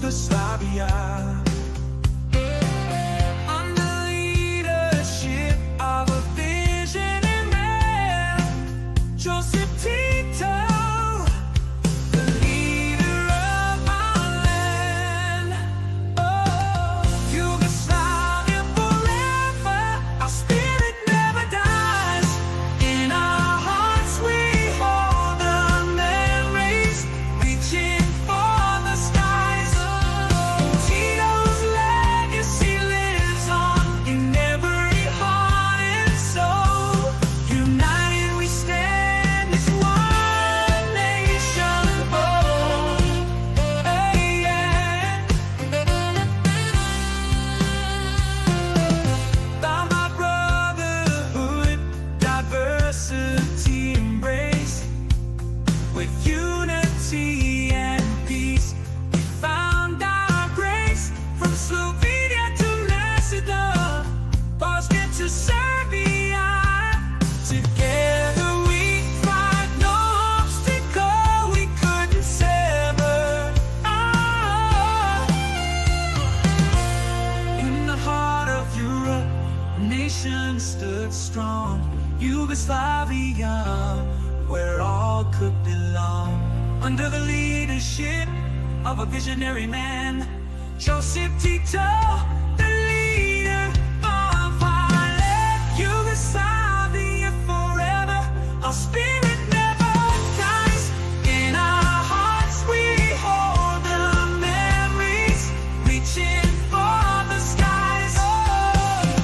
Yugoslavia. Under the leadership of a visionary man, Joseph Tito, the leader of our land. Oh, Yugoslavia forever, our spirit never dies. In our hearts we hold the memories, reaching for the skies. Tito's legacy lives on in every heart and soul. United we stand as one nation bold. Hey, yeah. By my brotherhood, diversity embrace, with unity and peace, we found our grace. From Slovenia to Macedon, Bosnia to Serbia, together we thrive. No obstacle we couldn't sever. Ah. In the heart of Europe, a nation stood strong. Yugoslavia, where all could belong. Under the leadership of a visionary man, Joseph Tito, the leader of our land. Yugoslavia forever, our spirit never dies. In our hearts we hold the memories, reaching for the skies.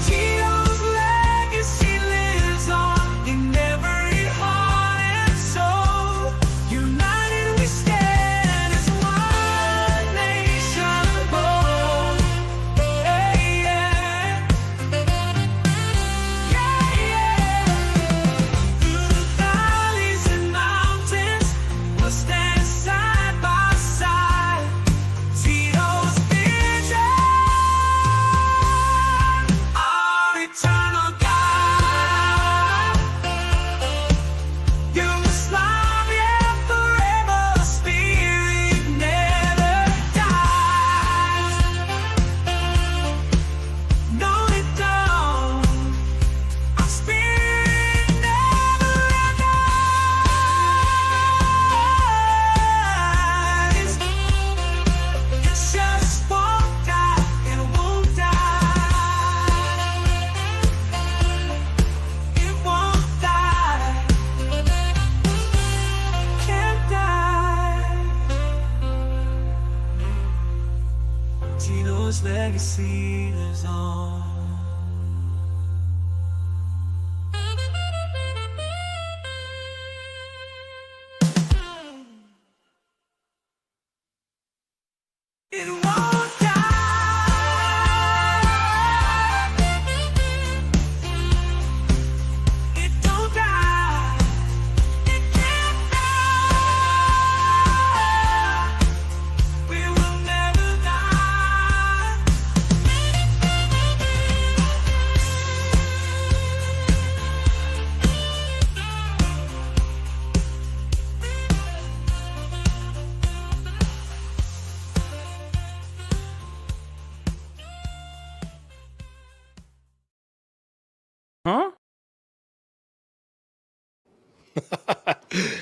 Tito's legacy lives on in every heart and soul. United we stand as one nation bold. Hey, yeah. Yeah, yeah. Through the valleys and mountains, we'll stand side by side. Tito's vision, our eternal guide. Yugoslavia forever, spirit never dies. No, it don't. Our spirit never dies. It just won't die. It won't die. It won't die. Can't die. Tito's legacy lives on. It won't die. It don't die. It can't die. We will never die. Huh?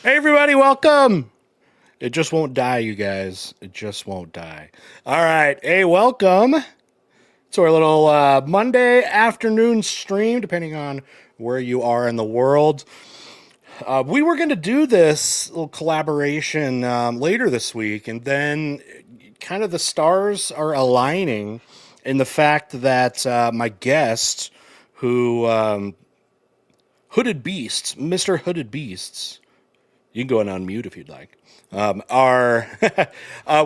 Hey everybody, welcome. It just won't die, you guys. It just won't die. All right. Hey, welcome to our little Monday afternoon stream, depending on where you are in the world. We were going to do this little collaboration later this week, and then kind of the stars are aligning in the fact that my guest, who Hooded Beasts, Mr. Hooded Beasts, you can go and unmute if you'd like, are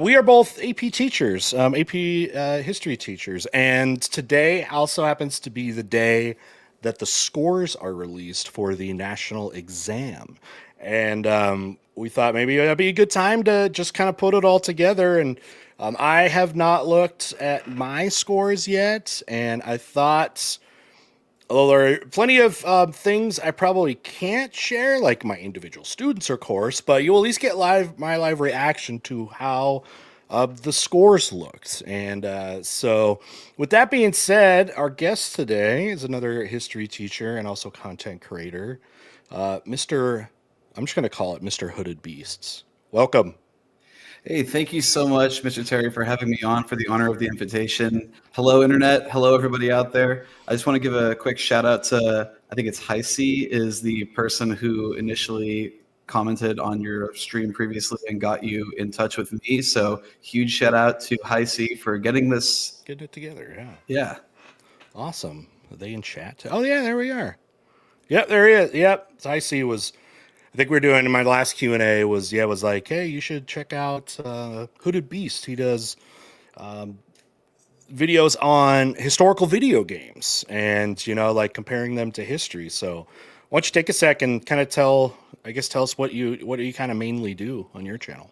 we are both AP teachers, AP history teachers, and today also happens to be the day that the scores are released for the national exam. And we thought maybe it'd be a good time to just kind of put it all together. And I have not looked at my scores yet, and I thought, although there are plenty of things I probably can't share, like my individual students or course, but you'll at least get my live reaction to how the scores looked. And so, with that being said, our guest today is another history teacher and also content creator, Mr. I'm just going to call it Mr. Hooded Beasts. Welcome. Hey, thank you so much, Mr. Terry, for having me on for the honor of the invitation. Hello, Internet. Hello, everybody out there. I just want to give a quick shout out to, I think it's Heisey is the person who initially commented on your stream previously and got you in touch with me. So huge shout out to Heisey for getting this. Getting it together, yeah. Yeah. Awesome. Are they in chat? Oh, yeah, there we are. Yep, there he is. Yep. So I see was I think we are doing my last Q&A was like, hey, you should check out Hooded Beast. He does videos on historical video games and, like comparing them to history. So why don't you take a second, kind of tell us what you kind of mainly do on your channel.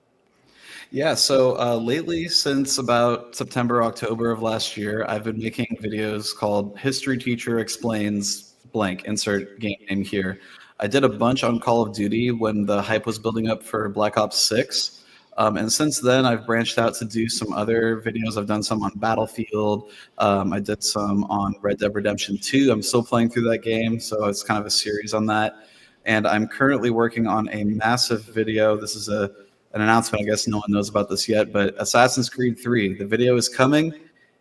Yeah, so lately, since about September, October of last year, I've been making videos called History Teacher Explains blank, insert game name here. I did a bunch on Call of Duty when the hype was building up for Black Ops 6. And since then, I've branched out to do some other videos. I've done some on Battlefield. I did some on Red Dead Redemption 2. I'm still playing through that game, so it's kind of a series on that. And I'm currently working on a massive video. This is an announcement. I guess no one knows about this yet, but Assassin's Creed 3. The video is coming.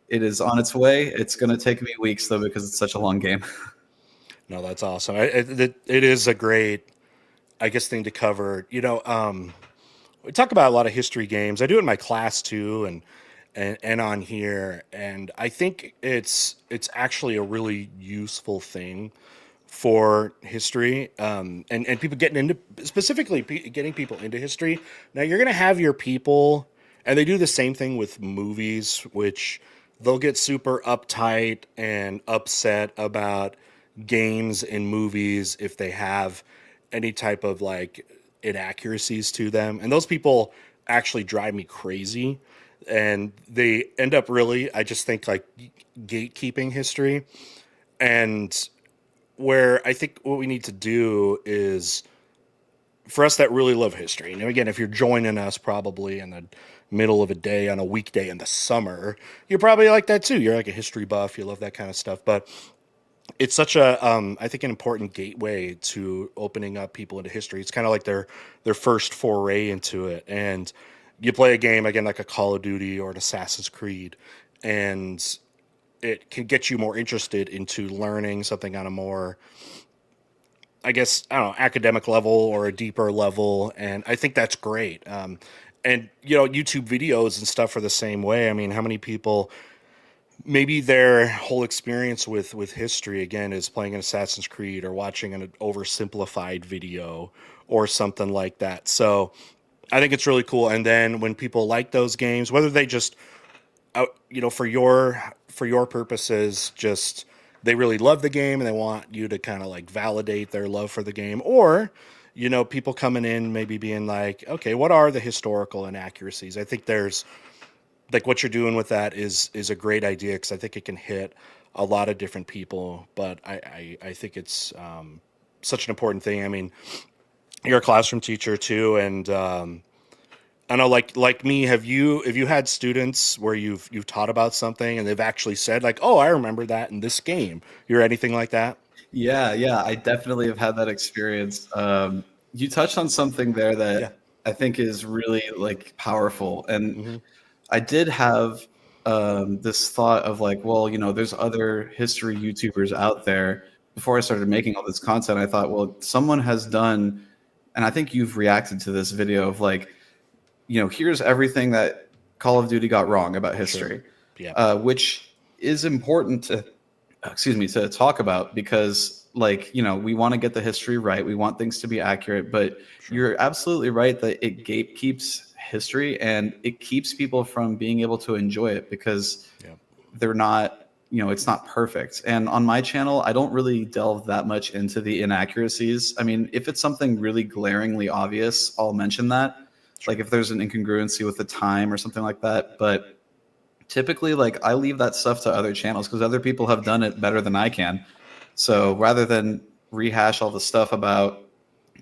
It is on its way. It's going to take me weeks, though, because it's such a long game. No, that's awesome. It is a great, thing to cover. We talk about a lot of history games. I do it in my class too, and on here. And I think it's actually a really useful thing for history, and people getting into, specifically getting people into history. Now you're going to have your people, and they do the same thing with movies, which they'll get super uptight and upset about games and movies if they have any type of like inaccuracies to them, and those people actually drive me crazy, and they end up really, I just think, like gatekeeping history. And where I think what we need to do is, for us that really love history, and again, if you're joining us probably in the middle of a day on a weekday in the summer, you're probably like that too. You're like a history buff, you love that kind of stuff. But it's such a, I think, an important gateway to opening up people into history. It's kind of like their first foray into it. And you play a game, again, like a Call of Duty or an Assassin's Creed, and it can get you more interested into learning something on a more, I don't know, academic level or a deeper level. And I think that's great. And, YouTube videos and stuff are the same way. I mean, how many people, maybe their whole experience with history, again, is playing an Assassin's Creed or watching an oversimplified video or something like that. So I think it's really cool. And then when people like those games, whether they just, for your purposes, just they really love the game and they want you to kind of like validate their love for the game, or people coming in maybe being like, okay, what are the historical inaccuracies? I think there's, like, what you're doing with that is a great idea, because I think it can hit a lot of different people. But I think it's such an important thing. I mean, you're a classroom teacher too, and I know, like me, have you had students where you've taught about something and they've actually said like, oh, I remember that in this game? You're anything like that? Yeah, I definitely have had that experience. You touched on something there that I think is really like powerful, and I did have this thought of like, well, there's other history YouTubers out there. Before I started making all this content, I thought, well, someone has done, and I think you've reacted to this video of like, here's everything that Call of Duty got wrong about history, which is important to talk about, because like, we want to get the history right. We want things to be accurate, but you're absolutely right that it gatekeeps history, and it keeps people from being able to enjoy it, because they're not, it's not perfect. And on my channel, I don't really delve that much into the inaccuracies. I mean, if it's something really glaringly obvious, I'll mention that. Like if there's an incongruency with the time or something like that. But typically, like, I leave that stuff to other channels because other people have done it better than I can. So rather than rehash all the stuff about,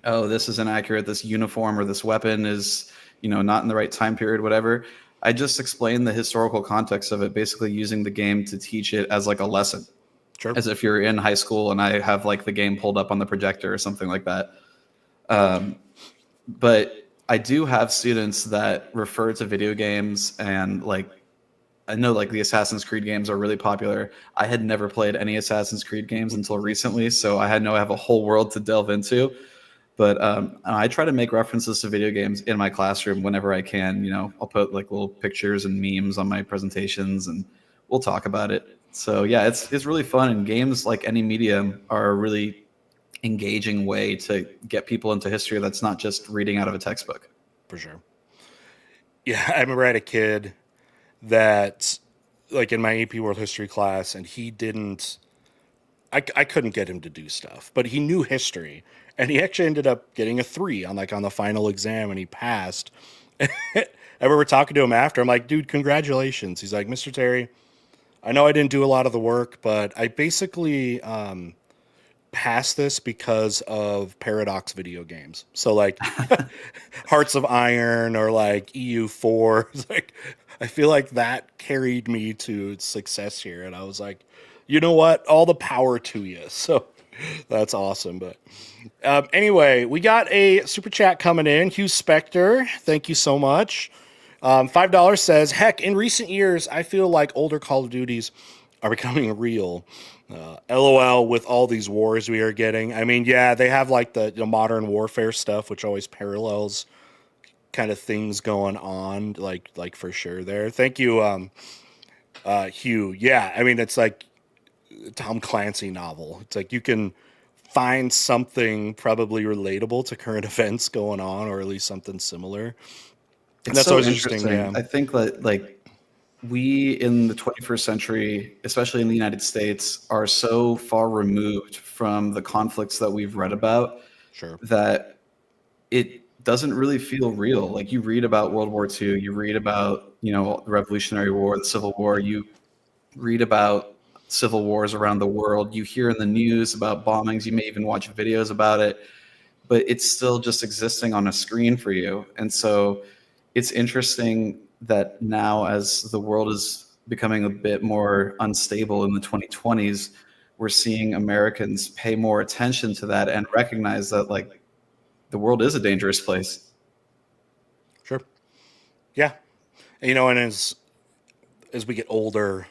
oh, this is inaccurate, this uniform or this weapon is, not in the right time period, whatever, I just explain the historical context of it, basically using the game to teach it as like a lesson, Sure. as if you're in high school and I have like the game pulled up on the projector or something like that. But I do have students that refer to video games, and like I know like the Assassin's Creed games are really popular. I had never played any Assassin's Creed games until recently, so I have a whole world to delve into. But I try to make references to video games in my classroom whenever I can. You know, I'll put like little pictures and memes on my presentations, and we'll talk about it. So yeah, it's really fun. And games, like any medium, are a really engaging way to get people into history that's not just reading out of a textbook. For sure. Yeah, I remember I had a kid that, like in my AP World History class, and he didn't. I couldn't get him to do stuff, but he knew history, and he actually ended up getting a 3 on the final exam, and he passed. I remember talking to him after. I'm like, dude, congratulations. He's like, Mr. Terry, I know I didn't do a lot of the work, but I basically passed this because of Paradox video games. So like Hearts of Iron or like EU4. It's like I feel like that carried me to success here, and I was like, you know what? All the power to you. So that's awesome. But anyway, we got a super chat coming in. Hugh Spector, thank you so much. $5 says, heck, in recent years, I feel like older Call of Duties are becoming real. LOL with all these wars we are getting. I mean, yeah, they have like the modern warfare stuff, which always parallels kind of things going on, like for sure there. Thank you, Hugh. Yeah, I mean, it's like a Tom Clancy novel. It's like you can find something probably relatable to current events going on, or at least something similar. And It's that's so always interesting. Yeah. I think that like we in the 21st century, especially in the United States, are so far removed from the conflicts that we've read about Sure. that it doesn't really feel real. Like you read about World War II, you read about, you know, the Revolutionary War, the Civil War, you read about civil wars around the world, you hear in the news about bombings, you may even watch videos about it, but it's still just existing on a screen for you. And so it's interesting that now, as the world is becoming a bit more unstable in the 2020s, we're seeing Americans pay more attention to that and recognize that like the world is a dangerous place. Sure. Yeah. You know, and as we get older,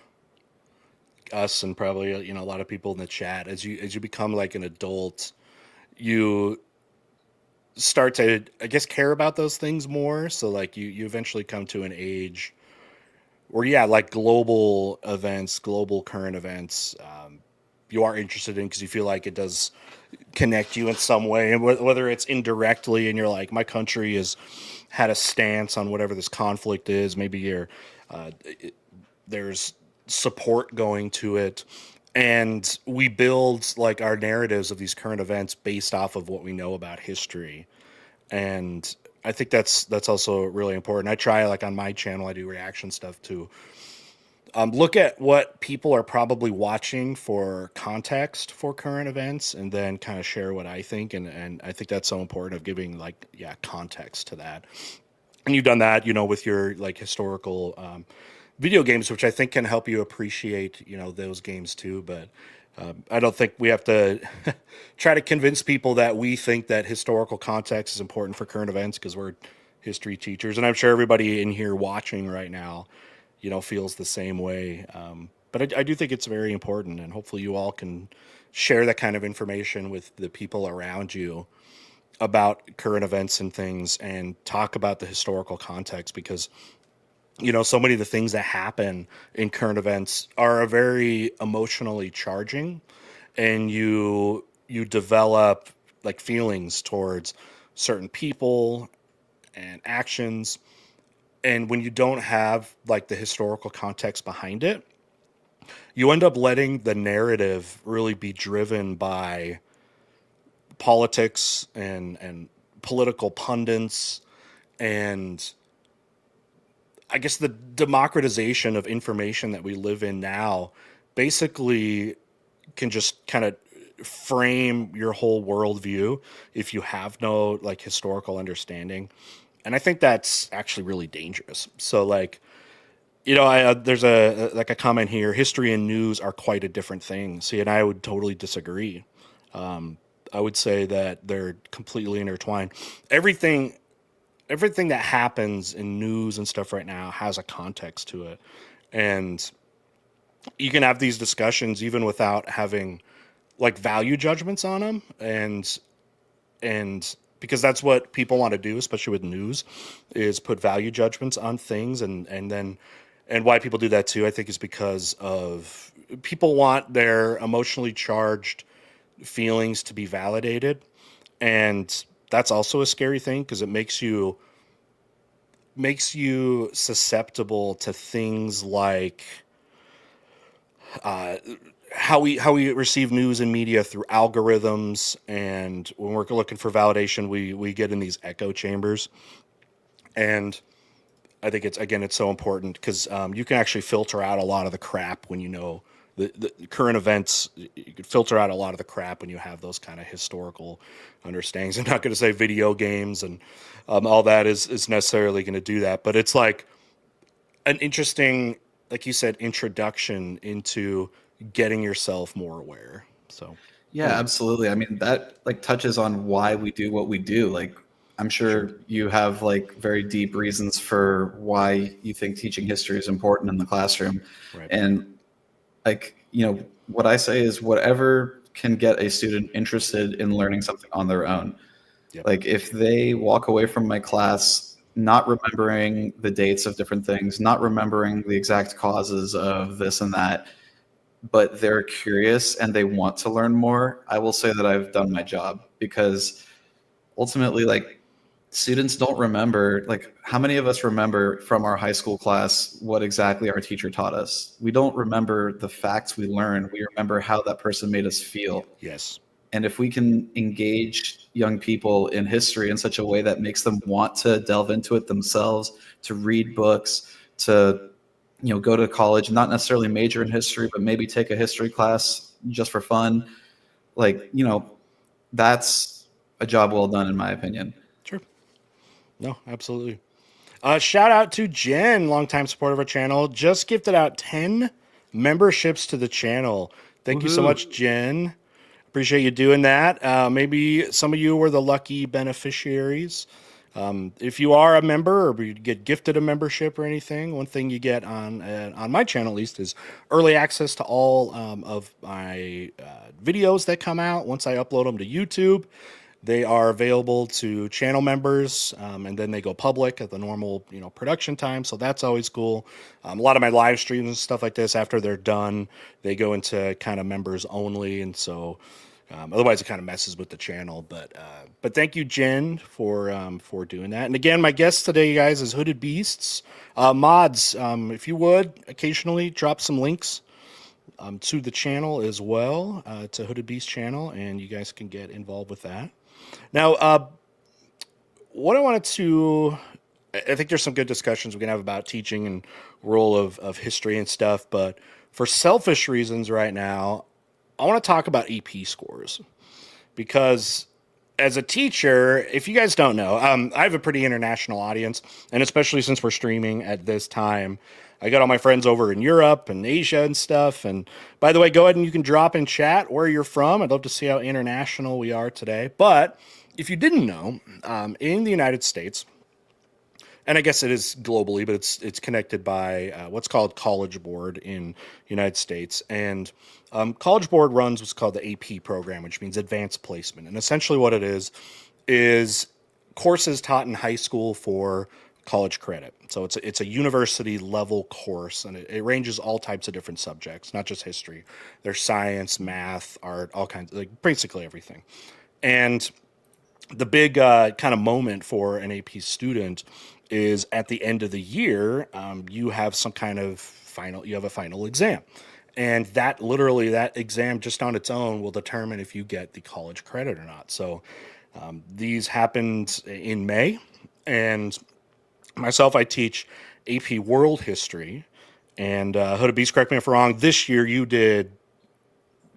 us and probably a lot of people in the chat, as you become like an adult, you start to, I guess, care about those things more. So like you eventually come to an age where, yeah, like global events, global current events, you are interested in because you feel like it does connect you in some way, and whether it's indirectly and you're like, my country has had a stance on whatever this conflict is, maybe there's support going to it, and we build like our narratives of these current events based off of what we know about history. And I think that's also really important. I try, like on my channel, I do reaction stuff too. Look at what people are probably watching for context for current events, and then kind of share what I think. And I think that's so important, of giving like, yeah, context to that. And you've done that, with your like historical video games, which I think can help you appreciate, those games too. But I don't think we have to try to convince people that we think that historical context is important for current events, because we're history teachers. And I'm sure everybody in here watching right now, feels the same way. But I do think it's very important, and hopefully you all can share that kind of information with the people around you about current events and things, and talk about the historical context, because so many of the things that happen in current events are very emotionally charging, and you develop like feelings towards certain people and actions. And when you don't have like the historical context behind it, you end up letting the narrative really be driven by politics and political pundits, and I guess the democratization of information that we live in now basically can just kind of frame your whole worldview if you have no like historical understanding. And I think that's actually really dangerous. So like, there's a comment here. History and news are quite a different thing. See, and I would totally disagree. I would say that they're completely intertwined. Everything, everything that happens in news and stuff right now has a context to it, and you can have these discussions even without having like value judgments on them, and because that's what people want to do, especially with news, is put value judgments on things, and why people do that too, I think, is because of people want their emotionally charged feelings to be validated, and that's also a scary thing because it makes you susceptible to things like how we receive news and media through algorithms, and when we're looking for validation, we get in these echo chambers. And I think it's so important because you can actually filter out a lot of the crap when you know the current events. You can filter out a lot of the crap when you have those kind of historical understandings. I'm not going to say video games and all that is necessarily going to do that, but it's like an interesting, like you said, introduction into getting yourself more aware. So Yeah, absolutely. I mean, that like touches on why we do what we do. Like, I'm sure you have like very deep reasons for why you think teaching history is important in the classroom. right. And like, what I say is whatever can get a student interested in learning something on their own. Yep. Like if they walk away from my class not remembering the dates of different things, not remembering the exact causes of this and that, but they're curious and they want to learn more, I will say that I've done my job, because ultimately, like, students don't remember, like, how many of us remember from our high school class what exactly our teacher taught us? We don't remember the facts we learned. We remember how that person made us feel. Yes. And if we can engage young people in history in such a way that makes them want to delve into it themselves, to read books, to go to college, not necessarily major in history, but maybe take a history class just for fun, like, that's a job well done, in my opinion. Sure. No, absolutely. Shout out to Jen, longtime supporter of our channel. Just gifted out 10 memberships to the channel. Thank you so much, Jen. Appreciate you doing that. Maybe some of you were the lucky beneficiaries. If you are a member or you get gifted a membership or anything, one thing you get on my channel at least is early access to all of my videos that come out. Once I upload them to YouTube, they are available to channel members, and then they go public at the normal production time. So that's always cool. A lot of my live streams and stuff like this, after they're done, they go into kind of members only, and so otherwise it kind of messes with the channel. But thank you, Jen, for doing that. And again, my guest today, you guys, is Hooded Beasts. Mods, if you would occasionally drop some links to the channel as well, to Hooded Beast channel, and you guys can get involved with that. Now, what I wanted to, I think there's some good discussions we can have about teaching and role of history and stuff, but for selfish reasons right now, I want to talk about AP scores, because as a teacher, if you guys don't know, I have a pretty international audience, and especially since we're streaming at this time, I got all my friends over in Europe and Asia and stuff. And by the way, go ahead and you can drop in chat where you're from. I'd love to see how international we are today. But if you didn't know, in the United States, and I guess it is globally, but it's connected by what's called College Board in the United States. And College Board runs what's called the AP program, which means Advanced Placement. And essentially what it is courses taught in high school for college credit. So it's a university level course, and it ranges all types of different subjects, not just history. There's science, math, art, all kinds, like basically everything. And the big kind of moment for an AP student is at the end of the year, you have some kind of you have a final exam. And that exam just on its own will determine if you get the college credit or not. So these happened in May, and myself, I teach AP World History, and Hooded Beast, correct me if I'm wrong, this year you did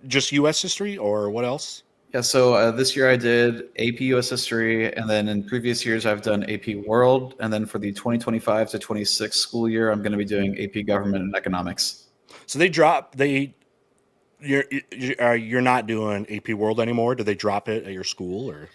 just U.S. history, or what else? Yeah, so this year I did AP US History, and then in previous years I've done AP World, and then for the 2025 to 26 school year, I'm going to be doing AP Government and Economics. So you're not doing AP World anymore. Did they drop it at your school or?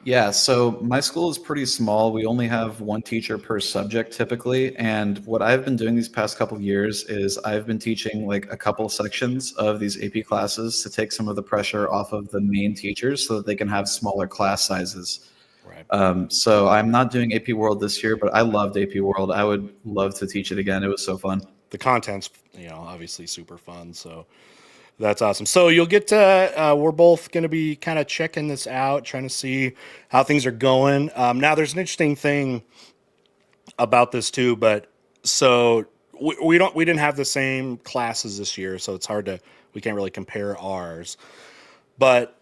Yeah, so my school is pretty small. We only have one teacher per subject typically. And what I've been doing these past couple of years is I've been teaching like a couple sections of these AP classes to take some of the pressure off of the main teachers so that they can have smaller class sizes. Right. So I'm not doing AP World this year, but I loved AP World. I would love to teach it again. It was so fun. The content's, obviously super fun. So that's awesome. So you'll get to, we're both going to be kind of checking this out, trying to see how things are going. Now there's an interesting thing about this too, but so we didn't have the same classes this year. So it's we can't really compare ours, but,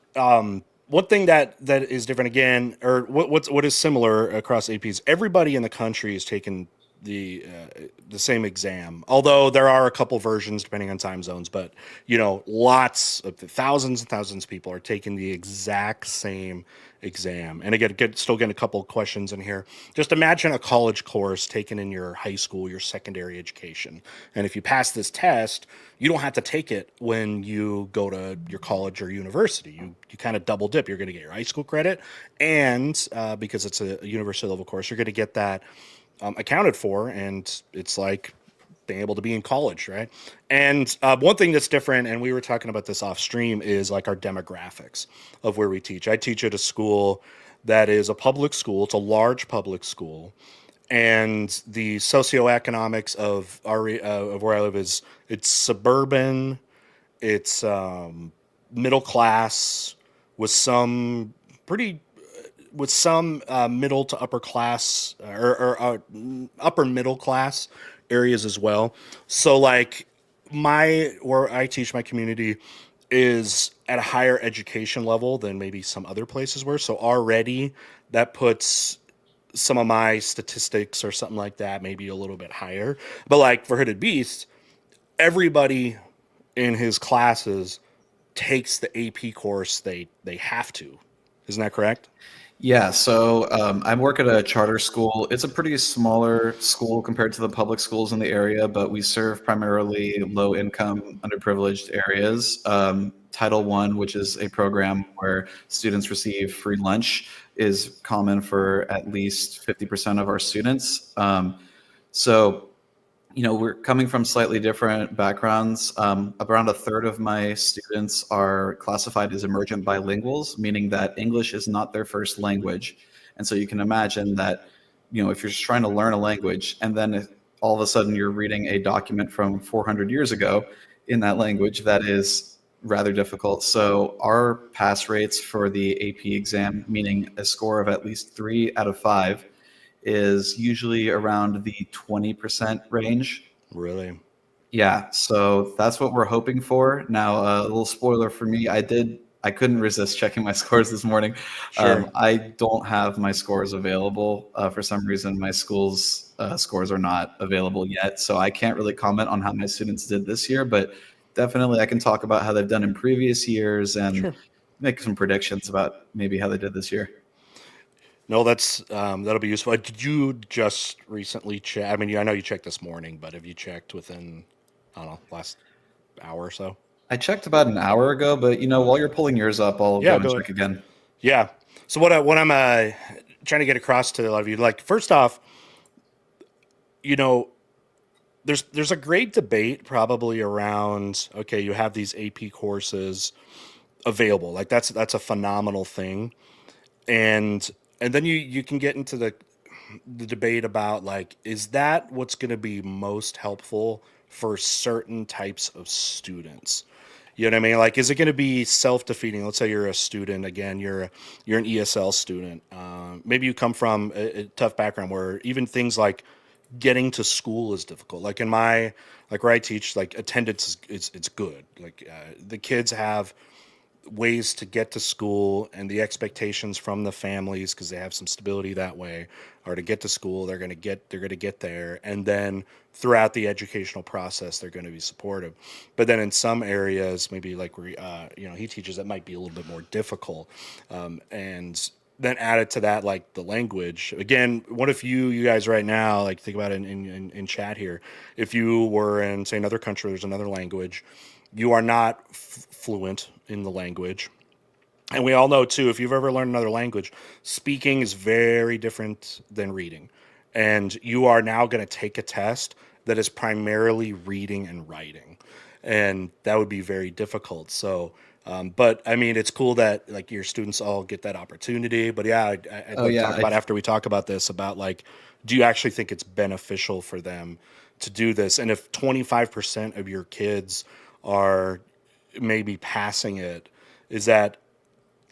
one thing that is different again, or what is similar across APs, everybody in the country is taking the same exam. Although there are a couple versions depending on time zones, but lots of thousands and thousands of people are taking the exact same exam. And again, still getting a couple of questions in here. Just imagine a college course taken in your high school, your secondary education. And if you pass this test, you don't have to take it when you go to your college or university. You kind of double dip. You're going to get your high school credit, and because it's a university level course, you're going to get that accounted for, and it's like being able to be in college, right? And one thing that's different, and we were talking about this off stream, is like our demographics of where we teach. I teach at a school that is a public school. It's a large public school, and the socioeconomics of of where I live is it's suburban, it's middle class with some pretty with some middle to upper class or upper middle class areas as well. So like where I teach my community is at a higher education level than maybe some other places were. So already that puts some of my statistics or something like that maybe a little bit higher. But like for Hooded Beast, everybody in his classes takes the AP course they have to. Isn't that correct? Yeah, so I work at a charter school. It's a pretty smaller school compared to the public schools in the area, but we serve primarily low income, underprivileged areas. Title One, which is a program where students receive free lunch, is common for at least 50% of our students. So we're coming from slightly different backgrounds. Around a third of my students are classified as emergent bilinguals, meaning that English is not their first language. And so you can imagine that, if you're just trying to learn a language and then all of a sudden you're reading a document from 400 years ago in that language, that is rather difficult. So our pass rates for the AP exam, meaning a score of at least 3 out of 5, is usually around the 20% range. Really? Yeah, so that's what we're hoping for. Now, a little spoiler for me, I couldn't resist checking my scores this morning. Sure. I don't have my scores available. For some reason, my school's scores are not available yet, so I can't really comment on how my students did this year, but definitely I can talk about how they've done in previous years and Sure. make some predictions about maybe how they did this year. No, that'll be useful. Did you just recently check? I mean, I know you checked this morning, but have you checked within, I don't know, last hour or so? I checked about an hour ago, but while you're pulling yours up, I'll Yeah, go and go check again. Yeah. So what I'm trying to get across to a lot of you, like first off, there's a great debate probably around, okay, you have these AP courses available, like that's a phenomenal thing, and then you can get into the debate about like, is that what's going to be most helpful for certain types of students? You know what I mean? Like, is it going to be self-defeating? Let's say you're a student again. You're an ESL student. Maybe you come from a tough background where even things like getting to school is difficult. Like where I teach, like attendance is it's good. Like the kids have ways to get to school and the expectations from the families, because they have some stability that way, are to get to school. They're going to get there, and then throughout the educational process, they're going to be supportive. But then in some areas, maybe like where he teaches, that might be a little bit more difficult, and then added to that, like the language. Again, what if you guys right now, like think about it in chat here, if you were in, say, another country, there's another language, you are not fluent in the language. And we all know too, if you've ever learned another language, speaking is very different than reading. And you are now going to take a test that is primarily reading and writing. And that would be very difficult. So, but I mean, it's cool that like your students all get that opportunity. But yeah, I'd like to talk about after we talk about this, about like, do you actually think it's beneficial for them to do this? And if 25% of your kids are maybe passing it, is that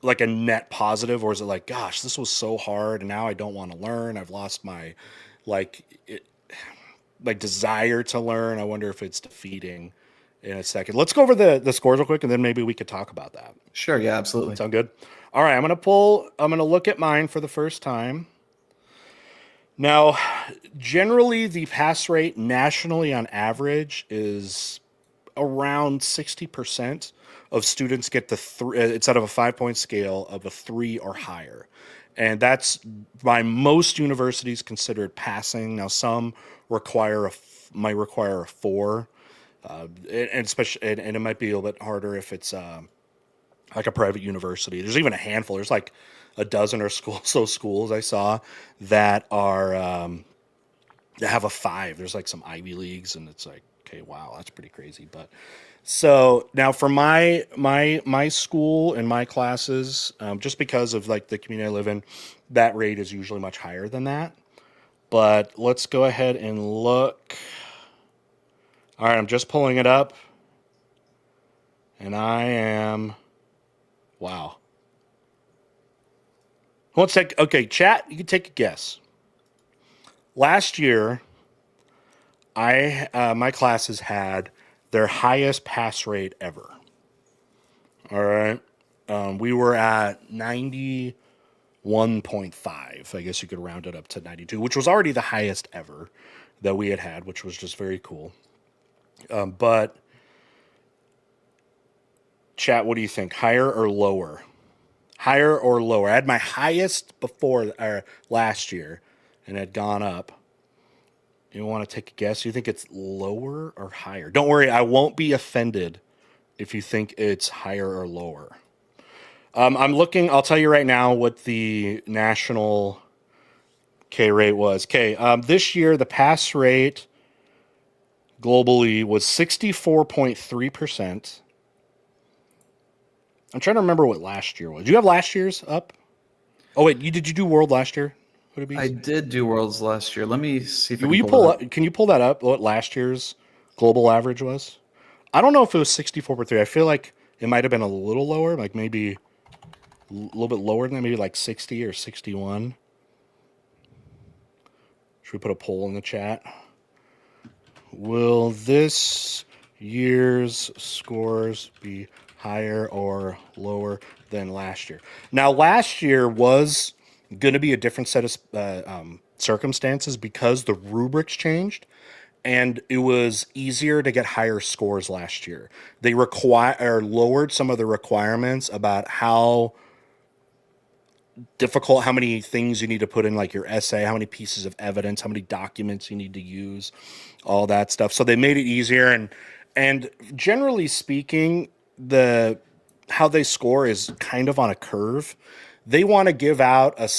like a net positive, or is it like, gosh, this was so hard and now I don't want to learn, I've lost my like desire to learn? I wonder if it's defeating in a second. Let's go over the scores real quick, and then maybe we could talk about that. Sure. Yeah, absolutely. Sound good? All right, I'm going to look at mine for the first time. Now, generally the pass rate nationally on average is around 60% of students get it's out of a 5-point scale of a 3 or higher. And that's by most universities considered passing. Now, some might require a 4, and especially, and it might be a little bit harder if it's like a private university. There's even a handful. There's like a dozen or schools I saw that are that have a 5. There's like some Ivy Leagues, and it's like, okay, wow, that's pretty crazy. But so now for my school and my classes, just because of like the community I live in, that rate is usually much higher than that. But let's go ahead and look. All right, I'm just pulling it up, and wow. Let's take, okay, chat, you can take a guess. Last year, my classes had their highest pass rate ever. All right. We were at 91.5. I guess you could round it up to 92, which was already the highest ever that we had, which was just very cool. But chat, what do you think? Higher or lower? Higher or lower? I had my highest last year, and it had gone up. You want to take a guess? You think it's lower or higher? Don't worry, I won't be offended if you think it's higher or lower. I'm looking. I'll tell you right now what the national K rate was. This year the pass rate globally was 64.3%. I'm trying to remember what last year was. Do you have last year's up? Oh wait, did you do World last year? Would it be? I did do Worlds last year. Let me see if Can you pull that up? What last year's global average was? I don't know if it was 64.3. I feel like it might have been a little lower, like maybe a little bit lower than that, maybe like 60 or 61. Should we put a poll in the chat? Will this year's scores be higher or lower than last year? Now, last year was going to be a different set of circumstances because the rubrics changed, and it was easier to get higher scores last year. They lowered some of the requirements about how difficult, how many things you need to put in, like your essay, how many pieces of evidence, how many documents you need to use, all that stuff. So they made it easier, and generally speaking, how they score is kind of on a curve. They want to give out a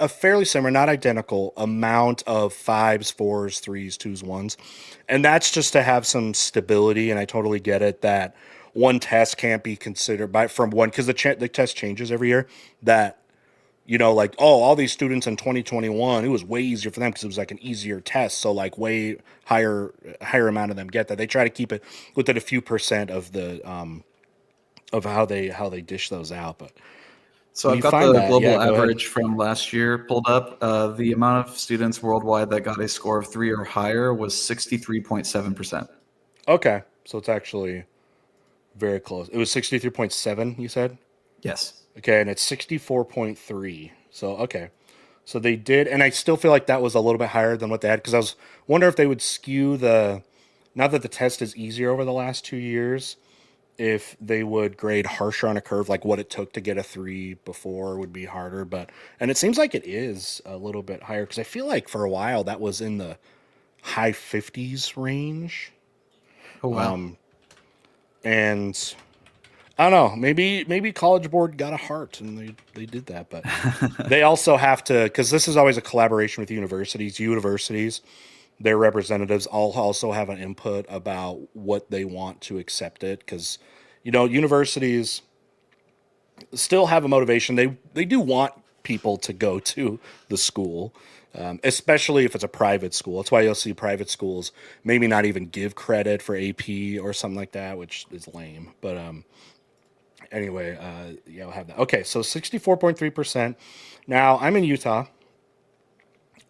fairly similar, not identical amount of 5s, 4s, 3s, 2s, 1s. And that's just to have some stability. And I totally get it that one test can't be considered from one, because the test changes every year, that, like, all these students in 2021, it was way easier for them because it was like an easier test. So like way higher amount of them get that. They try to keep it within a few percent of the, of how they dish those out. But so I've got the global average from last year pulled up. The amount of students worldwide that got a score of 3 or higher was 63.7%. Okay, so it's actually Very close. It was 63.7, you said? Yes. Okay, and it's 64.3. So, okay. So they did, and I still feel like that was a little bit higher than what they had because I was wondering if they would skew the, now that the test is easier over the last 2 years, if they would grade harsher on a curve, like what it took to get a 3 before would be harder. But, and it seems like it is a little bit higher because I feel like for a while that was in the high 50s range. Oh wow. And I don't know. Maybe College Board got a heart and they did that, but they also have to, because this is always a collaboration with universities. Universities, their representatives all also have an input about what they want to accept it, because universities still have a motivation. They do want people to go to the school, especially if it's a private school. That's why you'll see private schools maybe not even give credit for AP or something like that, which is lame. But anyway, yeah, I'll have that. Okay, so 64.3%. Now, I'm in Utah,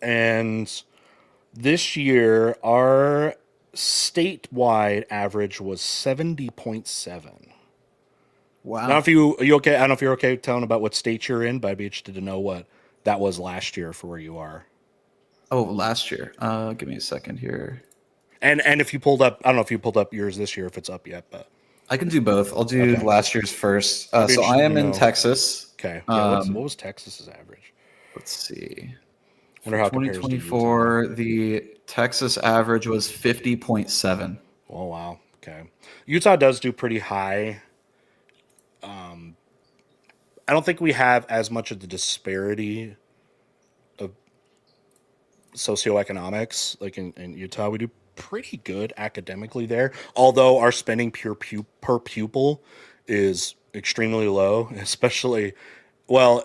and this year our statewide average was 70.7. Now, Wow. if are you okay? I don't know if you're okay telling about what state you're in, but I'd be interested to know what that was last year for where you are. Oh, last year. Give me a second here. And if you pulled up, I don't know if you pulled up yours this year, if it's up yet, but I can do both. I'll do okay. last year's first. I'd be So I interested to am in know. Texas. Okay, yeah. What was Texas's average? Let's see. For Wonder how it compares to Utah. 2024, the Texas average was 50.7. Oh wow. Okay. Utah does do pretty high. I don't think we have as much of the disparity of socioeconomics like in Utah. We do pretty good academically there, although our spending per pupil is extremely low, especially well,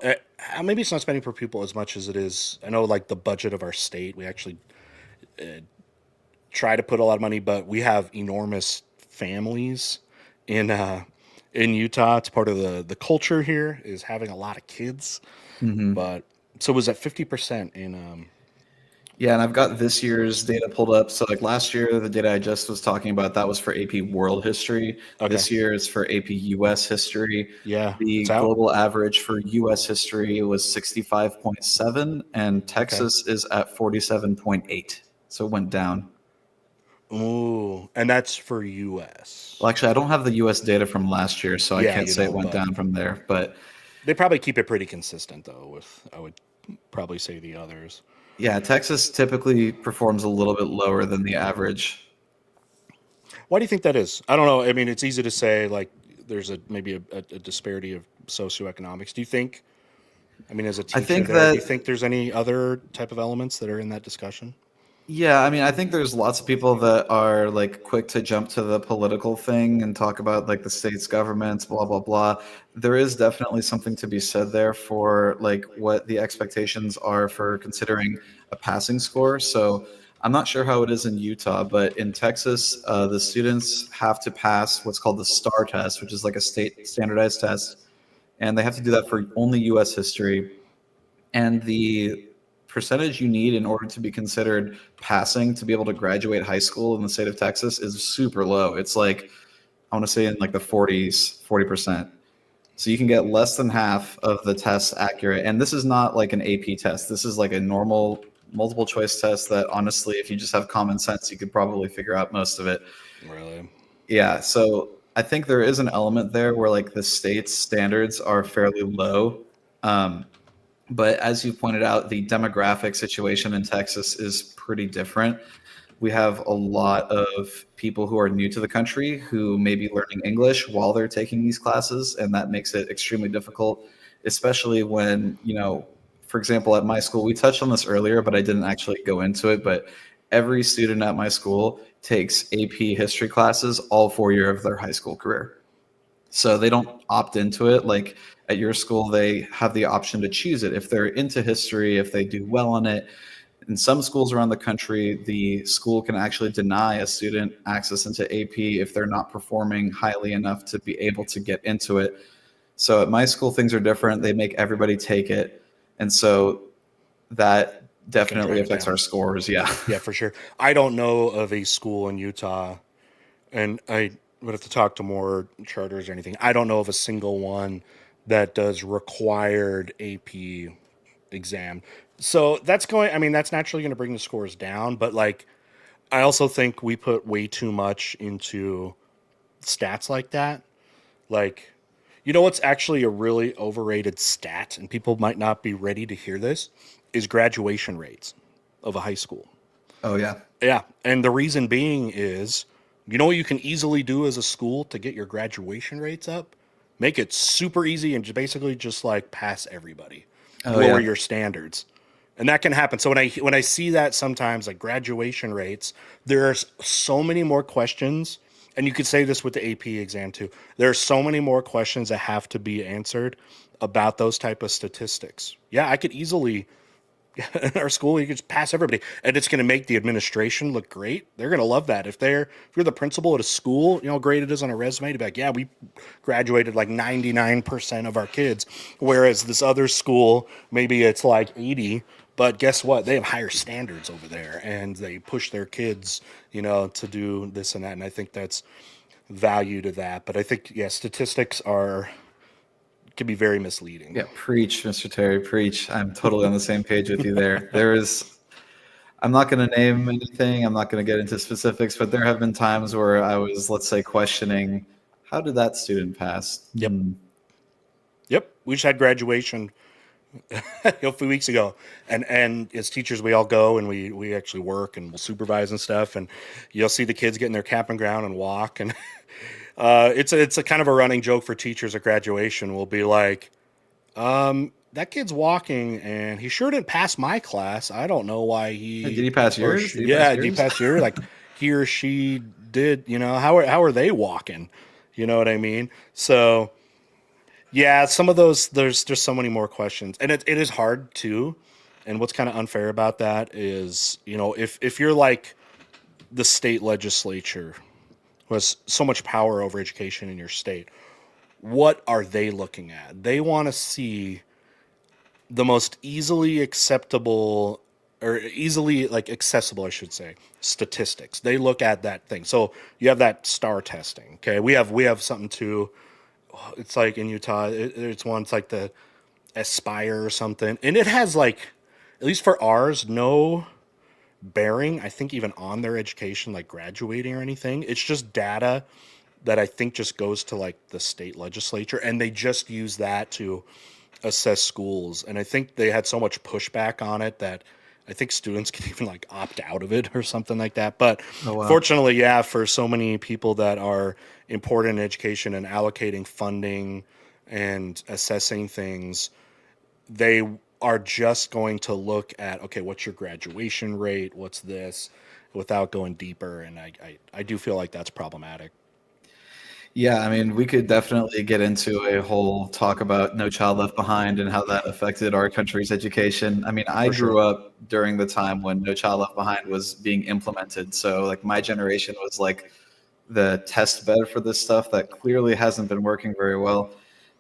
maybe it's not spending per pupil as much as it is. I know like the budget of our state, we actually try to put a lot of money, but we have enormous families in in Utah. It's part of the culture here is having a lot of kids. Hmm. But so it was at 50% in Yeah, and I've got this year's data pulled up. So, like last year, the data I just was talking about, that was for AP World History. okay. This year is for AP US History. Yeah, it's The out. global average for US History was 65.7, and Okay. Texas is at 47.8. So it went down. Ooh, and that's for US. Well, actually, I don't have the US data from last year, so I Yeah, can't you say it don't, went but down from there. But they probably keep it pretty consistent though with I would probably say the others. yeah, Texas typically performs a little bit lower than the average. Why do you think that is? I don't know. I mean, it's easy to say like there's a maybe a disparity of socioeconomics. Do you think, I mean, as a I teacher think there, do that you think there's any other type of elements that are in that discussion? Yeah, I mean, I think there's lots of people that are like quick to jump to the political thing and talk about like the state's governments, blah, blah, blah. There is definitely something to be said there for like what the expectations are for considering a passing score. So I'm not sure how it is in Utah, but in Texas, the students have to pass what's called the STAR test, which is like a state standardized test. And they have to do that for only US history. And the percentage you need in order to be considered passing to be able to graduate high school in the state of Texas is super low. It's like, I want to say in like the 40s, 40%. So you can get less than half of the tests accurate. And this is not like an AP test. This is like a normal multiple choice test that honestly, if you just have common sense, you could probably figure out most of it. Really? Yeah. So I think there is an element there where like the state's standards are fairly low. Um, but as you pointed out, the demographic situation in Texas is pretty different. We have a lot of people who are new to the country who may be learning English while they're taking these classes, and that makes it extremely difficult, especially when, for example, at my school, we touched on this earlier, but I didn't actually go into it. But every student at my school takes AP history classes all 4 year of their high school career. So they don't opt into it. Like at your school, they have the option to choose it. If they're into history, if they do well on it, in some schools around the country, the school can actually deny a student access into AP if they're not performing highly enough to be able to get into it. So at my school, things are different. They make everybody take it. And so that Can definitely drag it affects down. our scores. Yeah. Yeah, for sure. I don't know of a school in Utah, and I would have to talk to more charters or anything. I don't know of a single one that does required AP exam. So that's naturally going to bring the scores down. But like, I also think we put way too much into stats like that. Like, you know what's actually a really overrated stat, and people might not be ready to hear this, is graduation rates of a high school. Oh yeah. Yeah. And the reason being is, you know what you can easily do as a school to get your graduation rates up? Make it super easy and basically just like pass everybody. Oh Lower yeah. your standards. And that can happen. So when I see that sometimes like graduation rates, there's so many more questions, and you could say this with the AP exam too. There are so many more questions that have to be answered about those type of statistics. Yeah, I could easily in our school, you can just pass everybody, and it's going to make the administration look great. They're going to love that. If you're the principal at a school, you know how great it is on a resume to be like, yeah, we graduated like 99% of our kids, whereas this other school, maybe it's like 80. But guess what? They have higher standards over there, and they push their kids, to do this and that. And I think that's value to that. But I think, yeah, statistics can be very misleading. Yeah, preach, Mr. Terry, preach. I'm totally on the same page with you there. I'm not going to name anything. I'm not going to get into specifics, but there have been times where I was, let's say, questioning, how did that student pass? Yep. Yep. We just had graduation a few weeks ago, and as teachers we all go and we actually work and we'll supervise and stuff, and you'll see the kids getting their cap and gown and walk, and it's a kind of a running joke for teachers at graduation. We'll be like, that kid's walking and he sure didn't pass my class. I don't know why Hey, did he pass yours? did he pass yours? Like he or she did, how are they walking? You know what I mean? So yeah, some of those, there's just so many more questions, and it is hard too. And what's kind of unfair about that is, if you're like the state legislature who has so much power over education in your state, what are they looking at? They want to see the most easily acceptable or easily like accessible, I should say, statistics. They look at that thing. So you have that star testing. Okay, we have something too. It's like in Utah, it's one. It's like the Aspire or something, and it has like, at least for ours, no bearing, I think, even on their education, like graduating or anything. It's just data that I think just goes to like the state legislature, and they just use that to assess schools. And I think they had so much pushback on it that I think students can even like opt out of it or something like that. But Oh wow. fortunately, yeah, for so many people that are important in education and allocating funding and assessing things, they are just going to look at, okay, what's your graduation rate? What's this? Without going deeper. And I do feel like that's problematic. Yeah, I mean, we could definitely get into a whole talk about No Child Left Behind and how that affected our country's education. I mean, I For sure. grew up during the time when No Child Left Behind was being implemented. So, like, my generation was like the test bed for this stuff that clearly hasn't been working very well.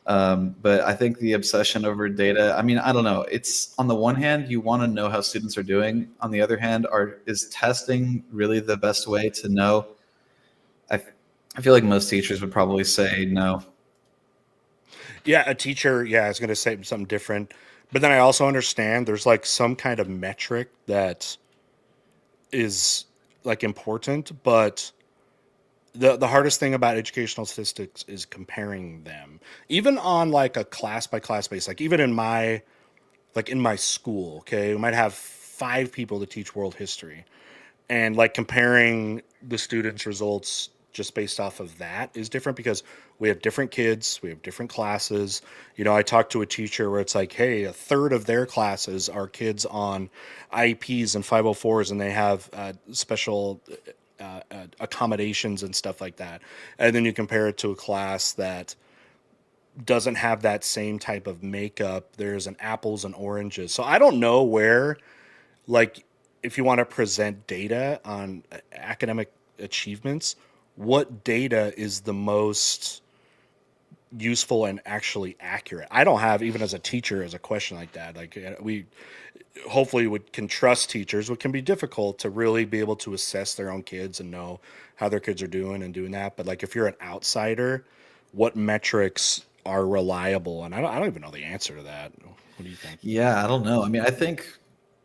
But I think the obsession over data, I mean, I don't know. It's on the one hand, you want to know how students are doing. On the other hand, is testing really the best way to know? I, I feel like most teachers would probably say no. Yeah, a teacher, yeah, I was going to say something different. But then I also understand there's like some kind of metric that is like important, but the hardest thing about educational statistics is comparing them. Even on like a class by class basis, like even in my school, okay, we might have 5 people to teach world history, and like comparing the students' results just based off of that is different because we have different kids, we have different classes. I talked to a teacher where it's like, hey, a third of their classes are kids on IEPs and 504s, and they have special accommodations and stuff like that. And then you compare it to a class that doesn't have that same type of makeup. There's an apples and oranges. So I don't know where, like, if you want to present data on academic achievements, what data is the most useful and actually accurate. I don't have, even as a teacher, as a question like that. Like we hopefully can trust teachers, what can be difficult to really be able to assess their own kids and know how their kids are doing and doing that. But like if you're an outsider, what metrics are reliable? And I don't even know the answer to that. What do you think? Yeah, I don't know. I mean, I think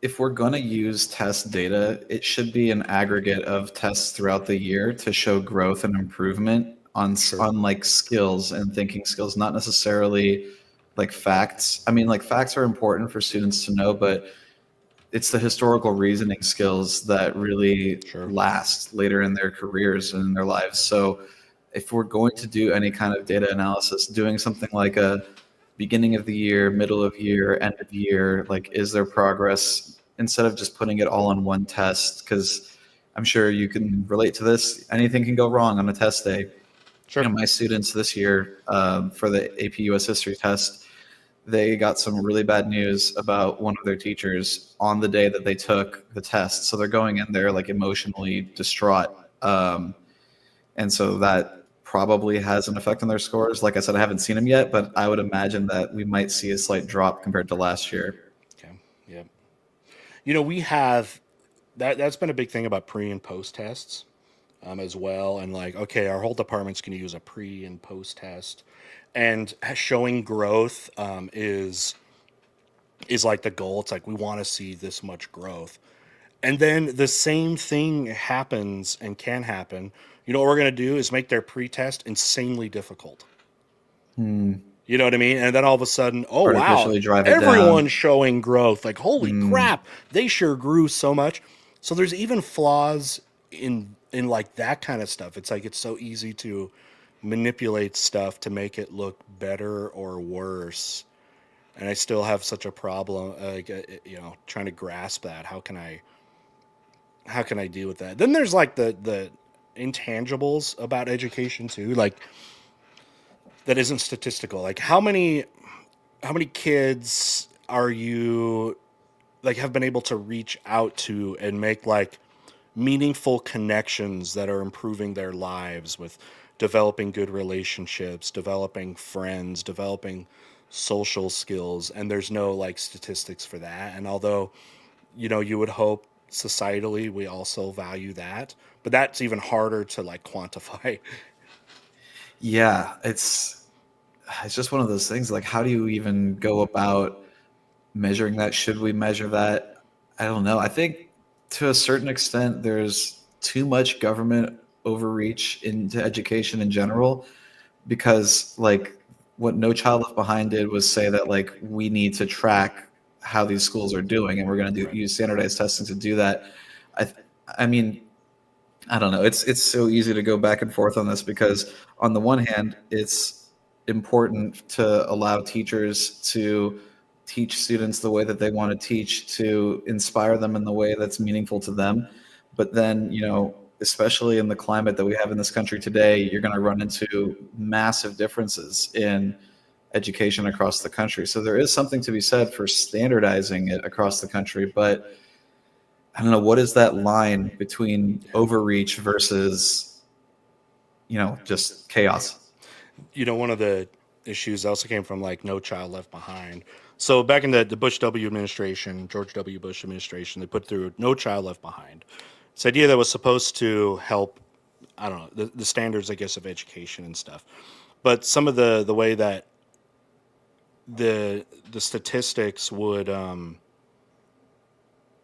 if we're going to use test data, it should be an aggregate of tests throughout the year to show growth and improvement on Sure. on like skills and thinking skills, not necessarily like facts. I mean, like facts are important for students to know, but it's the historical reasoning skills that really Sure. last later in their careers and in their lives. So if we're going to do any kind of data analysis, doing something like a beginning of the year, middle of year, end of year, like is there progress, instead of just putting it all on one test? Because I'm sure you can relate to this. Anything can go wrong on a test day. Sure. My students this year, for the AP US history test, they got some really bad news about one of their teachers on the day that they took the test. So they're going in there like emotionally distraught. And so that probably has an effect on their scores. Like I said, I haven't seen them yet, but I would imagine that we might see a slight drop compared to last year. Okay. Yeah. You know, we have that's been a big thing about pre and post tests as well. And like, okay, our whole department's going to use a pre and post test, and showing growth is like the goal. It's like we want to see this much growth. And then the same thing happens and can happen. You know what we're going to do is make their pre-test insanely difficult. You know what I mean? And then all of a sudden, oh wow, Artificially drive it everyone's down. showing growth. Like holy crap, they sure grew so much. So there's even flaws in like that kind of stuff. It's like it's so easy to manipulate stuff to make it look better or worse. And I still have such a problem, you know, trying to grasp that. How can I deal with that? Then there's like the intangibles about education too, like that isn't statistical. Like how many kids are you like have been able to reach out to and make like meaningful connections that are improving their lives with developing good relationships, developing friends, developing social skills, and there's no like statistics for that. And although, you know, you would hope societally we also value that, but that's even harder to like quantify. Yeah, it's just one of those things. Like, how do you even go about measuring that? Should we measure that? I don't know. I think to a certain extent, there's too much government overreach into education in general, because like what No Child Left Behind did was say that like we need to track how these schools are doing, and we're going to Right. use standardized testing to do that. I I mean, I don't know. It's so easy to go back and forth on this, because on the one hand, it's important to allow teachers to teach students the way that they want to teach, to inspire them in the way that's meaningful to them. But then, you know, especially in the climate that we have in this country today, you're going to run into massive differences in education across the country. So there is something to be said for standardizing it across the country, but I don't know, what is that line between overreach versus, you know, just chaos? You know, one of the issues also came from like No Child Left Behind. So back in the Bush W administration, George W. Bush administration, they put through No Child Left Behind. This idea that was supposed to help, I don't know, the standards, I guess, of education and stuff. But some of the way that the statistics would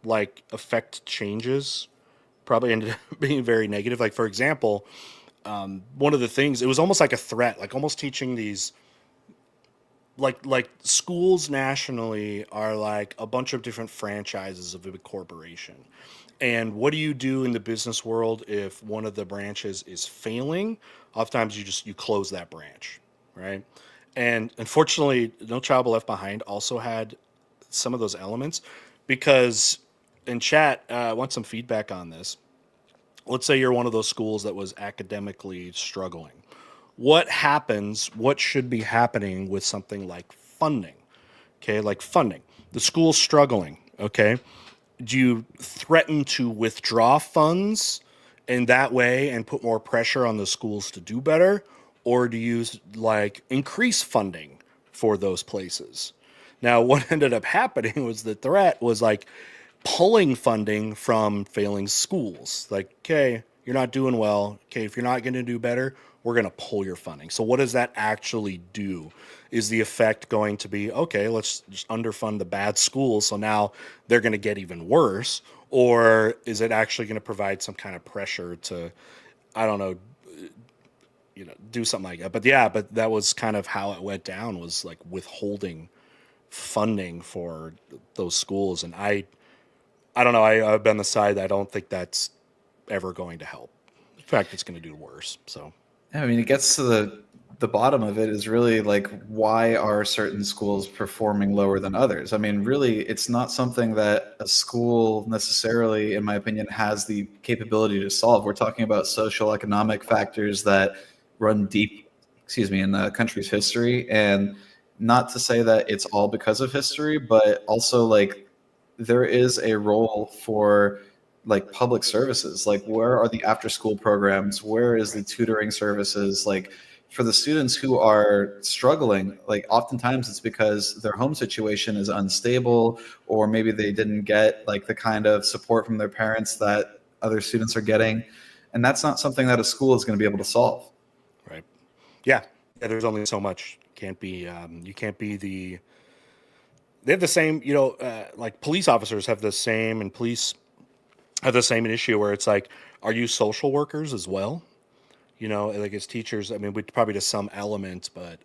like affect changes probably ended up being very negative. Like for example, one of the things, it was almost like a threat, like almost teaching these like schools nationally are like a bunch of different franchises of a big corporation. And what do you do in the business world if one of the branches is failing? Oftentimes you close that branch, right? And unfortunately, No Child Left Behind also had some of those elements because in chat, I want some feedback on this. Let's say you're one of those schools that was academically struggling. What happens, what should be happening with something like funding? Okay, like funding. The school's struggling, okay? Do you threaten to withdraw funds in that way and put more pressure on the schools to do better? or do you like increase funding for those places? Now, what ended up happening was the threat was like pulling funding from failing schools. Like, okay, you're not doing well. Okay, if you're not going to do better, we're going to pull your funding. So, what does that actually do? Is the effect going to be, okay, let's just underfund the bad schools so now they're going to get even worse? Or is it actually going to provide some kind of pressure to, I don't know, do something like that? But yeah, but that was kind of how it went down, was like withholding funding for those schools. And I don't know. I've been the side that I don't think that's ever going to help. In fact, it's going to do worse. So, I mean, it gets to the bottom of it is really like, why are certain schools performing lower than others? I mean, really, it's not something that a school necessarily, in my opinion, has the capability to solve. We're talking about social economic factors that run deep, in the country's history. And not to say that it's all because of history, but also like there is a role for like public services. Like, where are the after school programs? Where is the tutoring services? Like, for the students who are struggling, like oftentimes it's because their home situation is unstable, or maybe they didn't get like the kind of support from their parents that other students are getting. And that's not something that a school is going to be able to solve. right. Yeah. Yeah. There's only so much. Can't be, you can't be they have the same, like police officers have the same, and police have the same issue where it's like, are you social workers as well? Like as teachers, I mean, we probably to some element, but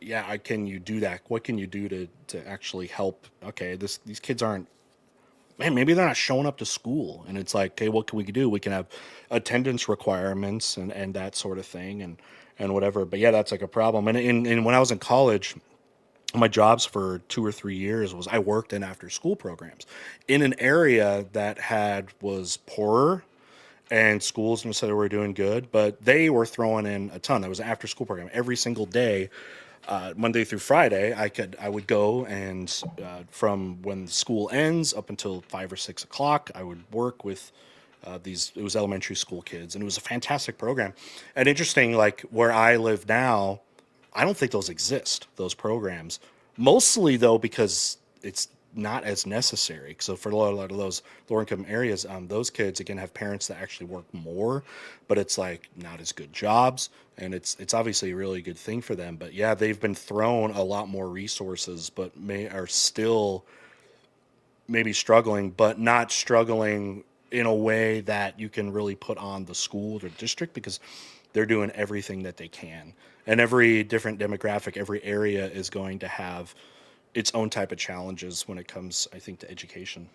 yeah, can you do that? What can you do to actually help? Okay, these kids aren't, man, maybe they're not showing up to school, and it's like, okay, what can we do? We can have attendance requirements and that sort of thing, and whatever. But yeah, that's like a problem. And when I was in college, my jobs for 2 or 3 years was I worked in after school programs in an area that was poorer, and schools said were doing good, but they were throwing in a ton. There was an after school program every single day, Monday through Friday. I would go, and from when school ends up until 5 or 6 o'clock, I would work with these. It was elementary school kids, and it was a fantastic program. And interesting, like where I live now, I don't think those exist. Those programs, mostly though, because it's not as necessary. So for a lot of those lower income areas, those kids again have parents that actually work more, but it's like not as good jobs, and it's obviously a really good thing for them. But yeah, they've been thrown a lot more resources, but are still maybe struggling, but not struggling in a way that you can really put on the school or district, because they're doing everything that they can. And every different demographic, every area is going to have its own type of challenges when it comes, I think, to education.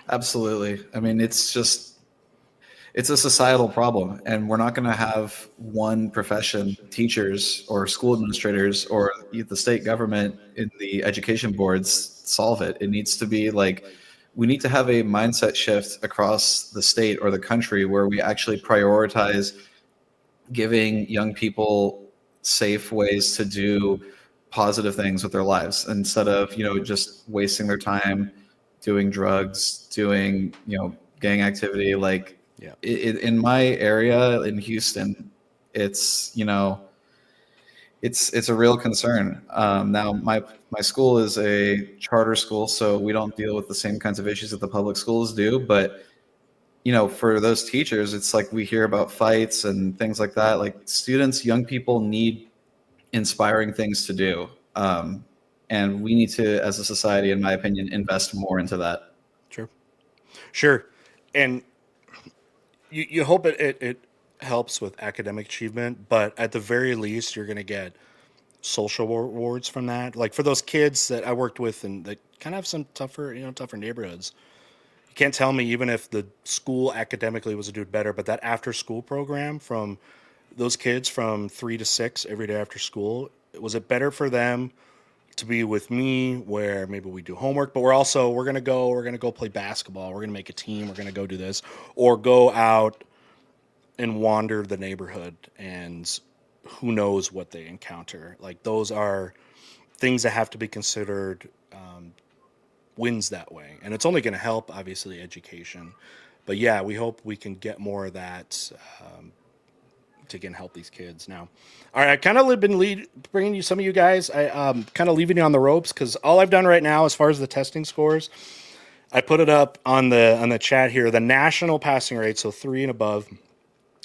Absolutely. I mean, it's a societal problem, and we're not going to have one profession, teachers or school administrators or the state government in the education boards, solve it. It needs to be like, we need to have a mindset shift across the state or the country where we actually prioritize giving young people safe ways to do positive things with their lives, instead of just wasting their time doing drugs, doing gang activity. Like, Yeah. in my area in Houston, it's it's a real concern. Now my school is a charter school, so we don't deal with the same kinds of issues that the public schools do. But for those teachers, it's like we hear about fights and things like that. Like, students, young people need inspiring things to do. And we need to, as a society, in my opinion, invest more into that. Sure. Sure. And you hope it helps with academic achievement, but at the very least, you're going to get social rewards from that. Like for those kids that I worked with and that kind of have some tougher neighborhoods, you can't tell me, even if the school academically was doing better, but that after school program from those kids from 3 to 6 every day after school, was it better for them to be with me where maybe we do homework, but we're gonna go play basketball, we're gonna make a team, we're gonna go do this, or go out and wander the neighborhood, and who knows what they encounter. Like those are things that have to be considered, wins that way, and it's only going to help obviously education. But yeah, we hope we can get more of that, again help these kids now. All right, I kind of been bringing you some of you guys. I kind of leaving you on the ropes because all I've done right now, as far as the testing scores, I put it up on the chat here. The national passing rate, so 3 and above,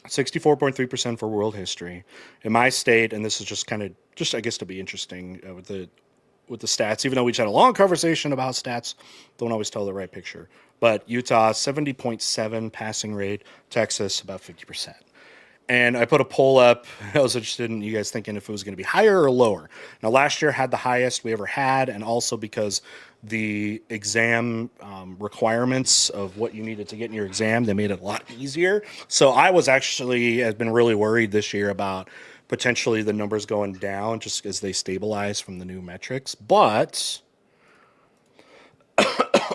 64.3% for world history in my state, and this is just I guess to be interesting with the stats. Even though we just had a long conversation about stats, don't always tell the right picture. But Utah 70.7 passing rate, Texas about 50%. And I put a poll up. I was interested in you guys thinking if it was going to be higher or lower. Now, last year had the highest we ever had, and also because the exam requirements of what you needed to get in your exam, they made it a lot easier. So I has been really worried this year about potentially the numbers going down just as they stabilize from the new metrics. But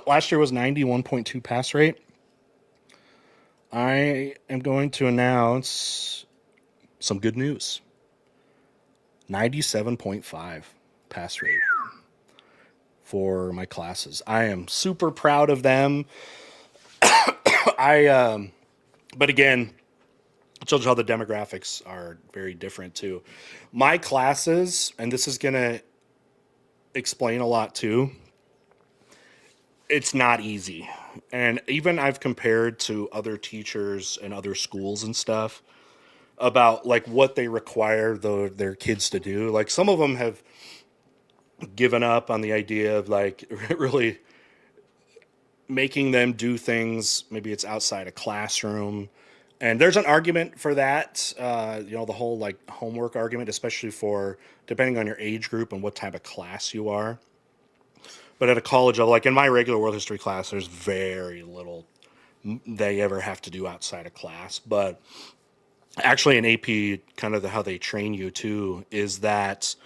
last year was 91.2 pass rate. I am going to announce some good news. 97.5 pass rate for my classes. I am super proud of them. But again, it shows you how the demographics are very different too. My classes, and this is going to explain a lot too, it's not easy. And even I've compared to other teachers and other schools and stuff about like what they require their kids to do. Like some of them have given up on the idea of like really making them do things. Maybe it's outside a classroom. And there's an argument for that, the whole like homework argument, especially for depending on your age group and what type of class you are. But at a college level, like in my regular world history class, there's very little they ever have to do outside of class. But actually in AP, kind of how they train you too, is that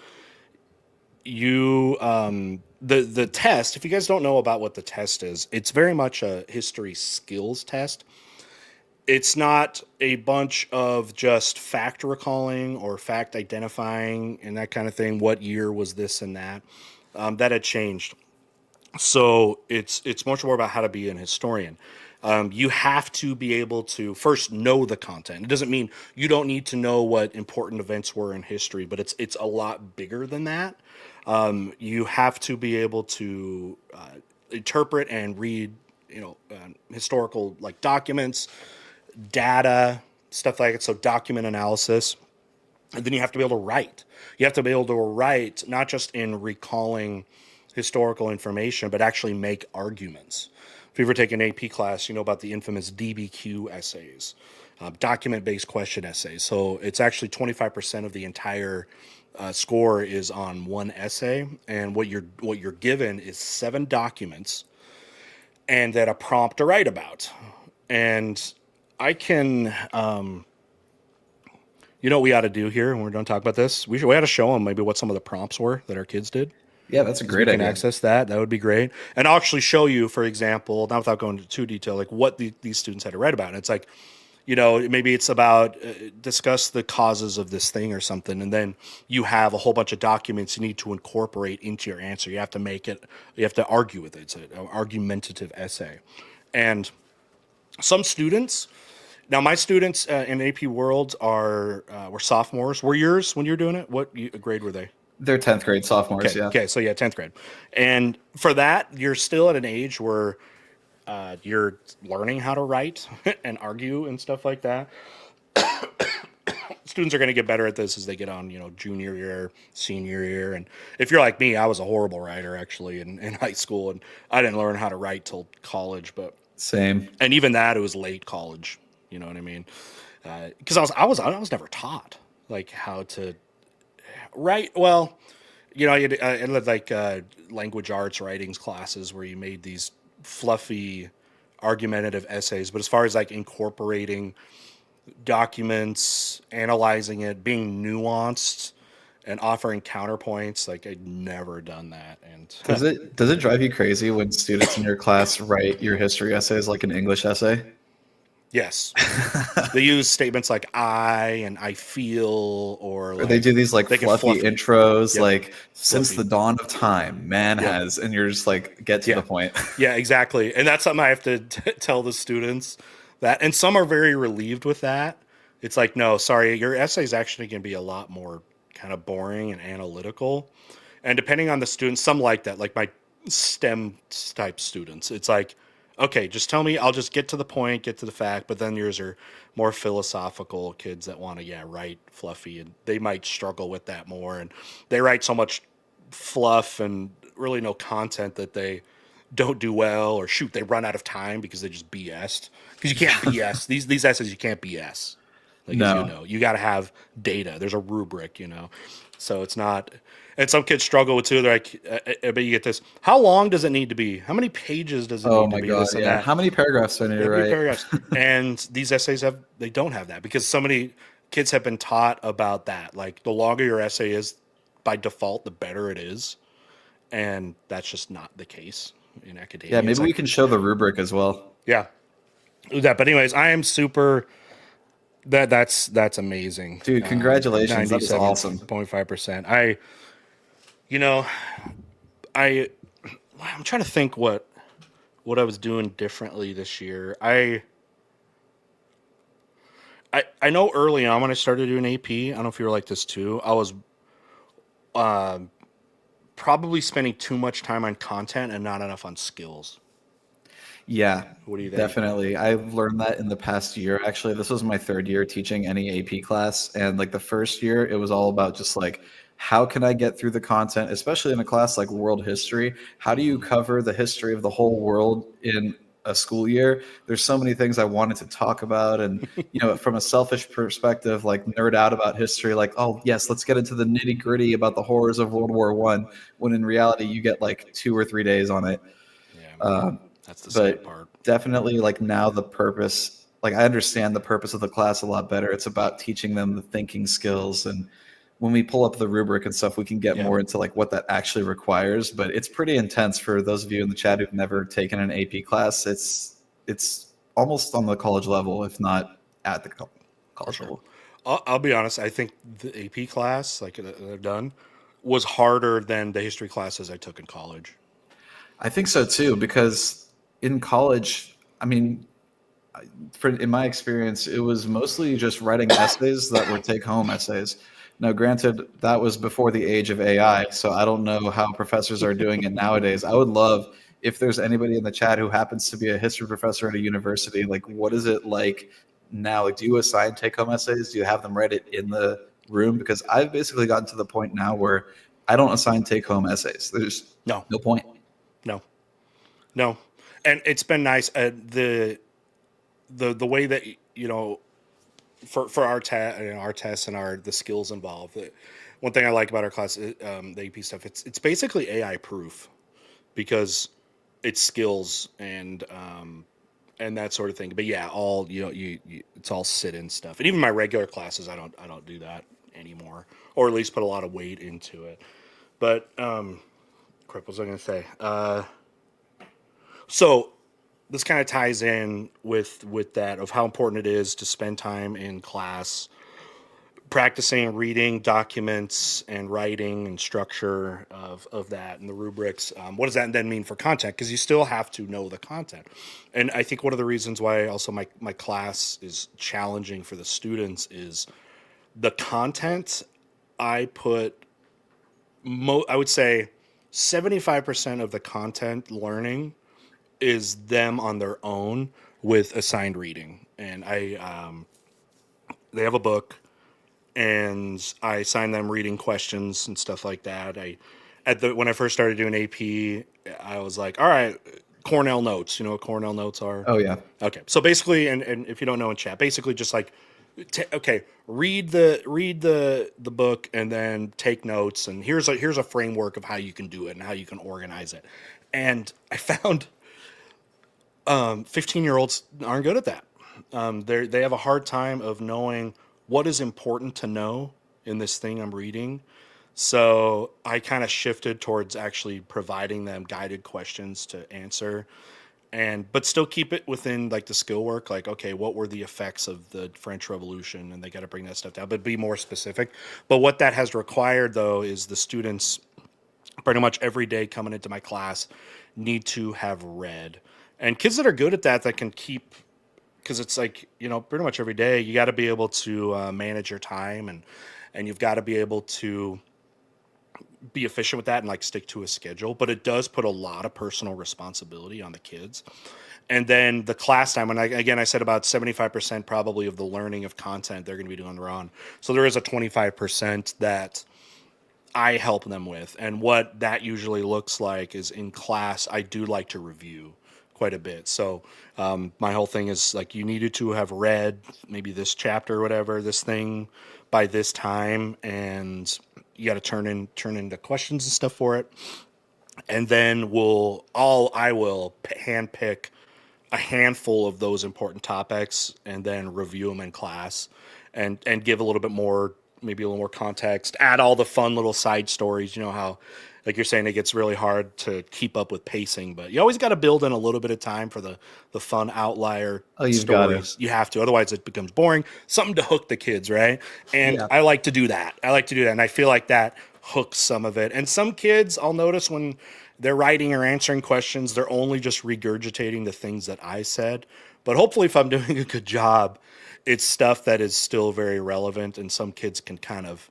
you, the test, if you guys don't know about what the test is, it's very much a history skills test. It's not a bunch of just fact recalling or fact identifying and that kind of thing. What year was this and that? That had changed. So it's much more about how to be an historian. You have to be able to first know the content. It doesn't mean you don't need to know what important events were in history, but it's a lot bigger than that. You have to be able to interpret and read, historical like documents, data, stuff like it. So document analysis. And then you have to be able to write. You have to be able to write not just in recalling historical information, but actually make arguments. If you ever take an AP class, you know about the infamous DBQ essays, document-based question essays. So it's actually 25% of the entire score is on one essay, and what you're given is 7 documents, and then a prompt to write about. And I can, what we ought to do here when we're done talking about this? We ought to show them maybe what some of the prompts were that our kids did. Yeah, that's a great idea. Access that. That would be great. And I'll actually show you, for example, not without going into too detail, like what these students had to write about. And it's like, maybe it's about discuss the causes of this thing or something. And then you have a whole bunch of documents you need to incorporate into your answer. You have to argue with it. It's an argumentative essay. And some students, now my students in AP World were sophomores. Were yours when you were doing it? What grade were they? They're 10th grade sophomores, okay, yeah. Okay, so 10th grade. And for that, you're still at an age where you're learning how to write and argue and stuff like that. Students are going to get better at this as they get on, junior year, senior year. And if you're like me, I was a horrible writer, actually, in high school. And I didn't learn how to write till college. But same. And even that, it was late college. You know what I mean? Because I was never taught, like, how to... Right. Well, I had like language arts writings classes where you made these fluffy argumentative essays. But as far as like incorporating documents, analyzing it, being nuanced and offering counterpoints, like I'd never done that. And does it drive you crazy when students in your class write your history essays like an English essay? Yes. They use statements like I and I feel, or they do these like fluffy intros, yep. Like since the dawn of time, man has, and you're just like, get to the point. Yeah, exactly. And that's something I have to tell the students that, and some are very relieved with that. It's like, no, sorry, your essay is actually going to be a lot more kind of boring and analytical. And depending on the students, some like that, like my STEM type students. It's like, okay, just tell me, I'll just get to the point, get to the fact. But then yours are more philosophical kids that want to, yeah, write fluffy, and they might struggle with that more. And they write so much fluff and really no content that they don't do well, or shoot, they run out of time because they just BS'd. Because you can't BS these essays. You can't BS. Like, as you No. know, you got to have data. There's a rubric, so it's not. And some kids struggle with too. They're like, but you get this. How long does it need to be? How many pages does it Oh need to my be? God. This and Yeah. that. How many paragraphs do I need to How many write? paragraphs? And these essays they don't have that because so many kids have been taught about that. Like, the longer your essay is, by default, the better it is, and that's just not the case in academia. Yeah, maybe It's we like, can show the rubric as well. yeah, do that. But anyways, I am super. That's amazing. Dude, congratulations. That is awesome. 97.5%. You know, I I'm trying to think what I was doing differently this year. I know early on when I started doing AP, I don't know if you were like this too. I was probably spending too much time on content and not enough on skills. Yeah, What do you think? definitely. I've learned that in the past year. Actually, this was my third year teaching any AP class. And like the first year, it was all about just like, how can I get through the content, especially in a class like world history? How do you cover the history of the whole world in a school year? There's so many things I wanted to talk about. And, from a selfish perspective, like nerd out about history, like, oh, yes, let's get into the nitty gritty about the horrors of World War I, when in reality, you get like 2 or 3 days on it. Yeah, that's the sad But part. definitely, like, now the purpose, like, I understand the purpose of the class a lot better. It's about teaching them the thinking skills, and when we pull up the rubric and stuff, we can get more into like what that actually requires. But it's pretty intense for those of you in the chat who've never taken an AP class. It's almost on the college level, if not at the college level. I'll be honest. I think the AP class, like that I've done, was harder than the history classes I took in college. I think so too, because in college, I mean, in my experience, it was mostly just writing essays that were take-home essays. Now, granted, that was before the age of AI, so I don't know how professors are doing it nowadays. I would love if there's anybody in the chat who happens to be a history professor at a university, like, what is it like now? Like, do you assign take-home essays? Do you have them write it in the room? Because I've basically gotten to the point now where I don't assign take-home essays. There's no point. No, and it's been nice. The way that for our our tests and the skills involved. One thing I like about our class, the AP stuff, it's basically AI proof because it's skills and that sort of thing. But yeah, all it's all sit-in stuff. And even my regular classes, I don't do that anymore, or at least put a lot of weight into it. But crap, what was I going to say? So this kind of ties in with that of how important it is to spend time in class practicing reading documents and writing and structure of that and the rubrics. What does that then mean for content? Because you still have to know the content. And I think one of the reasons why also my class is challenging for the students is the content. I would say 75% of the content learning is them on their own with assigned reading. And they have a book and I assign them reading questions and stuff like that. When I first started doing AP, I was like, all right, Cornell notes. You know what Cornell notes are? Oh yeah. Okay. So basically, and if you don't know in chat, basically just like, read the book and then take notes. And here's a framework of how you can do it and how you can organize it. And I found 15-year-olds aren't good at that. They have a hard time of knowing what is important to know in this thing I'm reading. So I kind of shifted towards actually providing them guided questions to answer, but still keep it within like the skill work. Like, okay, what were the effects of the French Revolution? And they got to bring that stuff down, but be more specific. But what that has required though is the students pretty much every day coming into my class need to have read. And kids that are good at that can keep because it's like, pretty much every day you got to be able to manage your time, and you've got to be able to be efficient with that and like stick to a schedule. But it does put a lot of personal responsibility on the kids. And then the class time, and I said about 75% probably of the learning of content they're going to be doing on their own. So there is a 25% that I help them with. And what that usually looks like is in class, I do like to review quite a bit. So my whole thing is like, you needed to have read maybe this chapter or whatever, this thing by this time, and you got to turn into questions and stuff for it. And then I will hand pick a handful of those important topics and then review them in class, and give a little bit more, maybe a little more context, add all the fun little side stories. You know how, like you're saying, it gets really hard to keep up with pacing, but you always got to build in a little bit of time for the fun outlier You've got to. stories. You have to, otherwise it becomes boring. Something to hook the kids, right? And Yeah. I like to do that. And I feel like that hooks some of it. And some kids, I'll notice when they're writing or answering questions, they're only just regurgitating the things that I said. But hopefully, if I'm doing a good job, it's stuff that is still very relevant, and some kids can kind of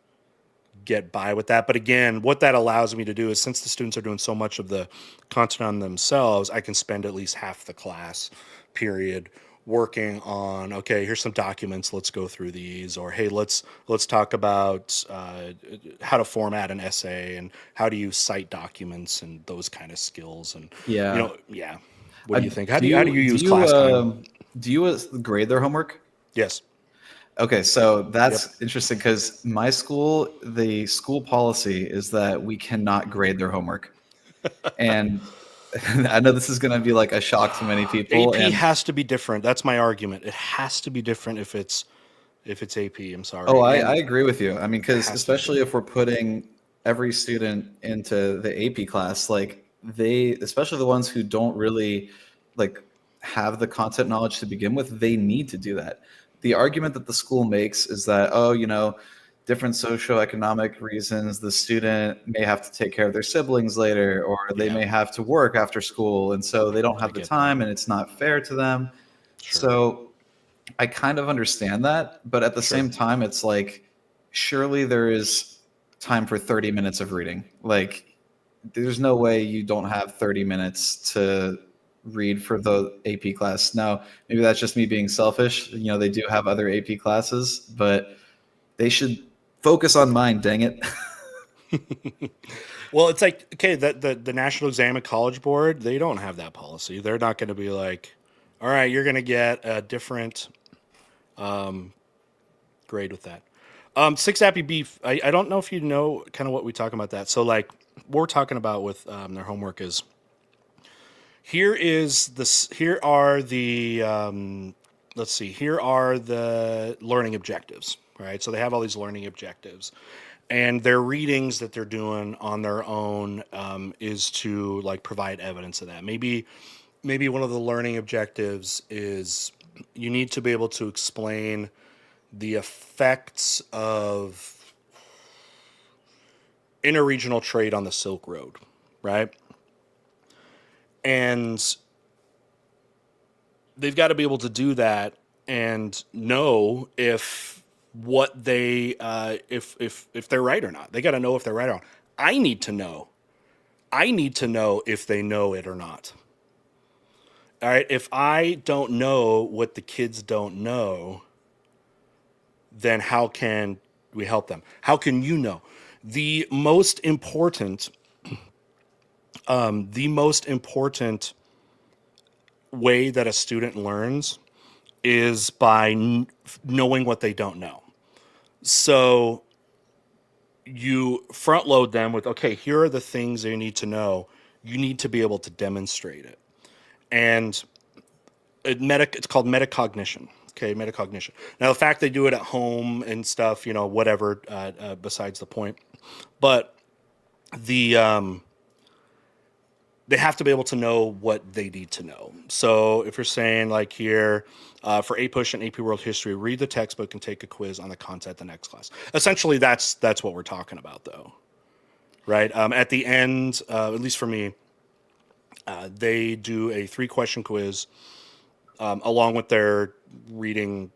get by with that. But again, what that allows me to do is, since the students are doing so much of the content on themselves, I can spend at least half the class period working on, okay, here's some documents, let's go through these, or hey, let's talk about how to format an essay and how do you cite documents and those kind of skills. And Yeah. what do you think? How do you use class time? Do you grade their homework? Yes. Okay, so that's interesting because my school, the school policy is that we cannot grade their homework. And I know this is going to be like a shock to many people. AP and has to be different. That's my argument. It has to be different if it's AP. I'm sorry. Oh, I agree with you. I mean, because has to especially if we're putting every student into the AP class, like especially the ones who don't really like have the content knowledge to begin with, they need to do that. The argument that the school makes is that, different socioeconomic reasons, the student may have to take care of their siblings later, or they may have to work after school, and so they don't have the time, and it's not fair to them. Sure. So I kind of understand that, but at the same time, it's like, surely there is time for 30 minutes of reading. Like, there's no way you don't have 30 minutes to read for the AP class. Now, maybe that's just me being selfish. They do have other AP classes, but they should focus on mine, dang it. Well, it's like, okay, the National Exam and College Board, they don't have that policy. They're not going to be like, all right, you're going to get a different grade with that. 6 Appy Beef, I don't know if you know kind of what we talk about that. So like what we're talking about with their homework is, here are the learning objectives, right? So they have all these learning objectives, and their readings that they're doing on their own is to like provide evidence of that. Maybe one of the learning objectives is you need to be able to explain the effects of interregional trade on the Silk Road, right? And they've got to be able to do that and know if what they if they're right or not. They got to know if they're right or not. I need to know if they know it or not. All right, if I don't know what the kids don't know, then how can we help them? How can you know? The most important way that a student learns is by knowing what they don't know. So you front load them with, okay, here are the things they need to know. You need to be able to demonstrate it. And it's called metacognition. Okay, metacognition. Now, the fact they do it at home and stuff, whatever, besides the point. But they have to be able to know what they need to know. So if you're saying like here, for APUSH and AP World History, read the textbook and take a quiz on the content the next class. Essentially, that's what we're talking about, though, right? At the end, at least for me, they do a 3-question quiz along with their reading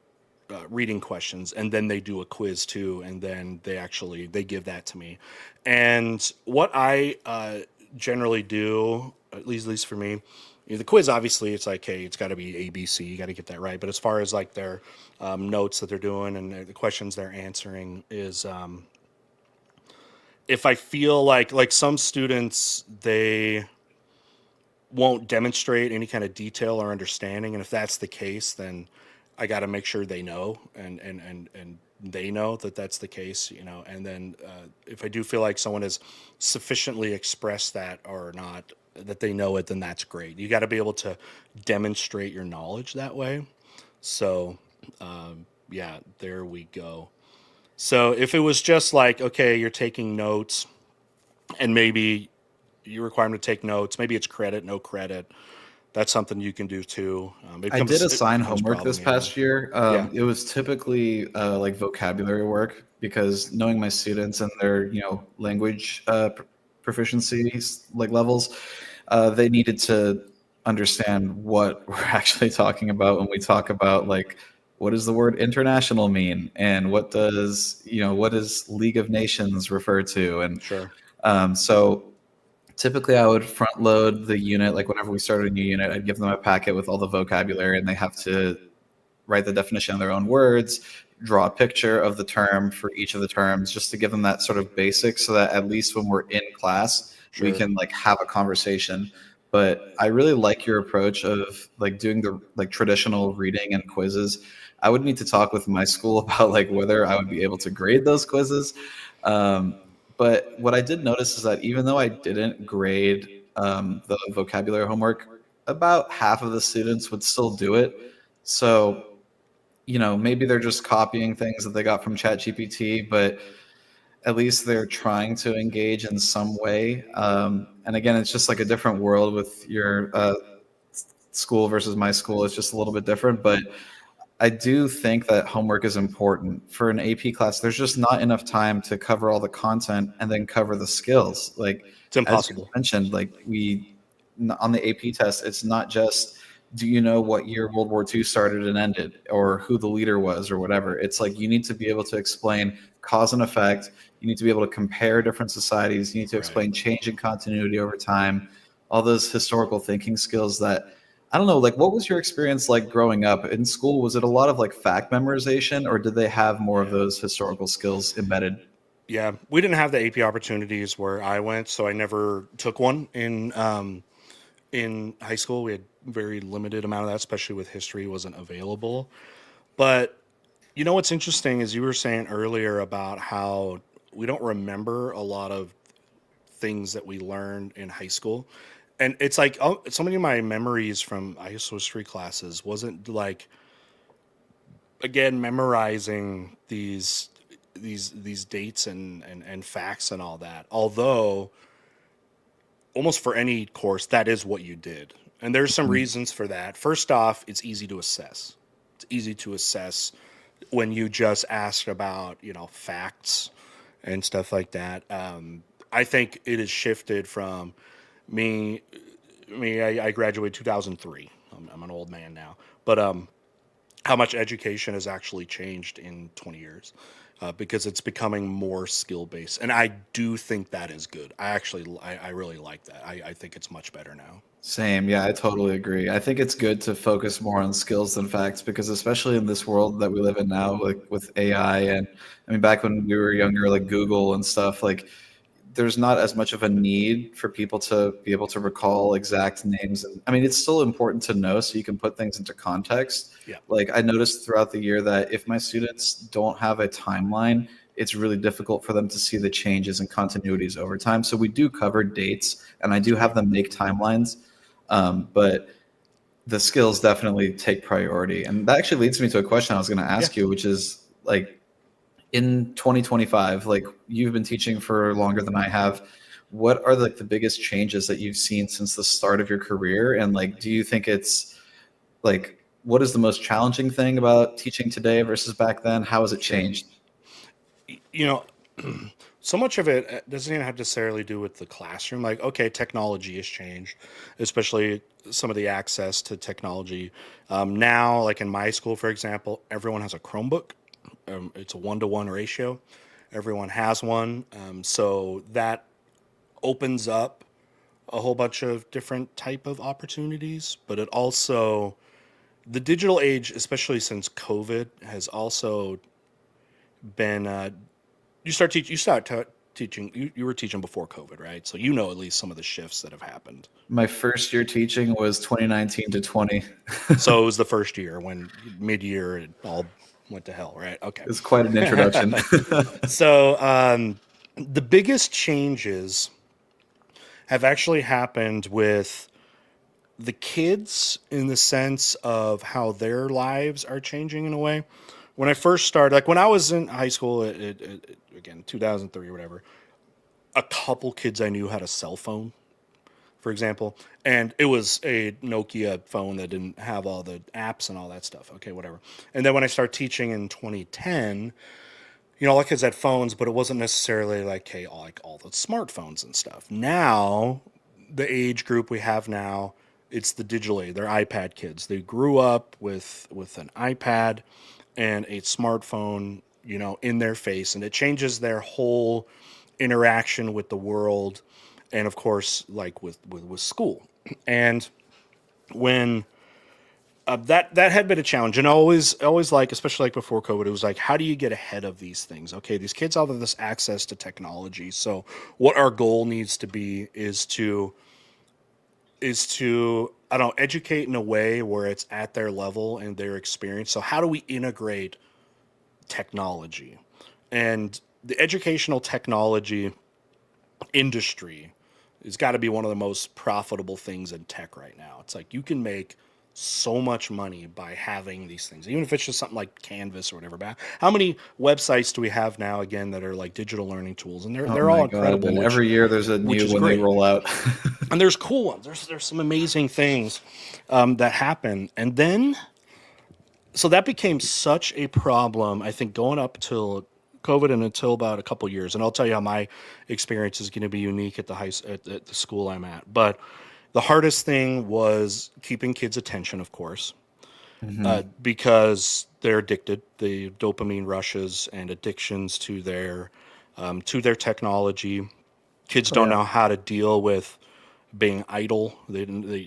questions, and then they do a quiz too, and then they give that to me. And what I generally do, at least for me, the quiz, obviously it's like, hey, it's got to be ABC, you got to get that right. But as far as like their notes that they're doing and the questions they're answering is, if I feel like some students, they won't demonstrate any kind of detail or understanding, and if that's the case, then I got to make sure they know, and they know that that's the case, and then if I do feel like someone has sufficiently expressed that or not, that they know it, then that's great. You got to be able to demonstrate your knowledge that way. So yeah, there we go. So if it was just like, okay, you're taking notes, and maybe you require them to take notes, maybe it's credit, no credit. That's something you can do too. I did assign it becomes homework this past year. Yeah. It was typically like vocabulary work because knowing my students and their language proficiency like levels, they needed to understand what we're actually talking about when we talk about like what does the word international mean and what does League of Nations refer to, and Sure. so typically I would front load the unit. Like whenever we started a new unit, I'd give them a packet with all the vocabulary, and they have to write the definition in their own words, draw a picture of the term for each of the terms, just to give them that sort of basic, so that at least when we're in class, we can like have a conversation. But I really like your approach of like doing the like traditional reading and quizzes. I would need to talk with my school about like whether I would be able to grade those quizzes. But what I did notice is that even though I didn't grade the vocabulary homework, about half of the students would still do it. So, maybe they're just copying things that they got from ChatGPT, but at least they're trying to engage in some way. And again, it's just like a different world with your school versus my school. It's just a little bit different, but I do think that homework is important for an AP class. There's just not enough time to cover all the content and then cover the skills. Like It's impossible. As you mentioned, like on the AP test, it's not just do you know what year World War II started and ended, or who the leader was, or whatever. It's like you need to be able to explain cause and effect. You need to be able to compare different societies. You need to explain change and continuity over time. All those historical thinking skills that. I don't know, like what was your experience like growing up in school? Was it a lot of like fact memorization, or did they have more of those historical skills embedded? Yeah, we didn't have the AP opportunities where I went, so I never took one in high school. We had very limited amount of that, especially with history wasn't available. But what's interesting is you were saying earlier about how we don't remember a lot of things that we learned in high school. And it's like so many of my memories from high school history classes wasn't like, again, memorizing these dates and facts and all that. Although almost for any course, that is what you did. And there's some reasons for that. First off, it's easy to assess. It's easy to assess when you just ask about, facts and stuff like that. I think it has shifted from me. I graduated 2003. I'm an old man now, but how much education has actually changed in 20 years, because it's becoming more skill based, and I do think that is good. I really like that. I think it's much better now. Same. Yeah, I totally agree. I think it's good to focus more on skills than facts because especially in this world that we live in now, like with AI and I mean, back when we were younger, like Google and stuff, like there's not as much of a need for people to be able to recall exact names. And I mean, it's still important to know so you can put things into context. Yeah. Like I noticed throughout the year that if my students don't have a timeline, it's really difficult for them to see the changes and continuities over time. So we do cover dates and I do have them make timelines. But the skills definitely take priority. And that actually leads me to a question I was going to ask you, which is like, in 2025, like you've been teaching for longer than I have, what are like the biggest changes that you've seen since the start of your career? And like, do you think it's like, what is the most challenging thing about teaching today versus back then? How has it changed? so much of it doesn't even have necessarily do with the classroom. Like, okay, technology has changed, especially some of the access to technology. Now, like in my school, for example, everyone has a Chromebook. It's a 1-to-1 ratio. Everyone has one. So that opens up a whole bunch of different type of opportunities, but it also, the digital age, especially since COVID, has also been teaching. You were teaching before COVID, right? So you know at least some of the shifts that have happened. My first year teaching was 2019 to 20. So it was the first year when mid-year it all went to hell, right? Okay. It's quite an introduction. So the biggest changes have actually happened with the kids in the sense of how their lives are changing in a way. When I first started, like when I was in high school, again, 2003 or whatever, a couple kids I knew had a cell phone, for example, and it was a Nokia phone that didn't have all the apps and all that stuff. Okay, whatever. And then when I started teaching in 2010, all the kids had phones, but it wasn't necessarily like, hey, all the smartphones and stuff. Now, the age group we have now, it's the digital age. They're iPad kids. They grew up with an iPad and a smartphone, in their face, and it changes their whole interaction with the world, and of course, like with school. And when that had been a challenge, and always like, especially like before COVID, it was like, how do you get ahead of these things? Okay, these kids all have this access to technology, so what our goal needs to be is to I don't know, educate in a way where it's at their level and their experience. So how do we integrate technology? And the educational technology industry has got to be one of the most profitable things in tech right now. It's like you can make so much money by having these things, even if it's just something like Canvas or whatever. But how many websites do we have now, again, that are like digital learning tools, and they're all incredible. And every year there's a new one they roll out. And there's cool ones. There's some amazing things that happen, and then so that became such a problem, I think, going up till COVID and until about a couple years. And I'll tell you how my experience is going to be unique at at the school I'm at. But the hardest thing was keeping kids' attention, of course, because they're addicted. The dopamine rushes and addictions to their technology. Kids don't know how to deal with being idle. They didn't, they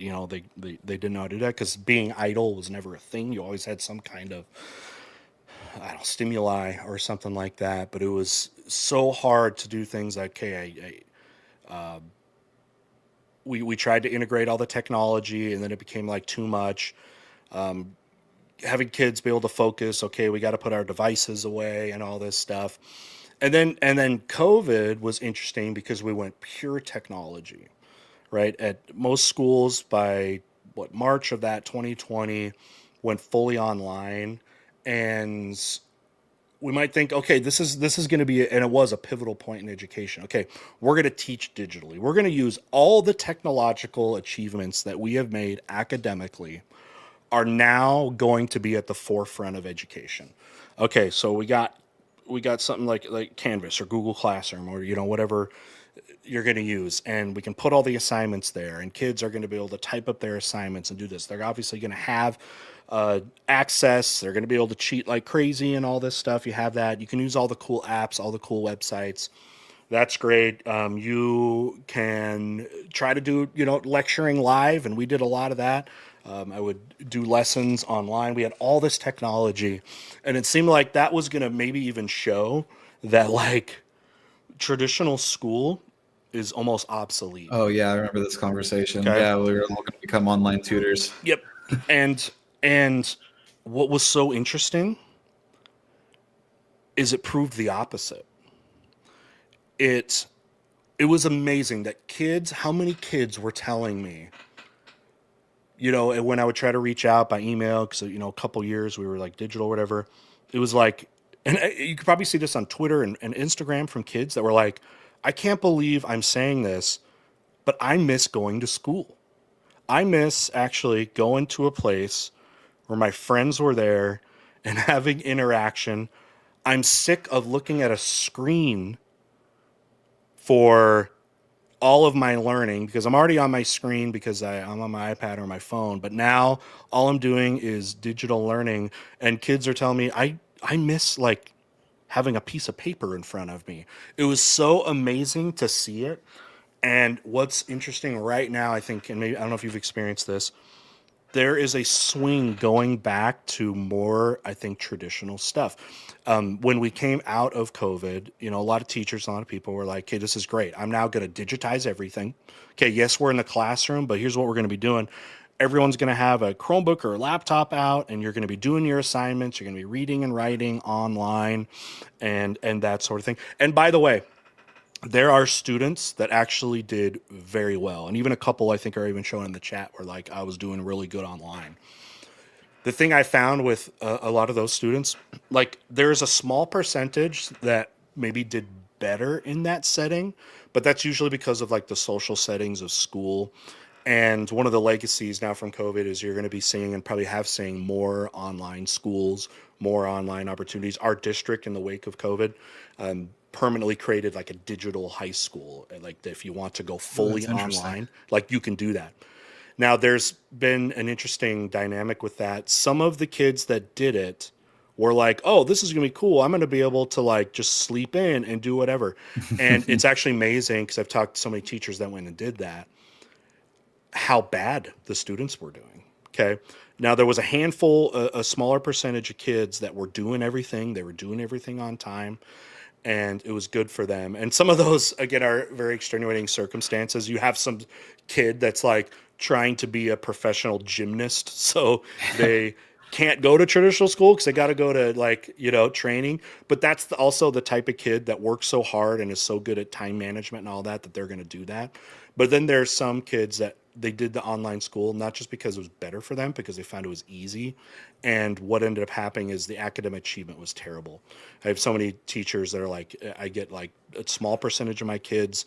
didn't know how to do that because being idle was never a thing. You always had some kind of, I don't know, stimuli or something like that. But it was so hard to do things like, okay, we tried to integrate all the technology, and then it became like too much. Having kids be able to focus, okay, we got to put our devices away and all this stuff. And then COVID was interesting because we went pure technology, right? At most schools by March of that 2020 went fully online, and we might think, okay, this is going to be, and it was a pivotal point in education. Okay, we're going to teach digitally. We're going to use all the technological achievements that we have made academically are now going to be at the forefront of education. Okay, so we got something like Canvas or Google Classroom or whatever you're going to use, and we can put all the assignments there, and kids are going to be able to type up their assignments and do this. They're obviously going to have access. They're going to be able to cheat like crazy and all this stuff. You have that. You can use all the cool apps, all the cool websites. That's great. You can try to do, lecturing live, and we did a lot of that. I would do lessons online. We had all this technology, and it seemed like that was going to maybe even show that like traditional school is almost obsolete. Oh yeah, I remember this conversation. Okay. Yeah, we were all going to become online tutors. Yep. And what was so interesting is it proved the opposite. It was amazing that how many kids were telling me, when I would try to reach out by email, because, a couple years we were like digital or whatever, it was like, and you could probably see this on Twitter and Instagram from kids that were like, I can't believe I'm saying this, but I miss going to school. I miss actually going to a place where my friends were there and having interaction. I'm sick of looking at a screen for all of my learning, because I'm already on my screen because I'm on my iPad or my phone, but now all I'm doing is digital learning, and kids are telling me I miss like having a piece of paper in front of me. It was so amazing to see it. And what's interesting right now, I think, and maybe I don't know if you've experienced this, there is a swing going back to more, I think, traditional stuff. When we came out of COVID, you know, a lot of teachers, a lot of people were like, okay, this is great. I'm now going to digitize everything. Okay, yes, we're in the classroom, but here's what we're going to be doing. Everyone's going to have a Chromebook or a laptop out, and you're going to be doing your assignments. You're going to be reading and writing online and that sort of thing. And by the way, there are students that actually did very well. And even a couple, I think, are even showing in the chat where like I was doing really good online. The thing I found with a lot of those students, like there's a small percentage that maybe did better in that setting, but that's usually because of like the social settings of school. And one of the legacies now from COVID is you're going to be seeing and probably have seen more online schools, more online opportunities. Our district, in the wake of COVID, permanently created like a digital high school. Like if you want to go fully that's interesting. online, like you can do that. Now, there's been an interesting dynamic with that. Some of the kids that did it were like, oh, this is going to be cool. I'm going to be able to like just sleep in and do whatever. And it's actually amazing because I've talked to so many teachers that went and did that, how bad the students were doing. Okay. Now, there was a handful, a smaller percentage of kids that were doing everything. They were doing everything on time, and it was good for them. And some of those, again, are very extenuating circumstances. You have some kid that's like trying to be a professional gymnast, so they can't go to traditional school because they got to go to like, you know, training. But that's also the type of kid that works so hard and is so good at time management and all that they're going to do that. But then there's some kids that they did the online school not just because it was better for them, because they found it was easy. And what ended up happening is the academic achievement was terrible. I have so many teachers that are like, I get like a small percentage of my kids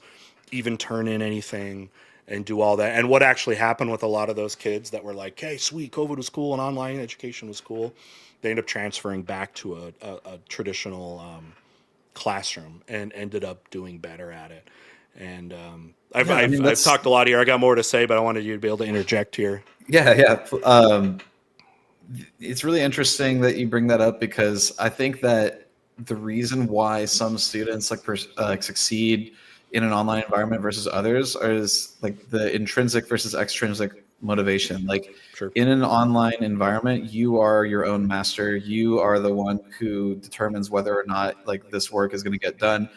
even turn in anything and do all that. And what actually happened with a lot of those kids that were like, hey, sweet, COVID was cool and online education was cool, they end up transferring back to a traditional classroom and ended up doing better at it. And I've talked a lot here. I got more to say, but I wanted you to be able to interject here. Yeah. It's really interesting that you bring that up, because I think that the reason why some students like succeed in an online environment versus others is like the intrinsic versus extrinsic motivation. Like Sure. in an online environment, you are your own master. You are the one who determines whether or not like this work is going to get done.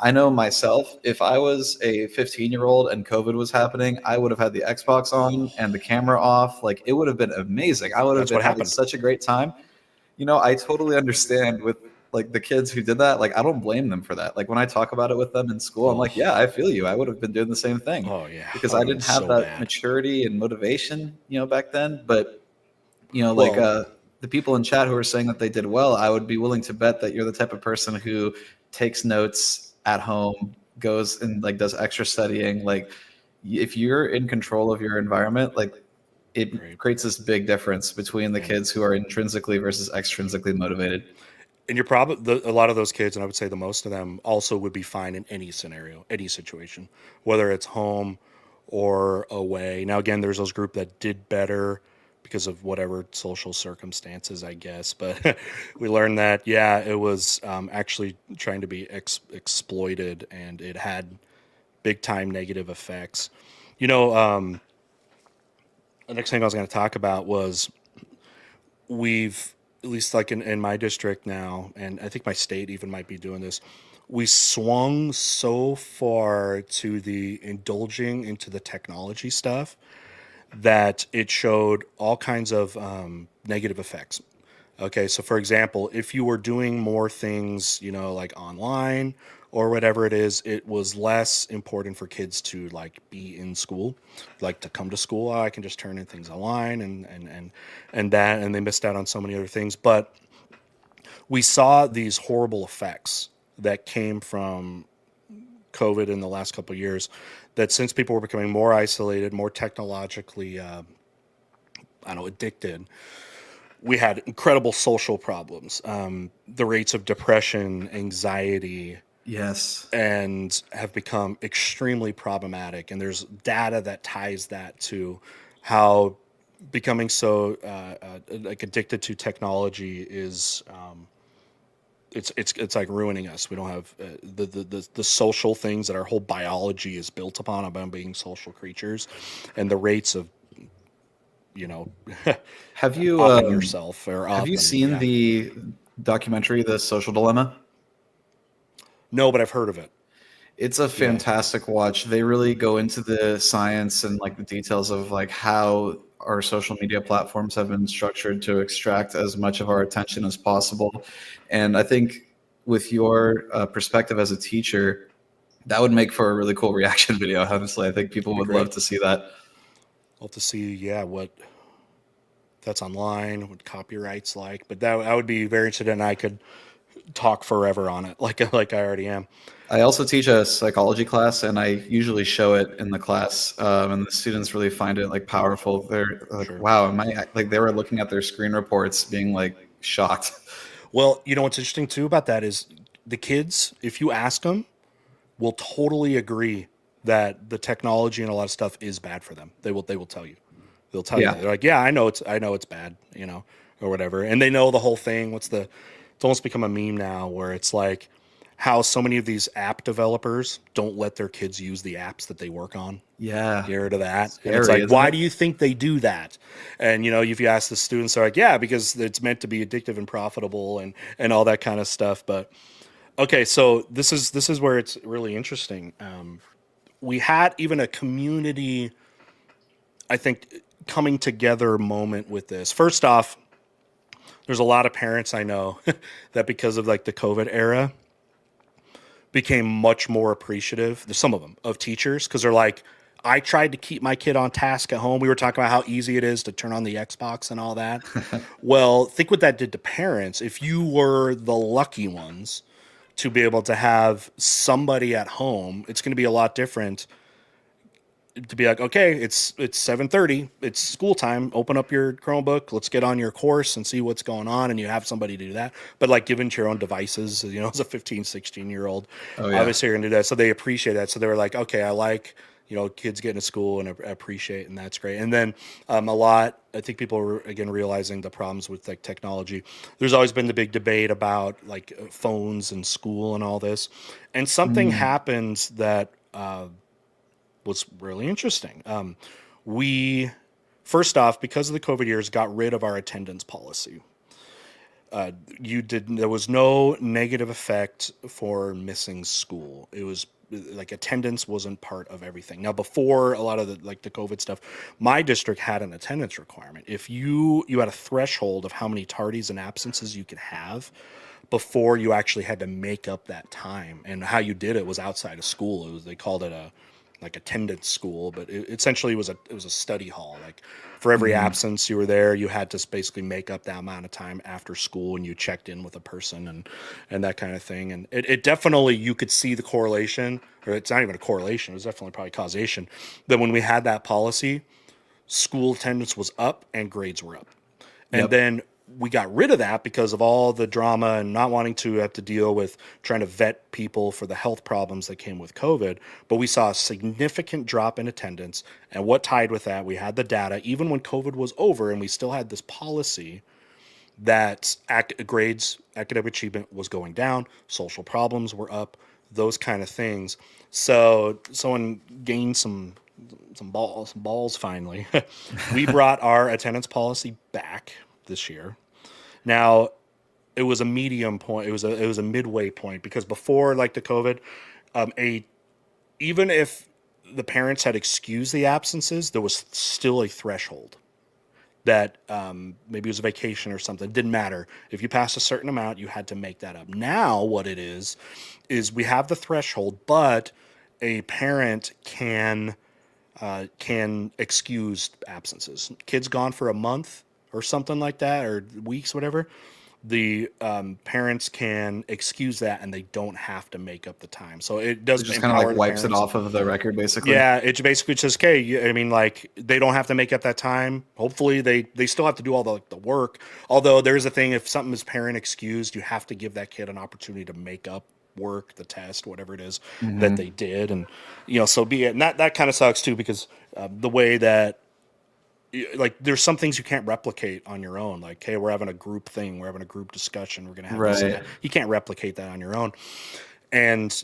I know myself, if I was a 15-year-old and COVID was happening, I would have had the Xbox on and the camera off. Like it would have been amazing. I would have That's been what having happened. such a great time. You know, I totally understand with like the kids who did that. Like I don't blame them for that. Like when I talk about it with them in school, I'm like, Oh, yeah, I feel you. I would have been doing the same thing, oh yeah. because I I would have been didn't have so that bad. maturity and motivation, you know, back then. But you know, like Well, the people in chat who are saying that they did well, I would be willing to bet that you're the type of person who takes notes at home, goes and like does extra studying. Like if you're in control of your environment, like it right. creates this big difference between the Yeah. kids who are intrinsically versus extrinsically motivated. And you're probably a lot of those kids, and I would say the most of them also would be fine in any scenario, any situation, whether it's home or away. Now, again, there's those group that did better because of whatever social circumstances, I guess. But we learned that, yeah, it was actually trying to be exploited, and it had big time negative effects. You know, the next thing I was going to talk about was we've, at least like in my district now, and I think my state even might be doing this, we swung so far to the indulging into the technology stuff that it showed all kinds of negative effects. Okay, so for example, if you were doing more things, you know, like online or whatever it is, it was less important for kids to like be in school, like to come to school. Oh, I can just turn in things online and that, and they missed out on so many other things. But we saw these horrible effects that came from COVID in the last couple of years. That since people were becoming more isolated, more technologically, I don't know, addicted, we had incredible social problems. The rates of depression, anxiety, Yes. and have become extremely problematic. And there's data that ties that to how becoming so like addicted to technology is it's like ruining us. We don't have the social things that our whole biology is built upon about being social creatures, and the rates of you know Have you upping yourself or have up you and seen yeah. the documentary The Social Dilemma? No, but I've heard of it. It's a Yeah, fantastic watch. They really go into the science and like the details of like how our social media platforms have been structured to extract as much of our attention as possible. And I think with your perspective as a teacher, that would make for a really cool reaction video. Honestly, I think people it'd be would love great. to see that. I'll have to see, yeah, what that's online, what copyrights like. But that I would be very interested, and I could talk forever on it, like I already am. I also teach a psychology class, and I usually show it in the class, and the students really find it like powerful. They're like, Sure. "Wow, am I?" Like they were looking at their screen reports, being like shocked. Well, you know what's interesting too about that is the kids, if you ask them, will totally agree that the technology and a lot of stuff is bad for them. They will tell you. They'll tell you Yeah, that. They're like, "Yeah, I know it's bad," or whatever. And they know the whole thing. It's almost become a meme now where it's like how so many of these app developers don't let their kids use the apps that they work on. yeah, You heard of that? And it's scary, like, isn't why it? do you think they do that? And if you ask the students, they're like, yeah, because it's meant to be addictive and profitable and all that kind of stuff. But okay, so this is where it's really interesting. We had even a community, I think, coming together moment with this. First off, there's a lot of parents I know that because of like the COVID era became much more appreciative. There's some of them of teachers because they're like, I tried to keep my kid on task at home. We were talking about how easy it is to turn on the Xbox and all that. Well, think what that did to parents. If you were the lucky ones to be able to have somebody at home, it's going to be a lot different to be like, okay, it's 7:30, it's school time. Open up your Chromebook, let's get on your course and see what's going on, and you have somebody to do that. But like given to your own devices, as a 15, 16-year-old, Oh yeah. obviously you're gonna do that. So they appreciate that. So they were like, okay, I like kids getting to school and appreciate, and that's great. And then a lot, I think people are again realizing the problems with like technology. There's always been the big debate about like phones and school and all this, and something Mm. happens that was really interesting. We, first off, because of the COVID years, got rid of our attendance policy. There was no negative effect for missing school. It was like attendance wasn't part of everything. Now, before a lot of the COVID stuff, my district had an attendance requirement. If you had a threshold of how many tardies and absences you could have before you actually had to make up that time, and how you did it was outside of school. They called it a like attendance school, but it essentially was a study hall. Like for every Hmm. absence you were there, you had to basically make up that amount of time after school, and you checked in with a person and that kind of thing. And it definitely you could see the correlation, or it's not even a correlation. It was definitely probably causation. That when we had that policy, school attendance was up and grades were up. And Yep. then we got rid of that because of all the drama and not wanting to have to deal with trying to vet people for the health problems that came with COVID. But we saw a significant drop in attendance. And what tied with that, we had the data, even when COVID was over, and we still had this policy that grades, academic achievement was going down, social problems were up, those kind of things. So someone gained some balls finally. We brought our attendance policy back this year. Now, it was a medium point. It was a midway point because before like the COVID, a even if the parents had excused the absences, there was still a threshold that maybe it was a vacation or something. It didn't matter. If you passed a certain amount, you had to make that up. Now, what it is we have the threshold, but a parent can excuse absences. Kids gone for a month or something like that, or weeks, whatever. The parents can excuse that, and they don't have to make up the time. So it It does just kind of like empower the wipes it parents. off of the record, basically. Yeah, it's basically just okay. I mean, like they don't have to make up that time. Hopefully, they still have to do all the work. Although there's a thing, if something is parent excused, you have to give that kid an opportunity to make up work, the test, whatever it is that they did. And, so be it. And that kind of sucks too, because the way that, like, there's some things you can't replicate on your own. Like, hey, we're having a group thing, we're having a group discussion, we're going to have this and Right. that. You can't replicate that on your own. And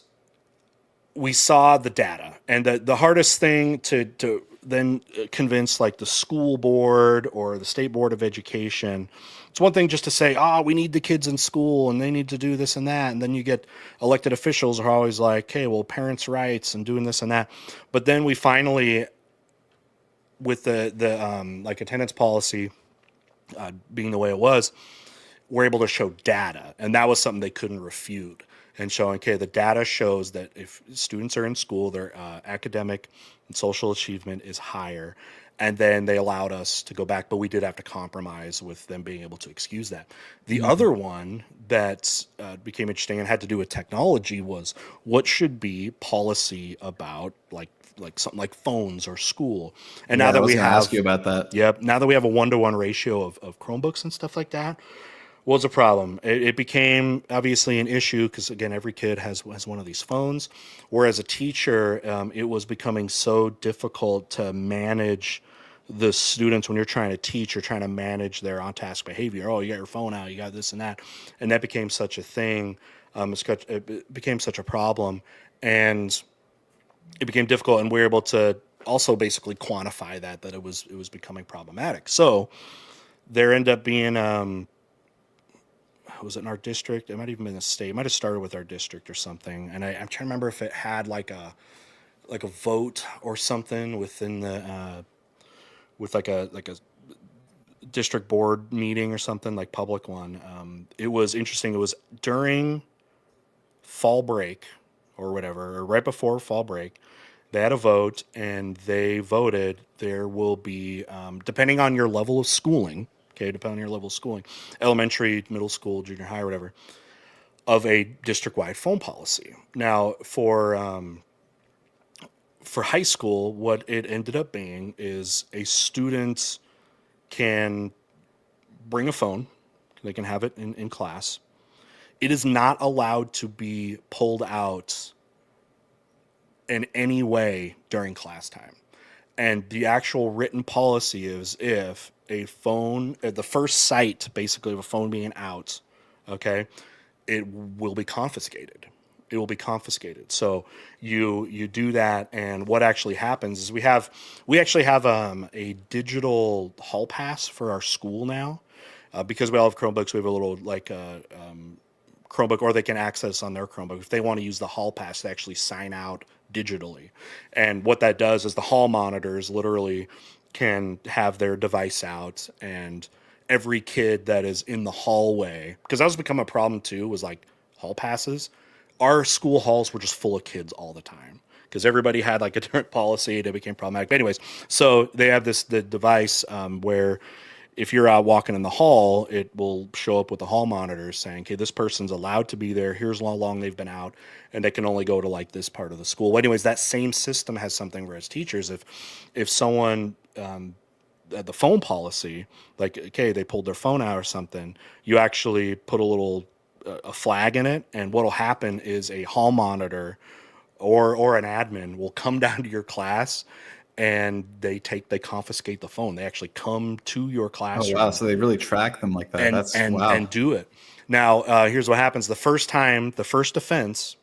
we saw the data, and the hardest thing to then convince like the school board or the state board of education. It's one thing just to say, we need the kids in school and they need to do this and that. And then you get elected officials who are always like, hey, well, parents' rights and doing this and that. But then we finally, with the like attendance policy being the way it was, we're able to show data. And that was something they couldn't refute. And showing, okay, the data shows that if students are in school, their academic and social achievement is higher. And then they allowed us to go back, but we did have to compromise with them being able to excuse that. The other one that became interesting and had to do with technology was what should be policy about like something like phones or school. And now that we have, ask you about that. Yep, now that we have a 1-to-1 ratio of Chromebooks and stuff like that, was a problem. It became obviously an issue because, again, every kid has one of these phones. Whereas a teacher, it was becoming so difficult to manage the students when you're trying to teach. You're trying to manage their on-task behavior. Oh, you got your phone out, you got this and that, and that became such a thing. It became such a problem, and it became difficult. And we were able to also basically quantify that it was becoming problematic. So there ended up being. Was it in our district? It might even been the state. It might have started with our district or something. And I'm trying to remember if it had like a vote or something within the with like a district board meeting or something, like public one. It was interesting. It was during fall break or whatever, or right before fall break. They had a vote and they voted there will be, depending on your level of schooling, depending on your level of schooling, elementary, middle school, junior high, or whatever, of a district-wide phone policy. Now, for high school, what it ended up being is a student can bring a phone. They can have it in class. It is not allowed to be pulled out in any way during class time. And the actual written policy is if a phone, the first sight basically of a phone being out, okay, it will be confiscated. It will be confiscated. So you do that, and what actually happens is we actually have a digital hall pass for our school now, because we all have Chromebooks. We have a little Chromebook, or they can access on their Chromebook if they want to use the hall pass to actually sign out digitally. And what that does is the hall monitors literally can have their device out, and every kid that is in the hallway, because that was become a problem too, was like hall passes. Our school halls were just full of kids all the time because everybody had like a different policy, and it became problematic. But anyways, so they have the device where if you're out walking in the hall, it will show up with the hall monitors saying, okay, this person's allowed to be there. Here's how long they've been out, and they can only go to like this part of the school. Well, anyways, that same system has something where as teachers, if someone the phone policy, like, okay, they pulled their phone out or something, you actually put a little a flag in it, and what'll happen is a hall monitor or an admin will come down to your class, and they confiscate the phone. They actually come to your classroom. Oh wow! So they really track them like that. That's wow. And do it. Now, here's what happens: the first offense,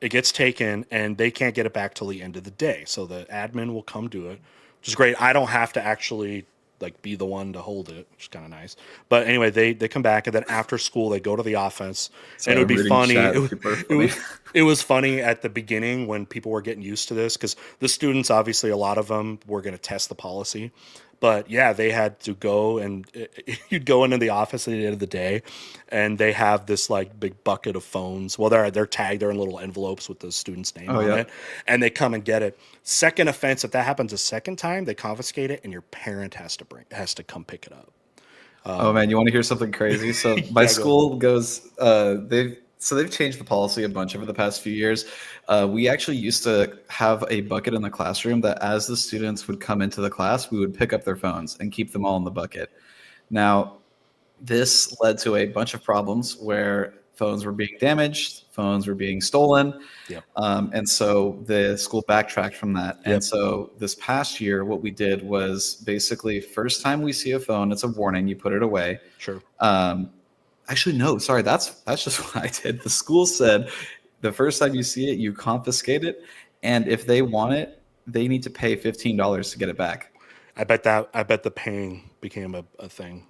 it gets taken, and they can't get it back till the end of the day. So the admin will come do it, which is great. I don't have to actually like be the one to hold it, which is kind of nice. But anyway, they come back, and then after school they go to the offense. So and it would be funny. It was funny at the beginning when people were getting used to this, because the students, obviously a lot of them were going to test the policy. But yeah, they had to go, and you'd go into the office at the end of the day, and they have this like big bucket of phones. Well, they're tagged, they're in little envelopes with the student's name on it, and they come and get it. Second offense, if that happens a second time, they confiscate it, and your parent has to come pick it up. Oh man, you want to hear something crazy? So my school goes, they've changed the policy a bunch over the past few years. We actually used to have a bucket in the classroom that as the students would come into the class, we would pick up their phones and keep them all in the bucket. Now, this led to a bunch of problems where phones were being damaged, phones were being stolen. Yep. And so the school backtracked from that. Yep. And so this past year, what we did was basically first time we see a phone, it's a warning, you put it away. Sure. Actually, no, sorry, that's just what I did. The school said the first time you see it, you confiscate it. And if they want it, they need to pay $15 to get it back. I bet the paying became a thing.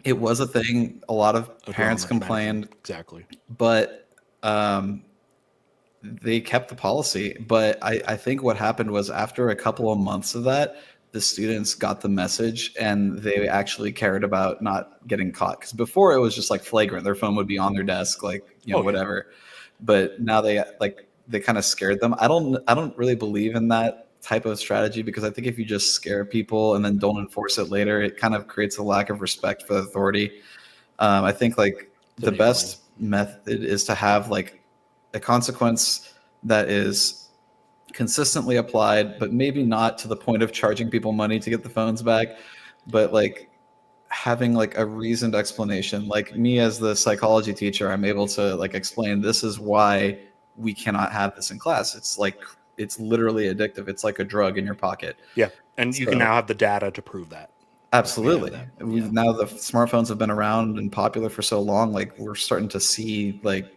It was a thing. A lot of parents complained. Exactly. But they kept the policy. But I think what happened was after a couple of months of that, the students got the message and they actually cared about not getting caught. Because before it was just like flagrant. Their phone would be on their desk, like, whatever. But now they kind of scared them. I don't really believe in that type of strategy, because I think if you just scare people and then don't enforce it later, it kind of creates a lack of respect for the authority. I think like the best method is to have like a consequence that is consistently applied, but maybe not to the point of charging people money to get the phones back, but like having like a reasoned explanation. Like me as the psychology teacher, I'm able to like explain, this is why we cannot have this in class. It's literally addictive. It's like a drug in your pocket. Yeah. And you can now have the data to prove that. Absolutely. Now the smartphones have been around and popular for so long, like we're starting to see like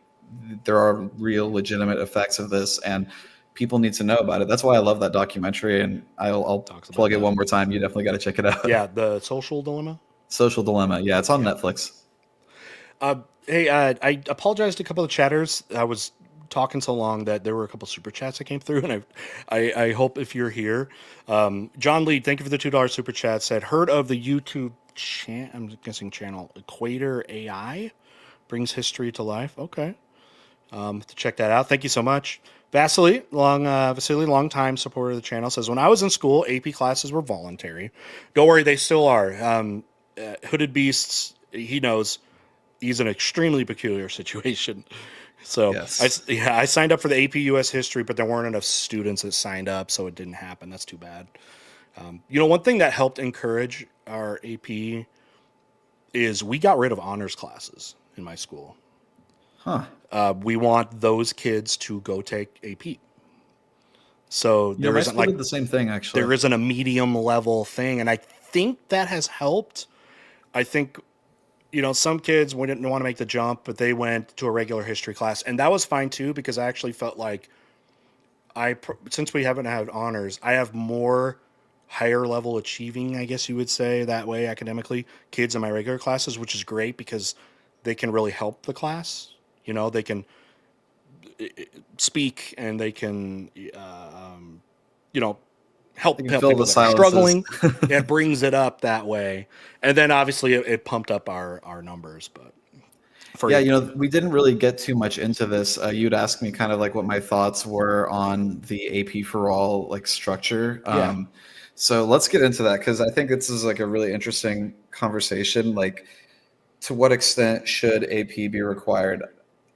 there are real legitimate effects of this, and people need to know about it. That's why I love that documentary, and I'll plug it one more time. You definitely got to check it out. Yeah, the Social Dilemma. Social Dilemma. Yeah, it's on Netflix. Hey, I apologize to a couple of chatters. I was talking so long that there were a couple super chats that came through, and I hope if you're here, John Lee, thank you for the $2 super chat. Said, heard of the YouTube I'm guessing channel Equator AI brings history to life. Okay, to check that out. Thank you so much. Vasily, long time supporter of the channel, says, when I was in school, AP classes were voluntary. Don't worry, they still are. Hooded Beasts, he knows he's an extremely peculiar situation. So yes. I signed up for the AP US history, but there weren't enough students that signed up, so it didn't happen. That's too bad. One thing that helped encourage our AP is we got rid of honors classes in my school. Huh. We want those kids to go take AP. So there isn't like the same thing, actually. There isn't a medium level thing, and I think that has helped. I think some kids didn't want to make the jump, but they went to a regular history class, and that was fine too, because I actually felt like since we haven't had honors, I have more higher level achieving, I guess you would say that way academically, kids in my regular classes, which is great because they can really help the class. They can speak and they can, help people that are struggling. It brings it up that way. And then obviously it pumped up our numbers, but we didn't really get too much into this. You'd ask me kind of like what my thoughts were on the AP for all like structure. So let's get into that, because I think this is like a really interesting conversation. Like, to what extent should AP be required?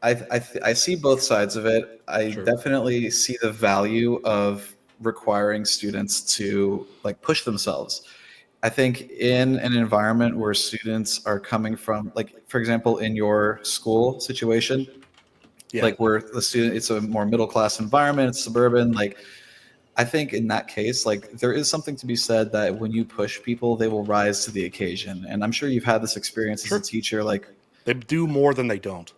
I see both sides of it. I definitely see the value of requiring students to like push themselves. I think in an environment where students are coming from, like, for example, in your school situation, like where the student, it's a more middle class environment, it's suburban, like, I think in that case, like, there is something to be said that when you push people, they will rise to the occasion. And I'm sure you've had this experience as a teacher, like, they do more than they don't.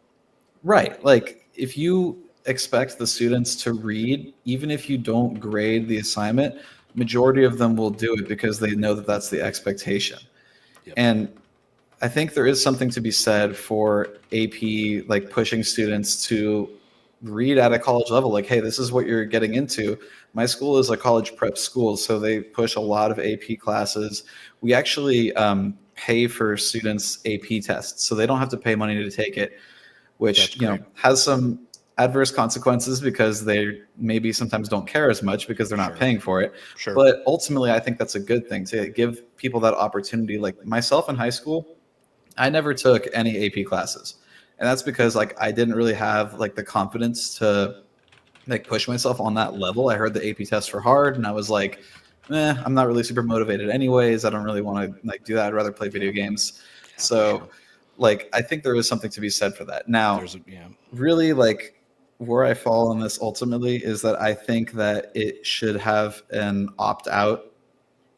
Right. Like, if you expect the students to read, even if you don't grade the assignment, majority of them will do it because they know that that's the expectation. And I think there is something to be said for AP, like, pushing students to read at a college level. Like, hey, this is what you're getting into. My school is a college prep school, so they push a lot of AP classes. We actually pay for students' AP tests, so they don't have to pay money to take it, which has some adverse consequences because they maybe sometimes don't care as much because they're not paying for it. But ultimately, I think that's a good thing to give people that opportunity. Like myself in high school, I never took any AP classes. And that's because like I didn't really have like the confidence to like push myself on that level. I heard the AP tests were hard and I was like, I'm not really super motivated anyways. I don't really want to like do that. I'd rather play video games. So like, I think there is something to be said for that. Now, really, like, where I fall on this ultimately is that I think that it should have an opt-out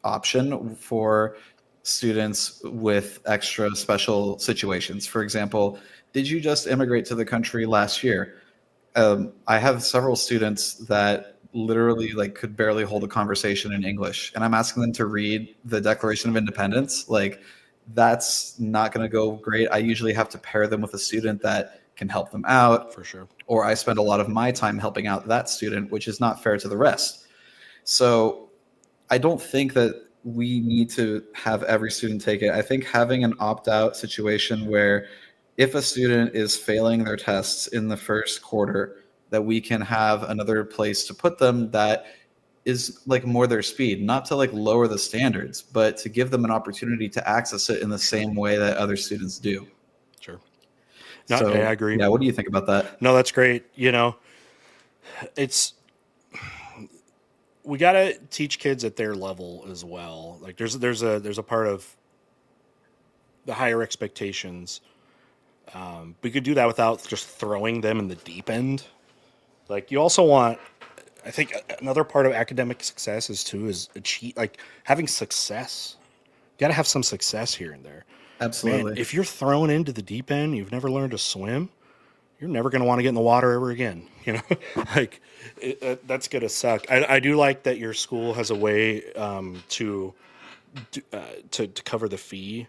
option for students with extra special situations. For example, did you just immigrate to the country last year? I have several students that literally like could barely hold a conversation in English, and I'm asking them to read the Declaration of Independence. Like, that's not going to go great. I usually have to pair them with a student that can help them out, For sure. or I spend a lot of my time helping out that student, which is not fair to the rest. So I don't think that we need to have every student take it. I think having an opt-out situation where if a student is failing their tests in the first quarter, that we can have another place to put them that is like more their speed, not to like lower the standards, but to give them an opportunity to access it in the same way that other students do. Sure. No, So, I agree. Yeah, what do you think about that? No, that's great. We got to teach kids at their level as well. Like there's a part of the higher expectations. We could do that without just throwing them in the deep end. Like you also want, I think another part of academic success is like having success. You got to have some success here and there. Absolutely. Man, if you're thrown into the deep end, you've never learned to swim, you're never going to want to get in the water ever again. Like that's going to suck. I do like that your school has a way to cover the fee.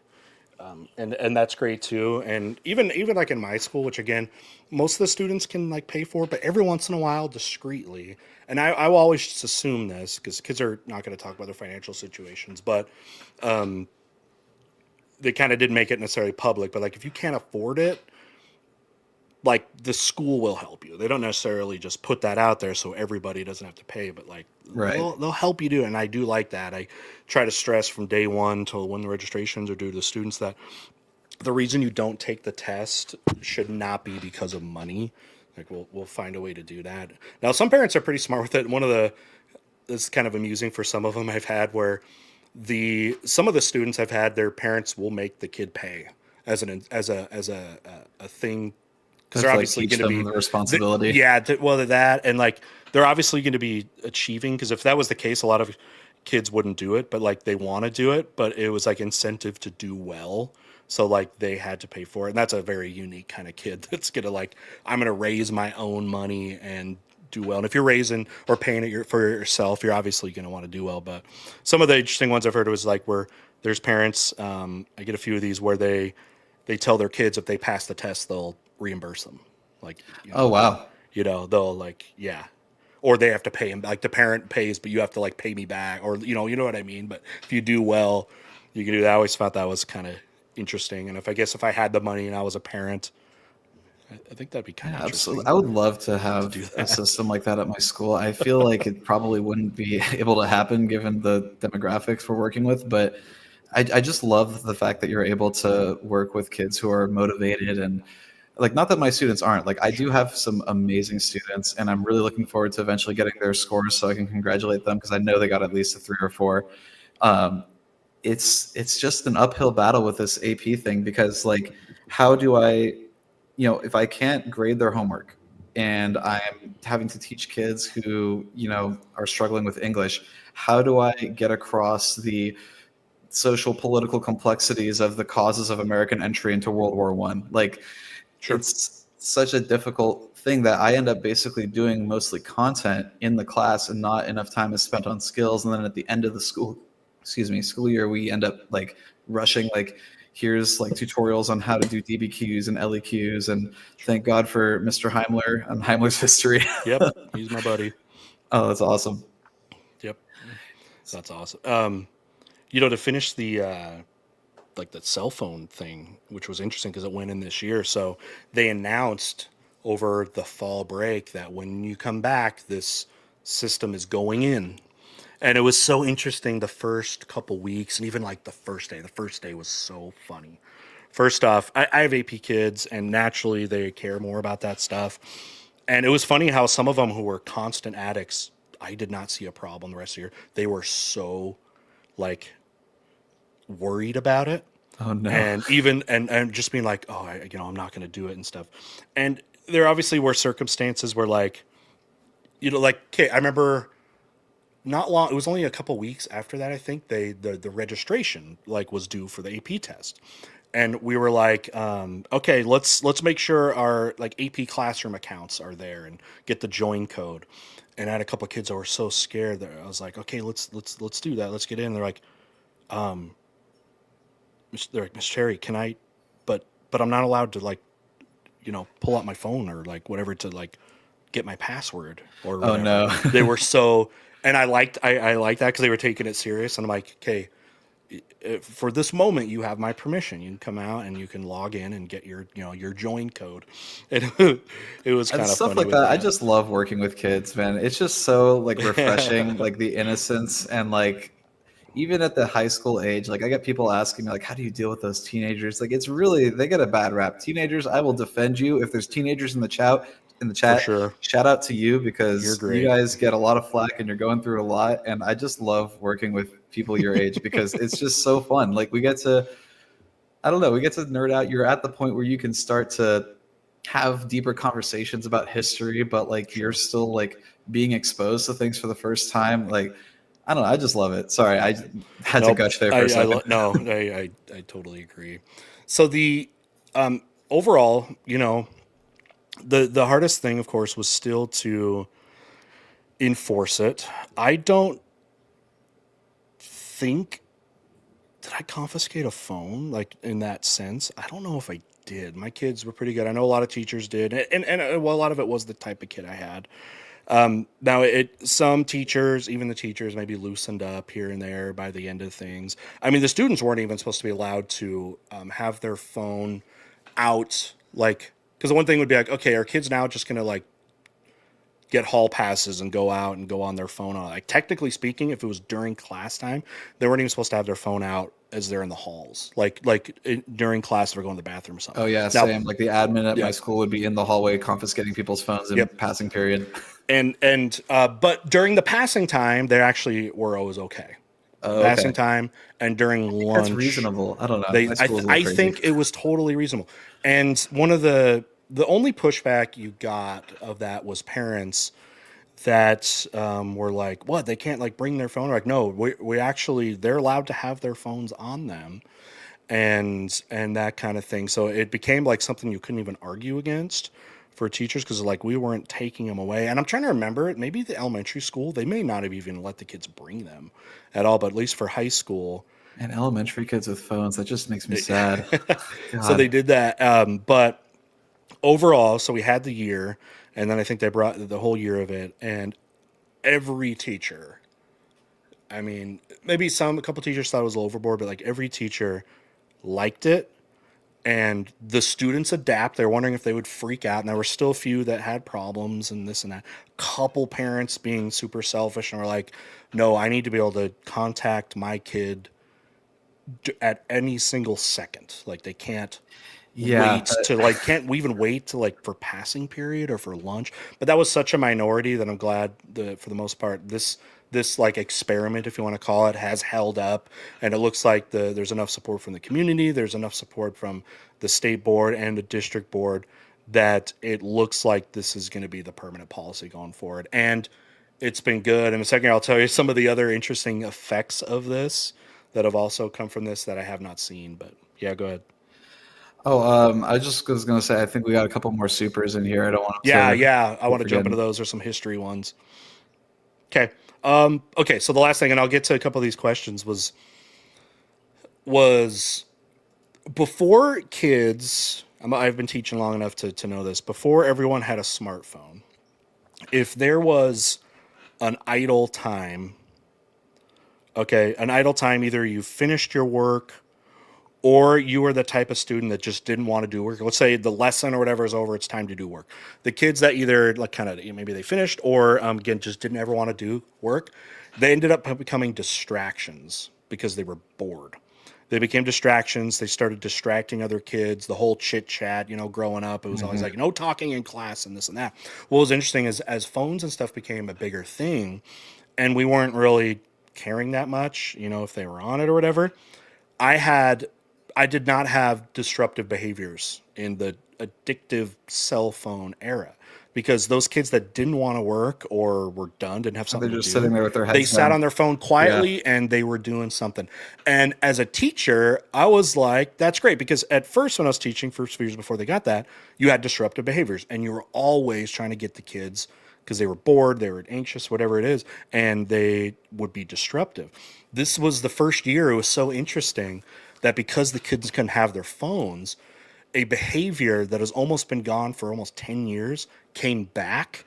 And that's great too. And even like in my school, which again, most of the students can like pay for, but every once in a while, discreetly. And I will always just assume this because kids are not going to talk about their financial situations, but they kind of did make it necessarily public. But like if you can't afford it, like the school will help you. They don't necessarily just put that out there so everybody doesn't have to pay, but like Right. they'll help you do it. And I do like that. I try to stress from day one till when the registrations are due to the students that the reason you don't take the test should not be because of money. Like we'll find a way to do that. Now some parents are pretty smart with it. It's kind of amusing for some of them I've had where some of the students I've had, their parents will make the kid pay as a thing. Because they're obviously going to be the responsibility. That and like they're obviously going to be achieving. Because if that was the case, a lot of kids wouldn't do it, but like they want to do it, but it was like incentive to do well. So like they had to pay for it, and that's a very unique kind of kid that's gonna like I'm gonna raise my own money and do well. And if you're raising or paying it for yourself, you're obviously gonna want to do well. But some of the interesting ones I've heard was like where there's parents. I get a few of these where they tell their kids if they pass the test, they'll reimburse them. Like, Oh, wow. They'll like, yeah, or they have to pay him. Like the parent pays, but you have to like pay me back, or you know what I mean. But if you do well, you can do that. I always thought that was kind of interesting. And if I had the money and I was a parent, I think that'd be kind of Absolutely. I would love to have a system like that at my school. I feel like it probably wouldn't be able to happen given the demographics we're working with, but I just love the fact that you're able to work with kids who are motivated and like, not that my students aren't. Like, I do have some amazing students, and I'm really looking forward to eventually getting their scores so I can congratulate them because I know they got at least a 3 or 4. It's just an uphill battle with this AP thing because, like, how do I, if I can't grade their homework and I'm having to teach kids who, are struggling with English, how do I get across the social political complexities of the causes of American entry into World War I? Like, Sure. It's such a difficult thing that I end up basically doing mostly content in the class and not enough time is spent on skills. And then at the end of the school year, we end up like rushing, like, here's like tutorials on how to do DBQs and LEQs. And thank God for Mr. Heimler and Heimler's history. Yep. He's my buddy. Oh, that's awesome. Yep. That's awesome. To finish the cell phone thing, which was interesting because it went in this year. So they announced over the fall break that when you come back, this system is going in. And it was so interesting the first couple weeks and even like the first day was so funny. First off, I have AP kids and naturally they care more about that stuff. And it was funny how some of them who were constant addicts, I did not see a problem the rest of the year. They were so like worried about it. Oh no. and even and just being like, oh, I'm not going to do it and stuff. And there obviously were circumstances where like, like, okay, I remember not long. It was only a couple weeks after that. I think the registration like was due for the AP test, and we were like, okay, let's make sure our like AP classroom accounts are there and get the join code. And I had a couple of kids that were so scared that I was like, okay, let's do that. Let's get in. They're like, Miss Cherry, can I? But I'm not allowed to like, pull out my phone or like whatever to like get my password or Oh whatever. no. They were so, and I liked that because they were taking it serious. And I'm like, okay, for this moment, you have my permission. You can come out and you can log in and get your, your join code. And it was kind And of stuff funny like with that. I that. just love working with kids, man. It's just so like refreshing, like the innocence and like even at the high school age, like I get people asking me like, how do you deal with those teenagers? Like it's really they get a bad rap. Teenagers, I will defend you. If there's teenagers in the For chat, sure. shout out to you You're because you great. guys get a lot of flack and you're going through a lot. And I just love working with people your age because it's just so fun. Like we get to I don't know, we get to nerd out. You're at the point where you can start to have deeper conversations about history, but like you're still like being exposed to things for the first time. Like, I don't know. I just love it. Sorry, I had to Nope. gush there for a second. No, I totally agree. So the overall, the hardest thing, of course, was still to enforce it. I don't think did I confiscate a phone like in that sense. I don't know if I did. My kids were pretty good. I know a lot of teachers did, and well, a lot of it was the type of kid I had. Now, some teachers, even the teachers, maybe loosened up here and there by the end of things. I mean, the students weren't even supposed to be allowed to have their phone out, like, because the one thing would be like, okay, are kids now just gonna like get hall passes and go out and go on their phone? Like, technically speaking, if it was during class time, they weren't even supposed to have their phone out as they're in the halls, during class, if they're going to the bathroom or something. Oh yeah, Now, same. Like the admin at my yeah, school would be in the hallway confiscating people's phones in yep. passing period. But during the passing time, they actually were always okay. Oh, Passing okay. time and during That's lunch, reasonable. I don't know. My school's a little I crazy. think it was totally reasonable. And one of the only pushback you got of that was parents that were like, "What? They can't like bring their phone?" Like, no, we actually they're allowed to have their phones on them, and that kind of thing. So it became like something you couldn't even argue against for teachers because like we weren't taking them away. And I'm trying to remember, maybe the elementary school, they may not have even let the kids bring them at all, but at least for high school. And elementary kids with phones, that just makes me sad. So they God. did that. But overall, so we had the year, and then I think they brought the whole year of it, and every teacher, I mean, maybe a couple teachers thought it was a little overboard, but like every teacher liked it, and the students adapt. They're wondering if they would freak out, and there were still a few that had problems and this and that. Couple parents being super selfish and were like, "No, I need to be able to contact my kid at any single second. Like they can't Yeah. can't we even wait to like for passing period or for lunch." But that was such a minority that I'm glad that for the most part this like experiment, if you want to call it, has held up, and it looks like there's enough support from the community, there's enough support from the state board and the district board that it looks like this is going to be the permanent policy going forward. And it's been good. In a second, I'll tell you some of the other interesting effects of this that have also come from this that I have not seen. But yeah, go ahead. Oh, I just was gonna say I think we got a couple more supers in here. I don't want Yeah, to yeah. I want to jump forget. into those. There's some history ones. Okay. Okay. So the last thing, and I'll get to a couple of these questions, was before kids. I've been teaching long enough to know this. Before everyone had a smartphone, if there was an idle time, okay, an idle time, either you finished your work or you were the type of student that just didn't want to do work. Let's say the lesson or whatever is over, it's time to do work. The kids that either like kind of maybe they finished or again just didn't ever want to do work, they ended up becoming distractions because they were bored. They became distractions. They started distracting other kids. The whole chit chat, growing up, it was always like no talking in class and this and that. What was interesting is as phones and stuff became a bigger thing, and we weren't really caring that much, if they were on it or whatever. I I did not have disruptive behaviors in the addictive cell phone era, because those kids that didn't want to work or were done, didn't have They're something to just do, sitting there with their they heads sat down. on their phone quietly and they were doing something. And as a teacher, I was like, that's great, because at first when I was teaching, first few years before they got that, you had disruptive behaviors and you were always trying to get the kids, because they were bored, they were anxious, whatever it is, and they would be disruptive. This was the first year. It was so interesting that because the kids couldn't have their phones, a behavior that has almost been gone for almost 10 years came back,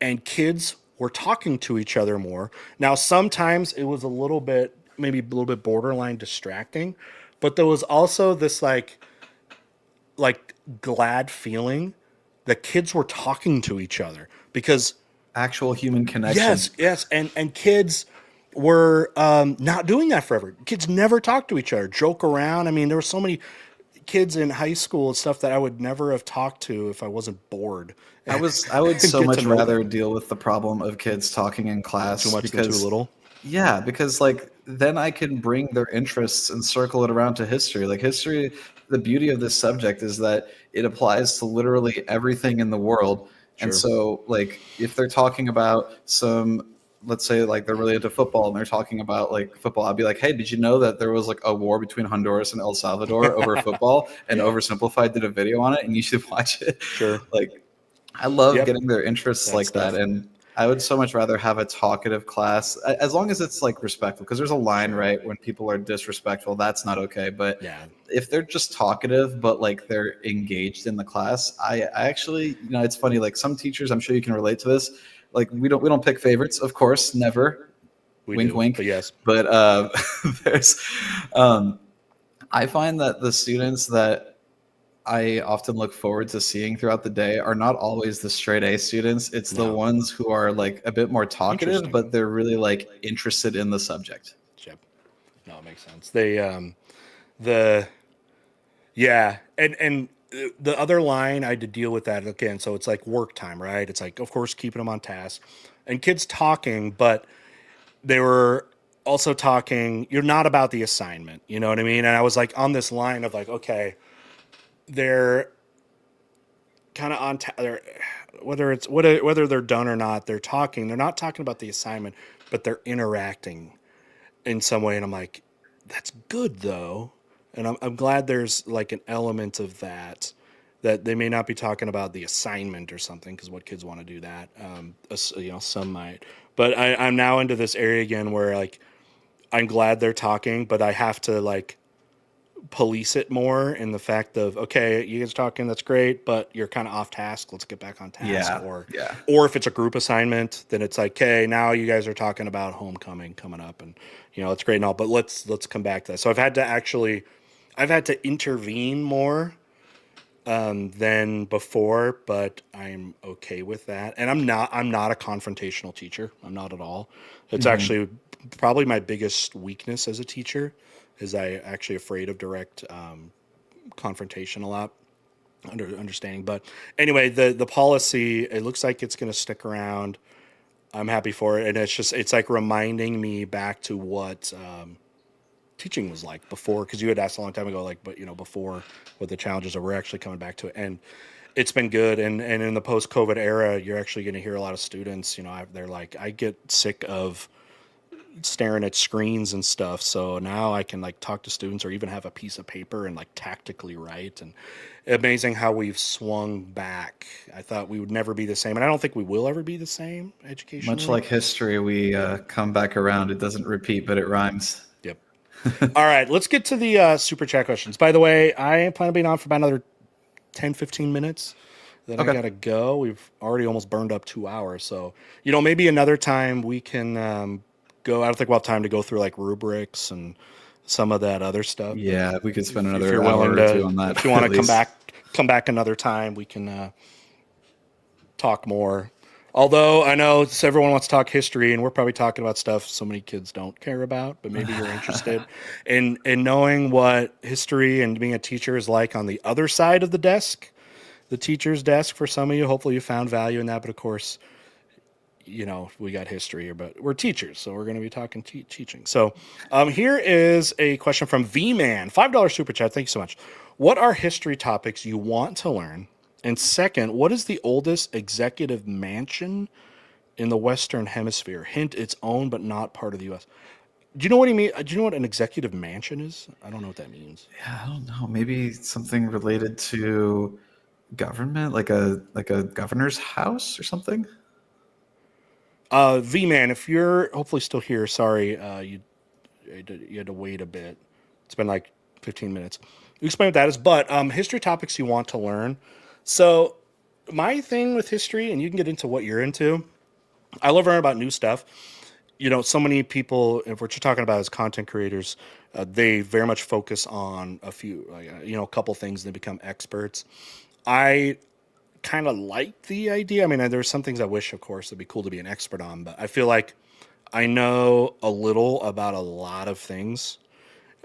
and kids were talking to each other more. Now, sometimes it was a little bit, maybe a little bit borderline distracting, but there was also this like glad feeling that kids were talking to each other, because Actual human connection. yes, and kids were not doing that forever. Kids never talk to each other, joke around. I mean, there were so many kids in high school and stuff that I would never have talked to if I wasn't bored. I would so Get to much know rather them. deal with the problem of kids talking in Too class much than too because little. yeah, because like then I can bring their interests and circle it around to history. Like history, the beauty of this subject is that it applies to literally everything in the world. And Sure. so like if they're talking about some, let's say like they're really into football and they're talking about like football, I'd be like, hey, did you know that there was like a war between Honduras and El Salvador over football, and Yeah. Oversimplified did a video on it and you should watch it. Sure. Like I love Yep. getting their interests That like that. stuff. And I would so much rather have a talkative class, as long as it's like respectful, because there's a line, right? When people are disrespectful, that's not okay. But Yeah. if they're just talkative, but like they're engaged in the class, I actually, you know, it's funny, like some teachers, I'm sure you can relate to this. Like we don't pick favorites, of course, never. We Wink, do. wink. But yes. But there's, I find that the students that I often look forward to seeing throughout the day are not always the straight A students. It's the No. ones who are like a bit more talkative, Interesting. but they're really like interested in the subject. Yep. No, it makes sense. They the yeah, and the other line I had to deal with that again. So it's like work time, right? It's like, of course, keeping them on task, and kids talking, but they were also talking. You're not about the assignment, you know what I mean? And I was like on this line of like, okay, they're kind of on. They're whether they're done or not, they're talking. They're not talking about the assignment, but they're interacting in some way. And I'm like, that's good though. And I'm glad there's like an element of that, that they may not be talking about the assignment or something, because what kids want to do that. You know, some might, but I'm now into this area again where like, I'm glad they're talking, but I have to like police it more in the fact of, okay, you guys talking, that's great, but you're kind of off task, let's get back on task. Yeah, or yeah. or if it's a group assignment, then it's like, okay, now you guys are talking about homecoming coming up, and you know it's great and all, but let's come back to that. So I've had to intervene more than before, but I'm okay with that. And I'm not a confrontational teacher. I'm not at all. It's actually probably my biggest weakness as a teacher, is I actually afraid of direct confrontation a lot, understanding. But anyway, the policy, it looks like it's going to stick around. I'm happy for it, and it's like reminding me back to what teaching was like before, because you had asked a long time ago, like, but you know, before, what the challenges are. We're actually coming back to it, and it's been good. And in the post-COVID era, you're actually going to hear a lot of students, you know, they're like, I get sick of staring at screens and stuff, so now I can like talk to students, or even have a piece of paper and like tactically write. And amazing how we've swung back. I thought we would never be the same, and I don't think we will ever be the same educationally. Much like history, we come back around. It doesn't repeat, but it rhymes. Yep. All right, let's get to the super chat questions. By the way, I plan on being on for about another 10-15 minutes. Then Okay. I gotta go. We've already almost burned up 2 hours, so you know, maybe another time we can go. I don't think we'll have time to go through like rubrics and some of that other stuff. Yeah, we could spend If another you're hour willing or to, two on that. if you want at to least. come back another time, we can talk more. Although I know everyone wants to talk history, and we're probably talking about stuff so many kids don't care about, but maybe you're interested in knowing what history and being a teacher is like on the other side of the desk, the teacher's desk. For some of you, hopefully you found value in that. But of course, we got history here, but we're teachers, so we're going to be talking teaching. So here is a question from V-Man, $5 super chat. Thank you so much. What are history topics you want to learn? And second, what is the oldest executive mansion in the Western Hemisphere? Hint, it's owned but not part of the U.S. Do you know what he mean? Do you know what an executive mansion is? I don't know what that means. Yeah, I don't know. Maybe something related to government, like a governor's house or something. V-Man, if you're hopefully still here, sorry, you had to wait a bit. It's been like 15 minutes. You explain what that is, but history topics you want to learn. So my thing with history, and you can get into what you're into, I love learning about new stuff. So many people, if what you're talking about is content creators, they very much focus on a few, a couple things, and they become experts. I kind of like the idea. I mean, there's some things I wish, of course, it'd be cool to be an expert on, but I feel like I know a little about a lot of things,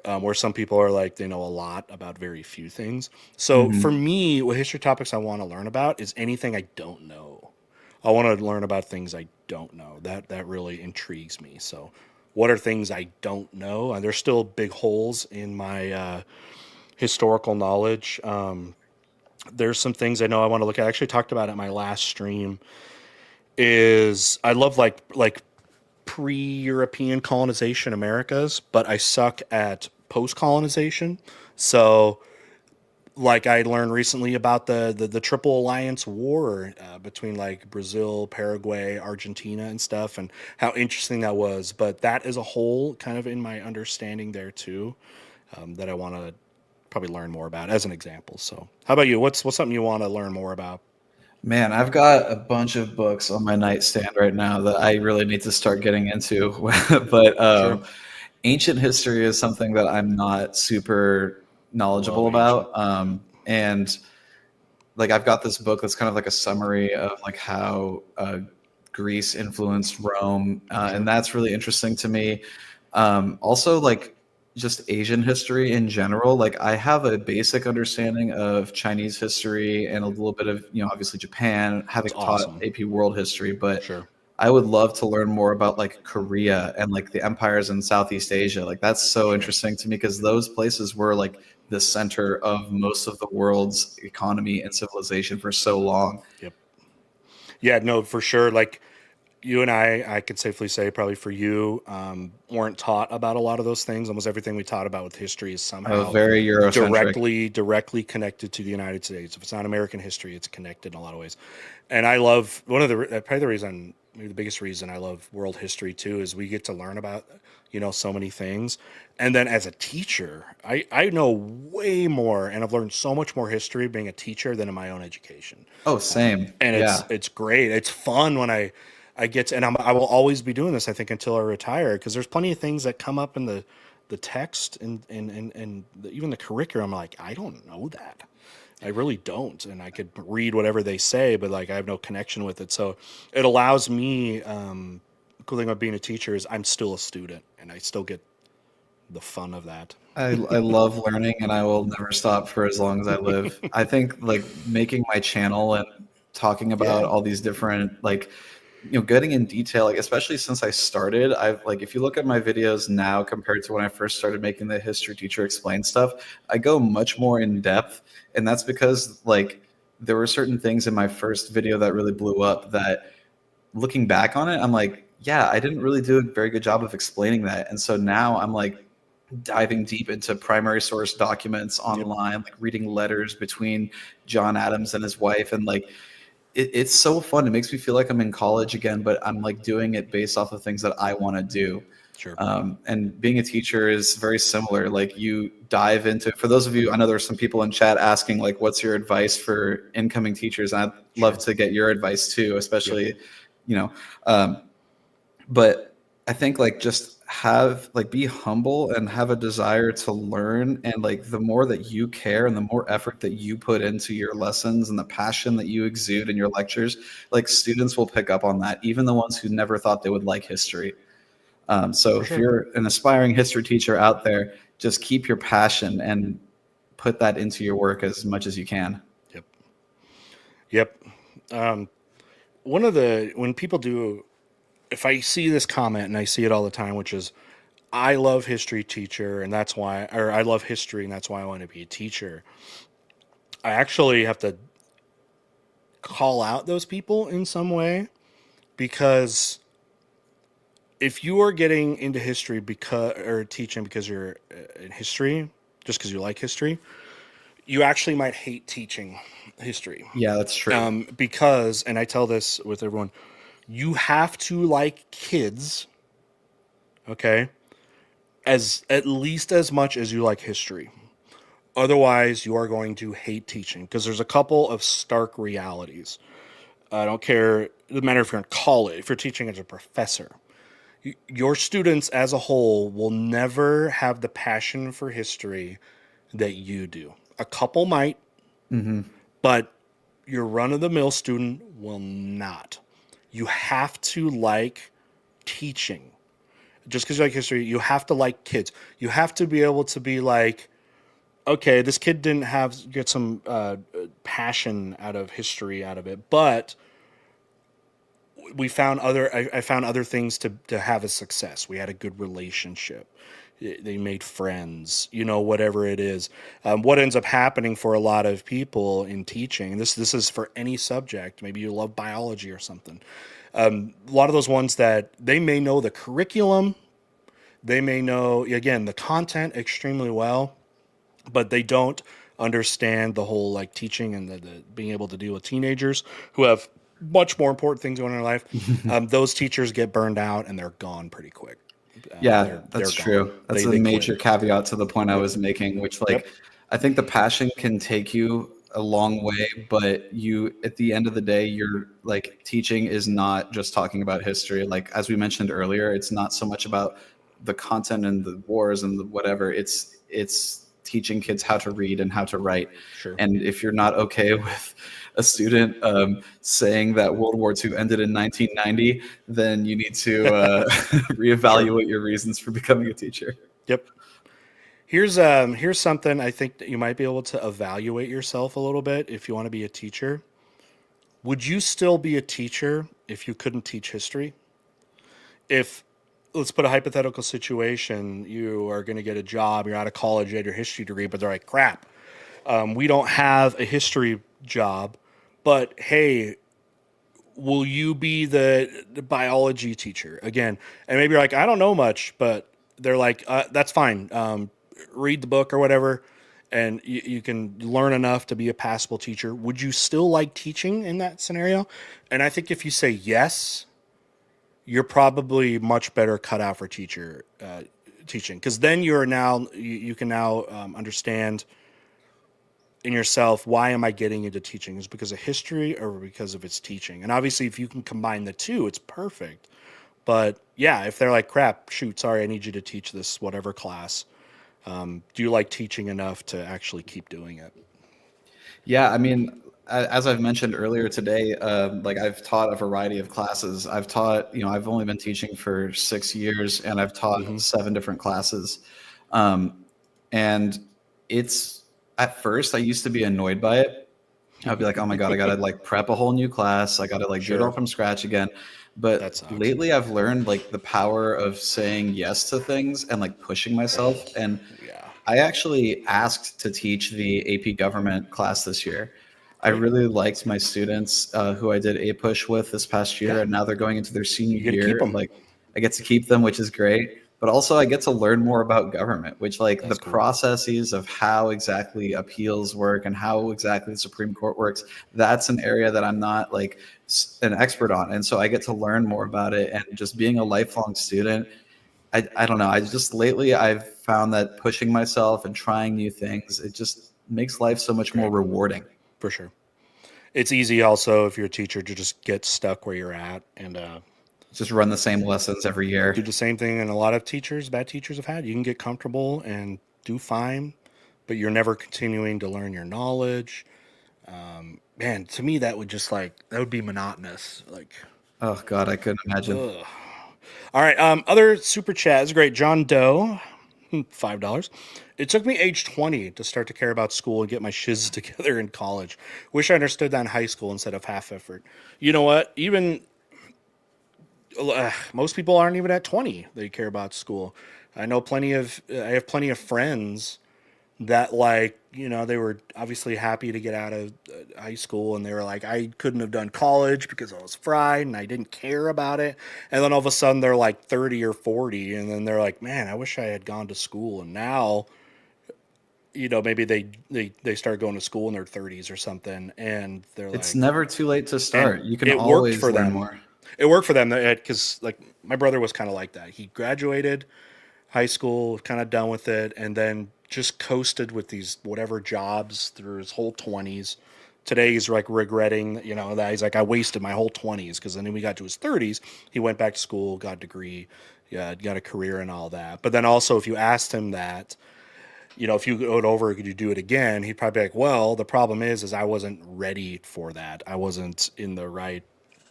where some people are like, they know a lot about very few things. So for me, what history topics I want to learn about is anything I don't know. I want to learn about things I don't know. That really intrigues me. So what are things I don't know? And there's still big holes in my historical knowledge. There's some things I know I want to look at. I actually talked about it in my last stream. Is I love like pre-European colonization Americas, but I suck at post-colonization. So, like I learned recently about the Triple Alliance War between like Brazil, Paraguay, Argentina, and stuff, and how interesting that was. But that is a whole kind of in my understanding there too, that I want to probably learn more about as an example. So, how about you? What's something you want to learn more about? Man, I've got a bunch of books on my nightstand right now that I really need to start getting into. But Sure. ancient history is something that I'm not super knowledgeable Love ancient. about. And like I've got this book that's kind of like a summary of like how Greece influenced Rome, and that's really interesting to me. Also, like just Asian history in general. Like I have a basic understanding of Chinese history and a little bit of, obviously Japan, having It's taught awesome. AP World History, but Sure. I would love to learn more about like Korea and like the empires in Southeast Asia. Like that's so Sure. interesting to me because those places were like the center of most of the world's economy and civilization for so long. Yep. Yeah, no, for sure. Like you and I can safely say probably for you, weren't taught about a lot of those things. Almost everything we taught about with history is somehow Very Eurocentric. directly connected to the United States. If it's not American history, it's connected in a lot of ways. And I love one of the probably the reason, maybe the biggest reason I love world history too is we get to learn about so many things. And then as a teacher, I know way more, and I've learned so much more history being a teacher than in my own education. Oh, same. And Yeah. it's great. It's fun when I get to, and I will always be doing this, I think, until I retire, because there's plenty of things that come up in the text and even the curriculum. Like, I don't know that. I really don't. And I could read whatever they say, but like, I have no connection with it. So it allows me, cool thing about being a teacher is I'm still a student and I still get the fun of that. I love learning and I will never stop for as long as I live. I think like making my channel and talking about Yeah. all these different like getting in detail, like especially since I started, I've like if you look at my videos now compared to when I first started making the history teacher explain stuff, I go much more in depth. And that's because like there were certain things in my first video that really blew up that looking back on it, I'm like, yeah, I didn't really do a very good job of explaining that. And so now I'm like diving deep into primary source documents Yep. online, like reading letters between John Adams and his wife. And like, it's so fun. It makes me feel like I'm in college again, but I'm like doing it based off of things that I want to do. Sure. And being a teacher is very similar. Like you dive into, for those of you, I know there's some people in chat asking like, what's your advice for incoming teachers? And I'd love to get your advice too, especially, Yep. you know, um, but I think like just have like be humble and have a desire to learn, and like the more that you care and the more effort that you put into your lessons and the passion that you exude in your lectures, like students will pick up on that, even the ones who never thought they would like history. So For if sure. you're an aspiring history teacher out there, just keep your passion and put that into your work as much as you can. Yep. Yep. When people do if I see this comment, and I see it all the time, which is, I love history teacher, and that's why, or I love history, and that's why I want to be a teacher. I actually have to call out those people in some way, because if you are getting into history because, or teaching because you're in history, just because you like history, you actually might hate teaching history. Yeah, that's true. Because, and I tell this with everyone, you have to like kids, okay, as at least as much as you like history. Otherwise, you are going to hate teaching, because there's a couple of stark realities. I don't care, it doesn't matter if you're in college, if you're teaching as a professor. Your students as a whole will never have the passion for history that you do. A couple might, but your run of the mill student will not. You have to like teaching. Just because you like history, you have to like kids. You have to be able to be like, okay, this kid didn't get some passion out of history out of it, but we found I found other things to have a success. We had a good relationship. They made friends, whatever it is. What ends up happening for a lot of people in teaching, and this is for any subject, maybe you love biology or something. A lot of those ones that they may know the curriculum, they may know, again, the content extremely well, but they don't understand the whole like teaching and the being able to deal with teenagers who have much more important things going on in their life. Those teachers get burned out and they're gone pretty quick. Yeah, They're that's gone. true. That's a They major quit. caveat to the point I was making, which Yep. I think the passion can take you a long way, but you at the end of the day, you're like teaching is not just talking about history. Like as we mentioned earlier, it's not so much about the content and the wars and the whatever. It's teaching kids how to read and how to write. Sure. And if you're not okay with a student saying that World War II ended in 1990, then you need to reevaluate your reasons for becoming a teacher. Yep. Here's something I think that you might be able to evaluate yourself a little bit if you want to be a teacher. Would you still be a teacher if you couldn't teach history? If, let's put a hypothetical situation, you are going to get a job, you're out of college, you had your history degree, but they're like, crap, we don't have a history job, but hey, will you be the biology teacher again? And maybe you're like, I don't know much, but they're like, that's fine. Read the book or whatever, and you can learn enough to be a passable teacher. Would you still like teaching in that scenario? And I think if you say yes, you're probably much better cut out for teaching, because then you can now understand in yourself, why am I getting into teaching? Is it because of history or because of its teaching? And obviously, if you can combine the two, it's perfect. But yeah, if they're like, crap, shoot, sorry, I need you to teach this whatever class. Do you like teaching enough to actually keep doing it? Yeah, I mean, as I've mentioned earlier today, like I've taught a variety of classes. I've taught, I've only been teaching for 6 years, and I've taught 7 different classes. And it's at first I used to be annoyed by it. I'd be like, oh my God, I gotta like prep a whole new class. I gotta like do it all Sure. from scratch again. That But sucks. lately I've learned like the power of saying yes to things and like pushing myself. And Yeah. I actually asked to teach the AP government class this year. I Great. really liked my students who I did a push with this past year, Yeah. and now they're going into their senior You get to keep year. And them. like, I get to keep them, which is great. But also, I get to learn more about government, which like the That's cool. processes of how exactly appeals work and how exactly the Supreme Court works. That's an area that I'm not like an expert on, and so I get to learn more about it. And just being a lifelong student, I don't know. I just lately I've found that pushing myself and trying new things, it just makes life so much more Great. rewarding. For sure. It's easy also if you're a teacher to just get stuck where you're at and Just run the same lessons every year. do the same thing. And a lot of bad teachers have had. You can get comfortable and do fine, but you're never continuing to learn your knowledge. Man, to me, that would be monotonous. Like, Oh God, I couldn't imagine. ugh. All right. Other super chat is great. John Doe, $5. It took me age 20 to start to care about school and get my shiz together in college. Wish I understood that in high school instead of half effort. You know what? Even most people aren't even at 20. They care about school. I have plenty of friends that like, they were obviously happy to get out of high school, and they were like, I couldn't have done college because I was fried and I didn't care about it. And then all of a sudden they're like 30 or 40, and then they're like, man, I wish I had gone to school. And now, maybe they start going to school in their 30s or something, and they're like, It's never too late to start. You can it worked always for learn them. more. It worked for them because like my brother was kind of like that. He graduated high school, kind of done with it, and then just coasted with these whatever jobs through his whole 20s. Today he's like regretting, that he's like, I wasted my whole 20s, because then when we got to his 30s, he went back to school, got a degree, yeah, got a career and all that. But then also, if you asked him that, if you go over, could you do it again? He'd probably be like, well, the problem is I wasn't ready for that. I wasn't in the right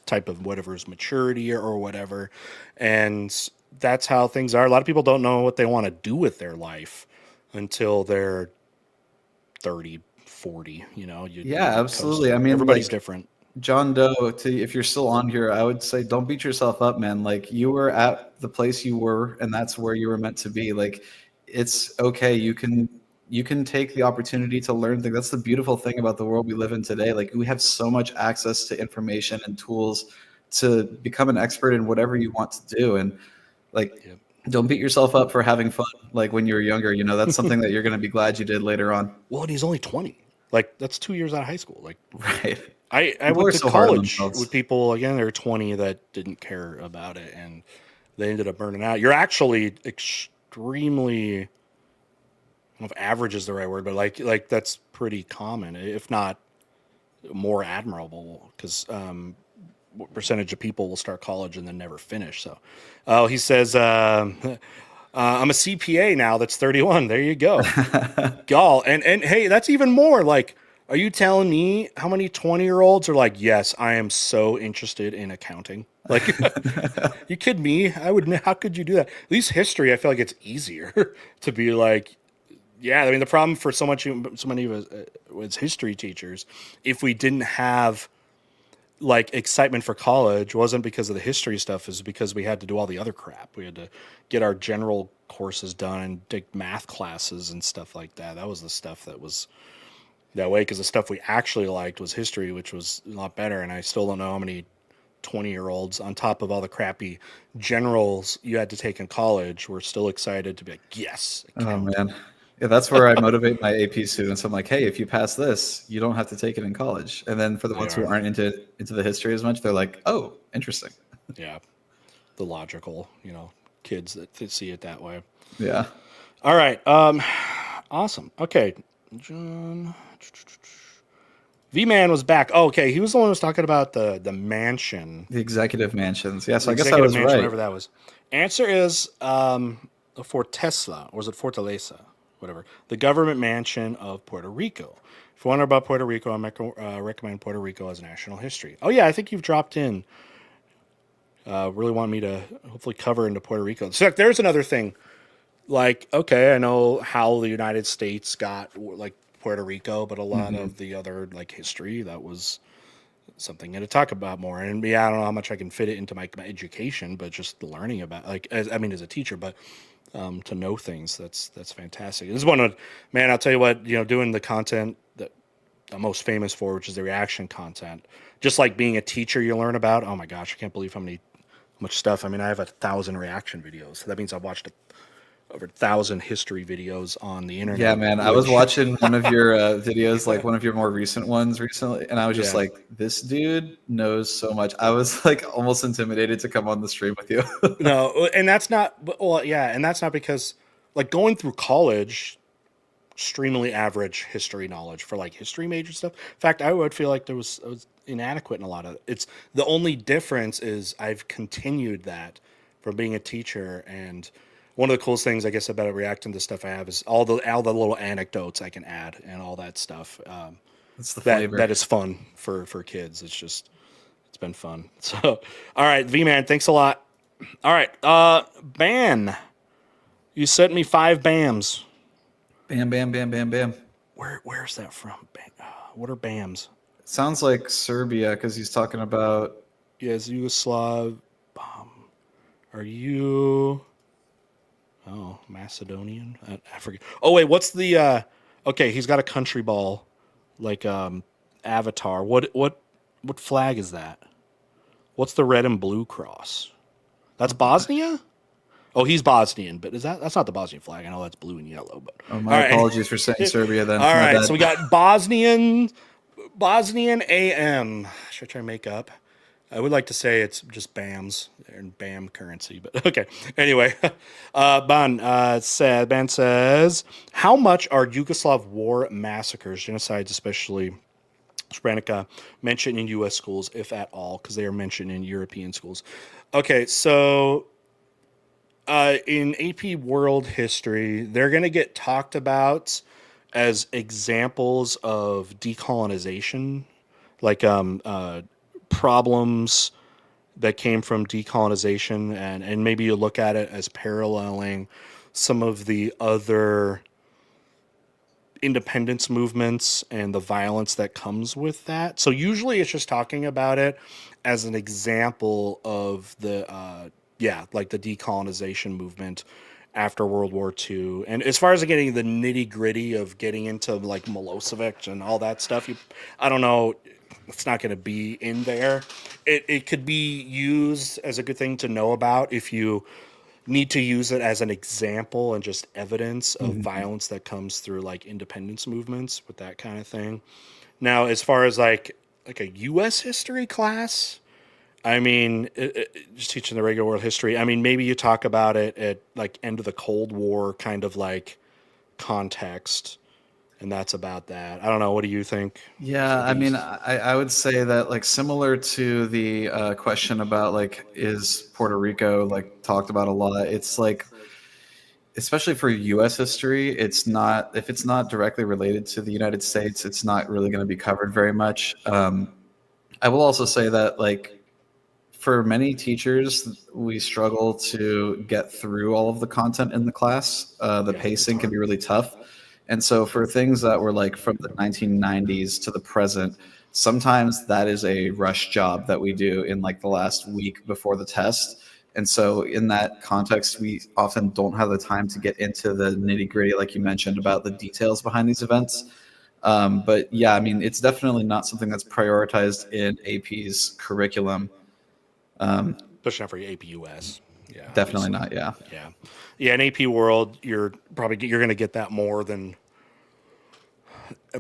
type of whatever's maturity or whatever. And that's how things are. A lot of people don't know what they want to do with their life until they're 30, 40, Yeah, absolutely. I mean, everybody's like, different. John Doe, if you're still on here, I would say don't beat yourself up, man. Like, you were at the place you were, and that's where you were meant to be. Like, it's okay. You can take the opportunity to learn things. That's the beautiful thing about the world we live in today. Like, we have so much access to information and tools to become an expert in whatever you want to do. And like, Yep. Don't beat yourself up for having fun. Like when you were younger, that's something that you're going to be glad you did later on. Well, and he's only 20. Like, that's 2 years out of high school. Like, Right. I People went are to so hard on college themselves. with people, again, they were 20 that didn't care about it, and they ended up burning out. You're actually extremely, I don't know if average is the right word, but like that's pretty common, if not more admirable, because what percentage of people will start college and then never finish. So, oh, he says, I'm a CPA now that's 31. There you go. Gall. And hey, that's even more. Like, are you telling me how many 20-year-olds are like, yes, I am so interested in accounting? Like, you kidding me? How could you do that? At least history, I feel like it's easier to be like, yeah. I mean, the problem for so many of us was history teachers. If we didn't have like excitement for college, wasn't because of the history stuff, is because we had to do all the other crap. We had to get our general courses done and take math classes and stuff like that. That was the stuff that was that way, because the stuff we actually liked was history, which was a lot better. And I still don't know how many 20-year-olds, on top of all the crappy generals you had to take in college, were still excited to be like, yes. Oh man. Yeah, that's where I motivate my AP students. I'm like, hey, if you pass this, you don't have to take it in college. And then for the ones who aren't into the history as much, they're like, oh, interesting. Yeah. The logical, kids that see it that way. Yeah. All right. Awesome. Okay. John V-Man was back. Oh, okay. He was the one who was talking about the mansion. The executive mansions. Yeah, so I guess I Executive was mansion, right. whatever that was. Answer is Fortaleza, or was it Fortaleza? Whatever. The government mansion of Puerto Rico. If you wonder about Puerto Rico, I recommend Puerto Rico as national history. Oh, yeah, I think you've dropped in. Really want me to hopefully cover into Puerto Rico. So there's another thing. Like, okay, I know how the United States got like Puerto Rico, but a lot of the other like history, that was something to talk about more. And yeah, I don't know how much I can fit it into my education, but just learning about, like, as a teacher, but to know things, that's fantastic. This is one of, man, I'll tell you what, doing the content that I'm most famous for, which is the reaction content. Just like being a teacher, you learn about, oh my gosh, I can't believe how much stuff. I mean, I have 1,000 reaction videos. So that means I've watched over 1,000 history videos on the internet. Yeah, man. I was watching one of your videos, like one of your more recent ones recently, and I was just like, this dude knows so much. I was like almost intimidated to come on the stream with you. No, and that's not, well, yeah, and that's not because, like, going through college, extremely average history knowledge for like history major stuff. In fact, I would feel like I was inadequate in a lot of it. It's the only difference is I've continued that from being a teacher. And one of the coolest things, I guess, about reacting to stuff I have is all the little anecdotes I can add and all that stuff. That's the flavor. That is fun for kids. It's been fun. So, all right, V-Man, thanks a lot. All right, Ban, you sent me 5 BAMs. Bam, bam, bam, bam, bam. Where's that from? What are BAMs? It sounds like Serbia because he's talking about. Yes, Yugoslav. Are you? Oh, Macedonian. I forget. Oh wait, what's the? Okay, he's got a country ball, like Avatar. What flag is that? What's the red and blue cross? That's Bosnia. Oh, he's Bosnian, but that's not the Bosnian flag? I know that's blue and yellow, but Oh, all my right. apologies for saying Serbia then. All My right, bad. so we got Bosnian AM. Should I try to make up? I would like to say it's just BAMs and BAM currency, but okay. Anyway, Ben says, how much are Yugoslav war massacres, genocides, especially Srebrenica, mentioned in U.S. schools, if at all, because they are mentioned in European schools? Okay, so in AP World History, they're going to get talked about as examples of decolonization, like problems that came from decolonization, and maybe you look at it as paralleling some of the other independence movements and the violence that comes with that. So usually it's just talking about it as an example of the like the decolonization movement after World War II. And as far as getting the nitty gritty of getting into like Milosevic and all that stuff, I don't know, it's not going to be in there. It could be used as a good thing to know about if you need to use it as an example and just evidence of violence that comes through like independence movements with that kind of thing. Now, as far as like a U.S. history class, I mean, just teaching the regular world history. I mean, maybe you talk about it at like end of the Cold War kind of like context, and that's about that. I don't know. What do you think? Yeah, I mean, I would say that like similar to the question about like is Puerto Rico like talked about a lot. It's like especially for U.S. history, it's not if it's not directly related to the United States, it's not really going to be covered very much. I will also say that like for many teachers, we struggle to get through all of the content in the class. The pacing can be really tough. And so for things that were like from the 1990s to the present, sometimes that is a rush job that we do in like the last week before the test. And so in that context, we often don't have the time to get into the nitty gritty, like you mentioned, about the details behind these events. But yeah, I mean, it's definitely not something that's prioritized in AP's curriculum. Especially not for AP US. Yeah, Definitely obviously. not. Yeah. Yeah. In AP World, you're going to get that more than.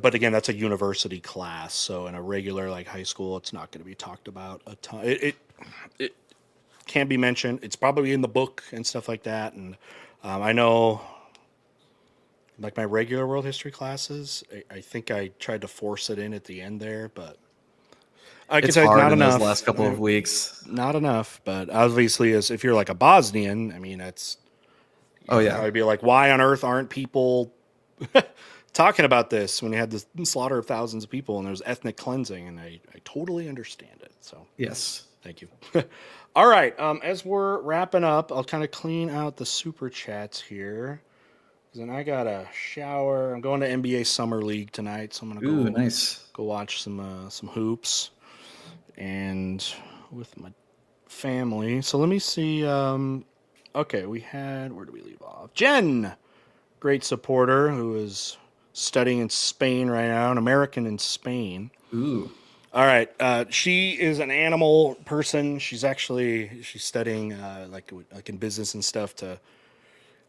But again, that's a university class, so in a regular like high school, it's not going to be talked about a ton. It can be mentioned. It's probably in the book and stuff like that. And I know, like my regular world history classes, I think I tried to force it in at the end there, but I can It's tell you hard not in those enough. last couple of weeks. Not enough, but obviously, as if you're like a Bosnian, I mean, that's Oh yeah. I'd be like, why on earth aren't people talking about this when you had the slaughter of thousands of people and there's ethnic cleansing? And I totally understand it. So Yes. thank you. All right. As we're wrapping up, I'll kind of clean out the super chats here. Then I got a shower. I'm going to NBA Summer League tonight, so I'm gonna Ooh, nice. go watch some hoops and with my family. So let me see. Okay, we had, where do we leave off? Jen, great supporter who is studying in Spain right now, an American in Spain. Ooh. All right, she is an animal person. She's studying like in business and stuff. I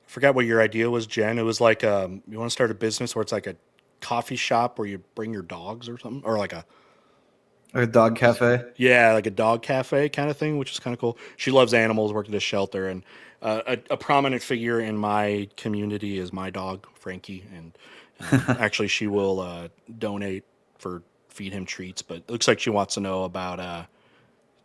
forgot what your idea was, Jen. It was like you want to start a business where it's like a coffee shop where you bring your dogs or something, or like A dog cafe. yeah, like a dog cafe kind of thing, which is kind of cool. She loves animals, worked at a shelter, and a prominent figure in my community is my dog, Frankie. And actually, she will donate for feed him treats, but it looks like she wants to know about do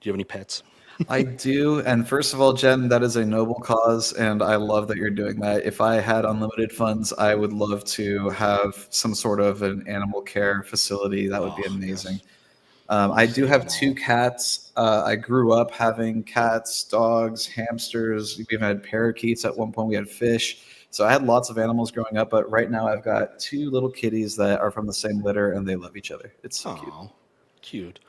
you have any pets? I do. And first of all, Jen, that is a noble cause, and I love that you're doing that. If I had unlimited funds, I would love to have some sort of an animal care facility. That would be amazing. Yes. I do Save have them two all. cats. I grew up having cats, dogs, hamsters. We even had parakeets at one point. We had fish. So I had lots of animals growing up, but right now I've got two little kitties that are from the same litter, and they love each other. It's so cute. Oh, cute.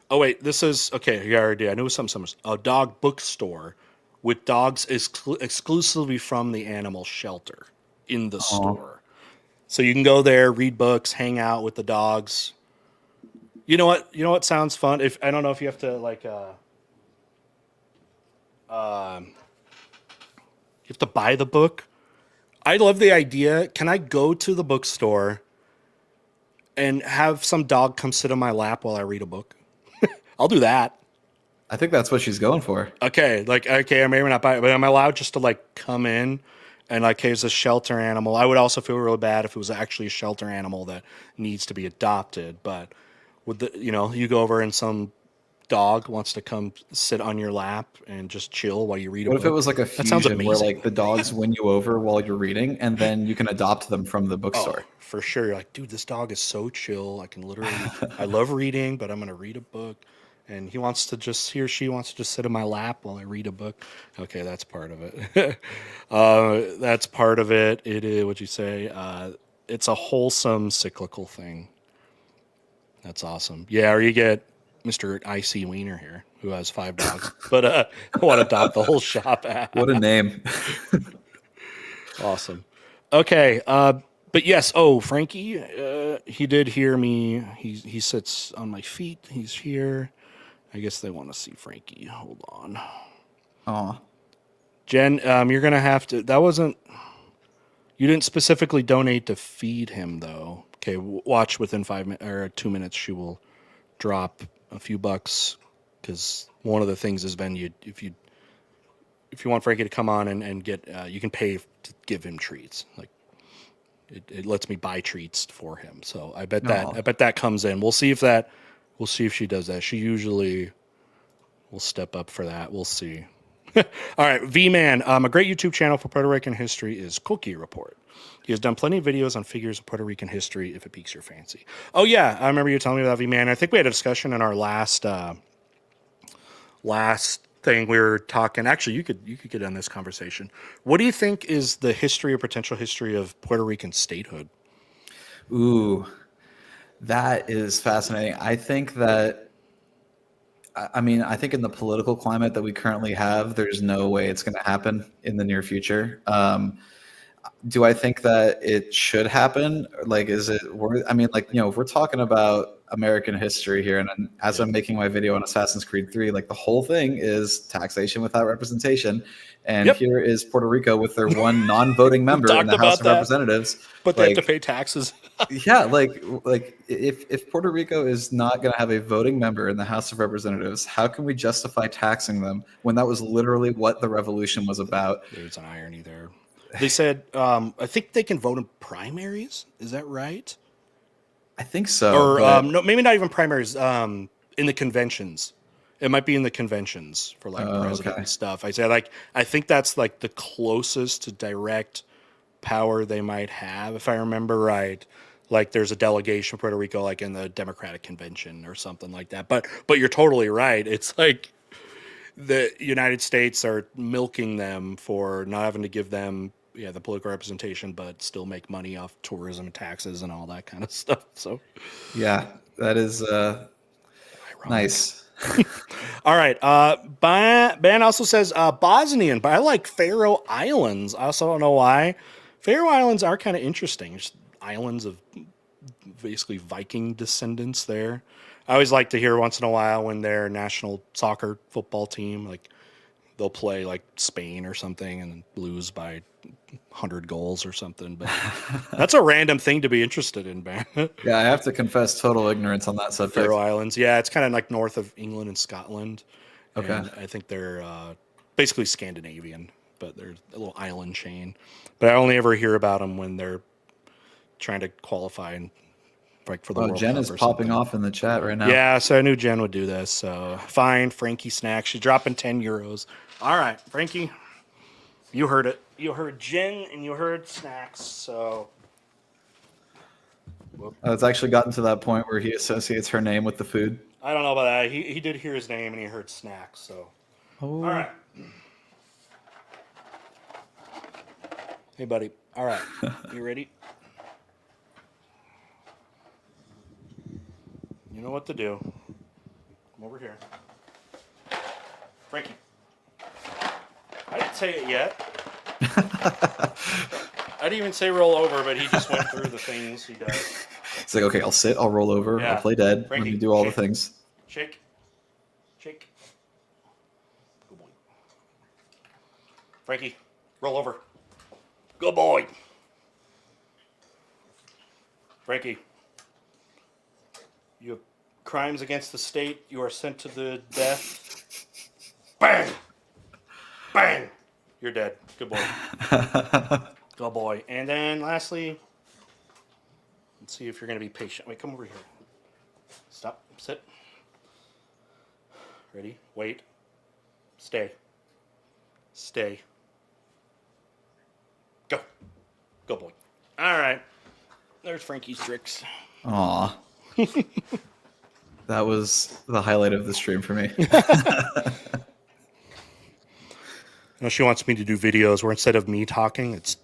Oh wait, this is okay. You already did. I knew it was something. A dog bookstore. with dogs exclusively from the animal shelter in the store. So you can go there, read books, hang out with the dogs. You know what? You know what sounds fun? If I don't know if you have to like you have to buy the book. I love the idea. Can I go to the bookstore and have some dog come sit on my lap while I read a book? I'll do that. I think that's what she's going for. Okay, I may not buy it, but am I allowed just to like come in and like, hey, it's a shelter animal? I would also feel really bad if it was actually a shelter animal that needs to be adopted. But with the, you go over and some dog wants to come sit on your lap and just chill while you read a What book. if it was like a That sounds fusion where amazing. like the dogs win you over while you're reading, and then you can adopt them from the Oh, bookstore? for sure. You're like, dude, this dog is so chill. I can literally, I love reading, but I'm going to read a book. And he or she wants to just sit in my lap while I read a book. Okay, that's part of it. That's part of it. It is, what'd you say? It's a wholesome cyclical thing. That's awesome. Yeah, or you get Mr. Icy Wiener here, who has 5 dogs, but I want to adopt the whole shop. What a name. Awesome. Okay. But yes. Oh, Frankie, he did hear me. He sits on my feet. He's here. I guess they want to see Frankie. Hold on. Aw. Jen, you're going to have to, you didn't specifically donate to feed him though. Okay. Watch within 5 minutes or 2 minutes. She will drop a few bucks. Cause one of the things has been if you want Frankie to come on and get, you can pay to give him treats. Like it lets me buy treats for him. So I bet that comes in. We'll see if she does that. She usually will step up for that. We'll see. All right. V-Man, a great YouTube channel for Puerto Rican history is Cookie Report. He has done plenty of videos on figures of Puerto Rican history if it piques your fancy. Oh yeah. I remember you telling me about V-Man. I think we had a discussion in our last thing we were talking. Actually, you could get on this conversation. What do you think is the history or potential history of Puerto Rican statehood? Ooh, that is fascinating. I think that, I think in the political climate that we currently have, there's no way it's going to happen in the near future. Do I think that it should happen? Like, is it worth? If we're talking about American history here, and as I'm making my video on Assassin's Creed 3, like the whole thing is taxation without representation. And here is Puerto Rico with their one non-voting member in the House of Representatives. But they have to pay taxes. Yeah, like if Puerto Rico is not going to have a voting member in the House of Representatives, how can we justify taxing them when that was literally what the revolution was about? There's an irony there. They said, I think they can vote in primaries. Is that right? I think so. Or no, maybe not even primaries. In the conventions, it might be in the conventions for like president and stuff. I think that's like the closest to direct power they might have, if I remember right. Like there's a delegation of Puerto Rico, like in the Democratic Convention or something like that. But you're totally right. It's like the United States are milking them for not having to give them the political representation, but still make money off tourism and taxes and all that kind of stuff. So yeah, that is nice. All right. Ben also says Bosnian, but I like Faroe Islands. I also don't know why. Faroe Islands are kind of interesting. Just islands of basically Viking descendants there. I always like to hear once in a while when their national soccer football team, like they'll play like Spain or something and lose by 100 goals or something. But that's a random thing to be interested in, man. Yeah, I have to confess total ignorance on that subject. Faroe Islands. Yeah, it's kind of like north of England and Scotland. Okay. And I think they're basically Scandinavian, but they're a little island chain. But I only ever hear about them when they're trying to qualify and like for the World Jen Cup is or popping something. off in the chat right now. Yeah, so I knew Jen would do this. So fine, Frankie Snacks. She's dropping 10 euros. All right, Frankie, you heard it. You heard Jen and you heard Snacks. So It's actually gotten to that point where he associates her name with the food. I don't know about that. He did hear his name and he heard Snacks. So all right. Hey, buddy. All right. You ready? You know what to do. Come over here. Frankie. didn't say it yet. I didn't even say roll over, but he just went through the things he does. It's like, okay, I'll sit, I'll roll over, Yeah. I'll play dead, Frankie, let me do all shake. the things. Shake. Shake. Good boy. Frankie, roll over. Good boy. Frankie, you have crimes against the state. You are sent to the death. Bang! Bang! You're dead. Good boy. Good boy. And then lastly, let's see if you're going to be patient. Wait, come over here. Stop. Sit. Ready? Wait. Stay. Stay. Go. Go, boy. All right. There's Frankie's tricks. Aw. That was the highlight of the stream for me. You know, she wants me to do videos where instead of me talking, it's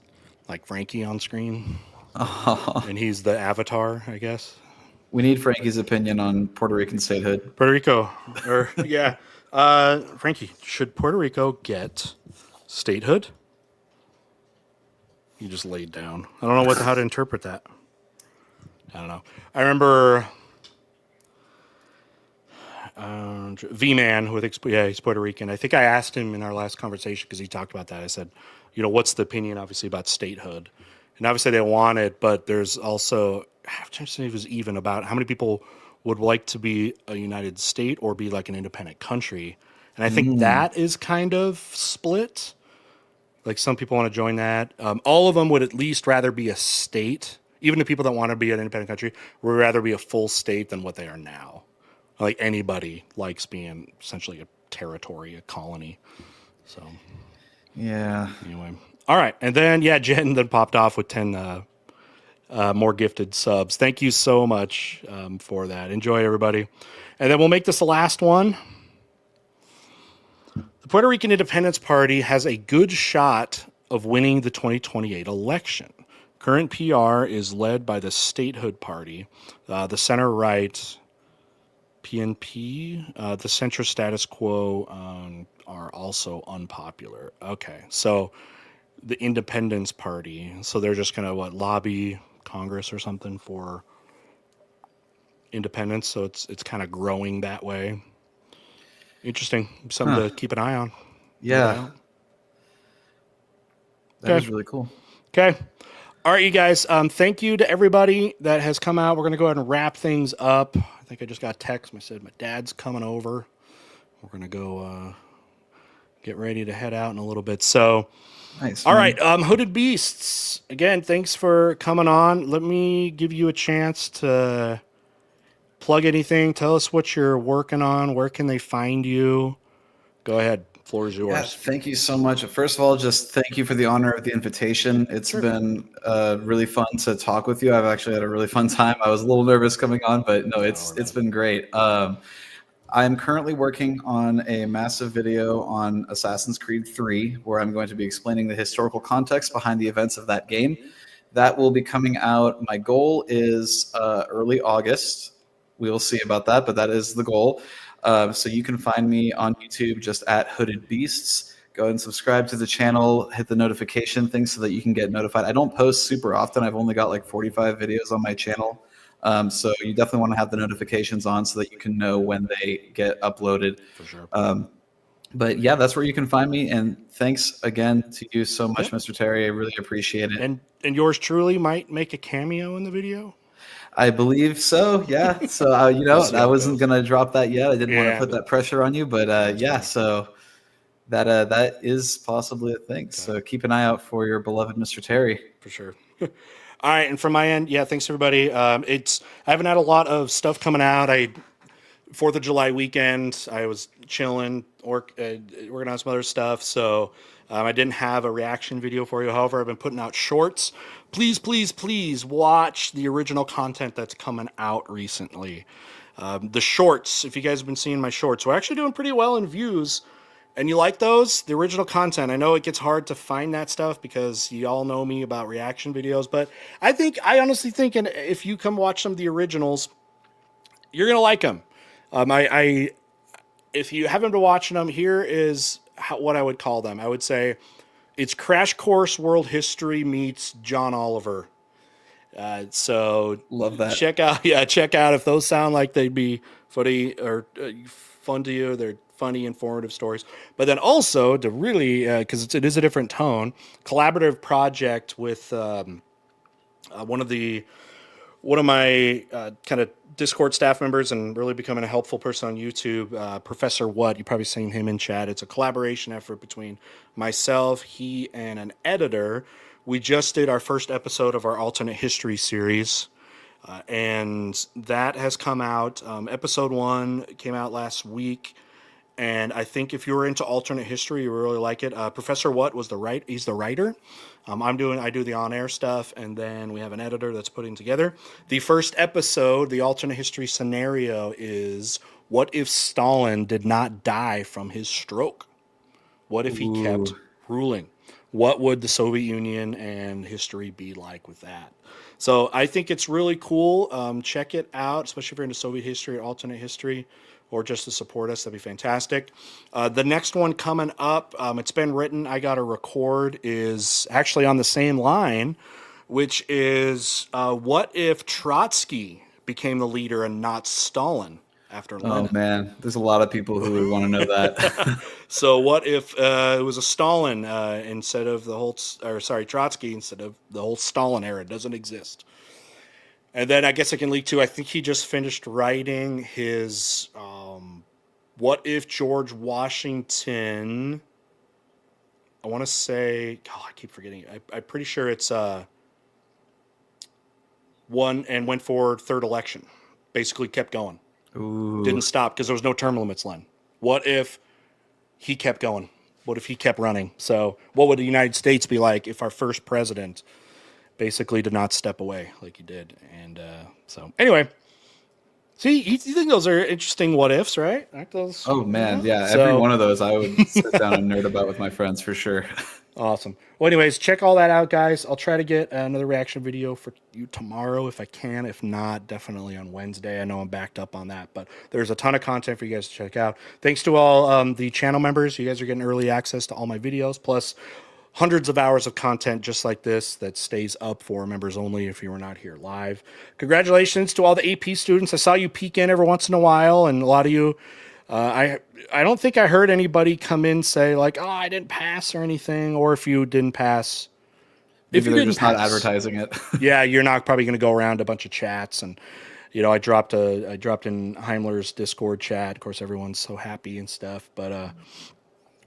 like Frankie on screen. And he's the avatar, I guess. We need Frankie's opinion on Puerto Rican statehood. Puerto Rico. Or, yeah. Frankie, should Puerto Rico get statehood? You just laid down. I don't know how to interpret that. I don't know. I remember V-Man he's Puerto Rican. I think I asked him in our last conversation because he talked about that. I said, you know, what's the opinion obviously about statehood? And obviously they want it, but there's also, I'm trying to say it was even about how many people would like to be a United State or be like an independent country. And I think that is kind of split. Like some people want to join that. All of them would at least rather be a state. Even the people that want to be an independent country would rather be a full state than what they are now. Like anybody likes being essentially a territory, a colony. So, Yeah. anyway. All right. And then, yeah, Jen then popped off with 10 more gifted subs. Thank you so much for that. Enjoy, everybody. And then we'll make this the last one. The Puerto Rican Independence Party has a good shot of winning the 2028 election. Current PR is led by the Statehood Party, the center-right PNP, the centrist status quo are also unpopular. Okay, so the Independence Party, so they're just going to, lobby Congress or something for independence, so it's kind of growing that way. Interesting. Something to keep an eye on. Yeah. That is really cool. Okay. All right, you guys. Thank you to everybody that has come out. We're going to go ahead and wrap things up. I think I just got a text. I said my dad's coming over. We're going to go get ready to head out in a little bit. So, nice. All right. Hooded Beasts. Again, thanks for coming on. Let me give you a chance to plug anything. Tell us what you're working on. Where can they find you? Go ahead. Floor is yours. Yeah, thank you so much. First of all, just thank you for the honor of the invitation. It's been really fun to talk with you. I've actually had a really fun time. I was a little nervous coming on, but no, it's been great. I'm currently working on a massive video on Assassin's Creed 3, where I'm going to be explaining the historical context behind the events of that game. That will be coming out. My goal is early August. We will see about that, but that is the goal. So you can find me on YouTube just at Hooded Beasts. Go and subscribe to the channel, hit the notification thing so that you can get notified. I don't post super often. I've only got like 45 videos on my channel. So you definitely want to have the notifications on so that you can know when they get uploaded. For sure. But yeah, that's where you can find me. And thanks again to you so much, Mr. Terry. I really appreciate it. And yours truly might make a cameo in the video? I believe so. Yeah. So, I wasn't going to drop that yet. I didn't want to put that pressure on you, but yeah, so that is possibly a thing. Okay. So keep an eye out for your beloved Mr. Terry. For sure. All right. And from my end, thanks everybody. I haven't had a lot of stuff coming out. 4th of July weekend, I was chilling, working on some other stuff. So I didn't have a reaction video for you. However, I've been putting out shorts. Please, please, please watch the original content that's coming out recently. The shorts, if you guys have been seeing my shorts, we're actually doing pretty well in views. And you like those? The original content. I know it gets hard to find that stuff because you all know me about reaction videos. But I honestly think if you come watch some of the originals, you're going to like them. If you haven't been watching them, here is what I would call them. I would say it's Crash Course World History meets John Oliver. So Love that. Check out if those sound like they'd be funny or fun to you. They're funny, informative stories. But then also to really, because it is a different tone, collaborative project with one of my kind of Discord staff members and really becoming a helpful person on YouTube, Professor What. You've probably seen him in chat. It's a collaboration effort between myself, he, and an editor. We just did our first episode of our alternate history series, and that has come out. Episode 1 came out last week, and I think if you were into alternate history, you really like it. Professor What was he's the writer. I do the on-air stuff, and then we have an editor that's putting together. The first episode, the alternate history scenario is, what if Stalin did not die from his stroke? What if he kept ruling? What would the Soviet Union and history be like with that? So I think it's really cool. Check it out, especially if you're into Soviet history or alternate history, or just to support us. That'd be fantastic. The next one coming up, it's been written, I got to record, is actually on the same line, which is what if Trotsky became the leader and not Stalin after Lenin? Oh, man. There's a lot of people who would want to know that. So what if it was a Stalin instead of Trotsky instead of the whole Stalin era? It doesn't exist. And then I guess I can leak too. I think he just finished writing his what if George Washington, I want to say, I keep forgetting. I'm pretty sure it's won and went for third election. Basically kept going. Ooh. Didn't stop because there was no term limits, Len. What if he kept going? What if he kept running? So what would the United States be like if our first president basically did not step away like he did? And so anyway, see, you think those are interesting what ifs, right? Aren't those? Oh, man. Yeah. Every one of those I would sit down and nerd about with my friends for sure. Awesome. Well, anyways, check all that out, guys. I'll try to get another reaction video for you tomorrow if I can. If not, definitely on Wednesday. I know I'm backed up on that, but there's a ton of content for you guys to check out. Thanks to all the channel members. You guys are getting early access to all my videos, plus hundreds of hours of content just like this that stays up for members only if you were not here live. Congratulations to all the AP students. I saw you peek in every once in a while, and a lot of you, I don't think I heard anybody come in say like, oh, I didn't pass or anything, or if you didn't pass. Maybe they're just not advertising it. Yeah, you're not probably going to go around a bunch of chats, and I dropped in Heimler's Discord chat. Of course, everyone's so happy and stuff, but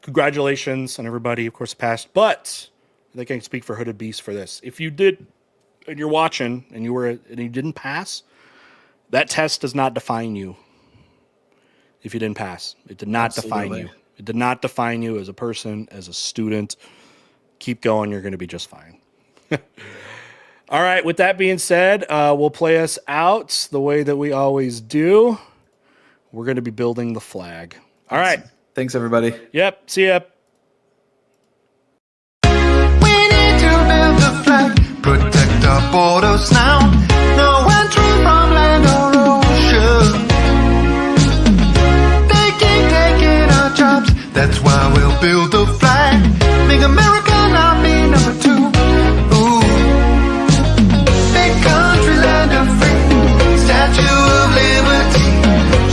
congratulations on everybody, of course, passed. But I think I can speak for Hooded Beast for this. If you did, and you're watching, and you didn't pass, that test does not define you. If you didn't pass, it did not define you. It did not define you as a person, as a student. Keep going. You're going to be just fine. All right. With that being said, we'll play us out the way that we always do. We're going to be building the flag. All right. Thanks, everybody. Yep. See ya. We need to build the flag, protect our borders now. No entry from land or ocean. They keep taking our jobs, that's why we'll build the flag. Make America not be number 2. Ooh, big country, land of free, Statue of Liberty.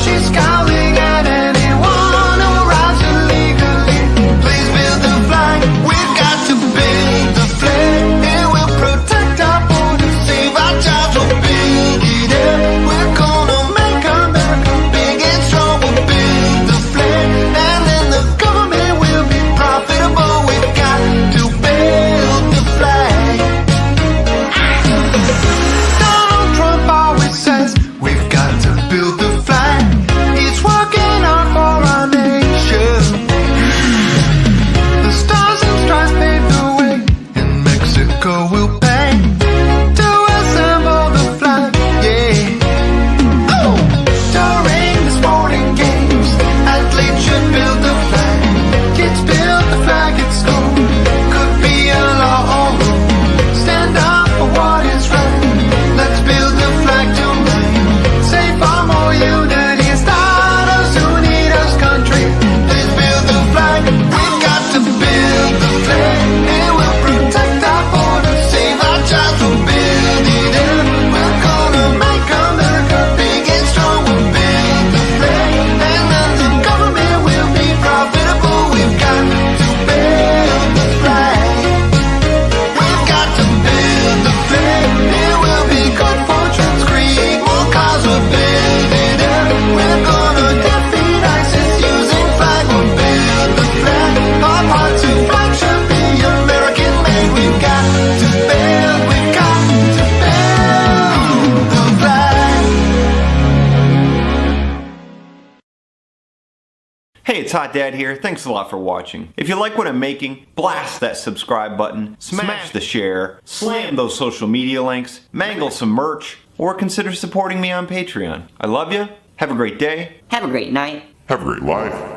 She's scowling at anyone who arrives illegally. Please build the flag. We've got to build the flag. It will protect our borders, save our jobs. We'll build it up. We're gonna make America big and strong. We'll build the flag, and then the government will be profitable. We've got it's Hot Dad here. Thanks a lot for watching. If you like what I'm making, blast that subscribe button, smash the share, slam those social media links, mangle some merch, or consider supporting me on Patreon. I love you. Have a great day. Have a great night. Have a great life.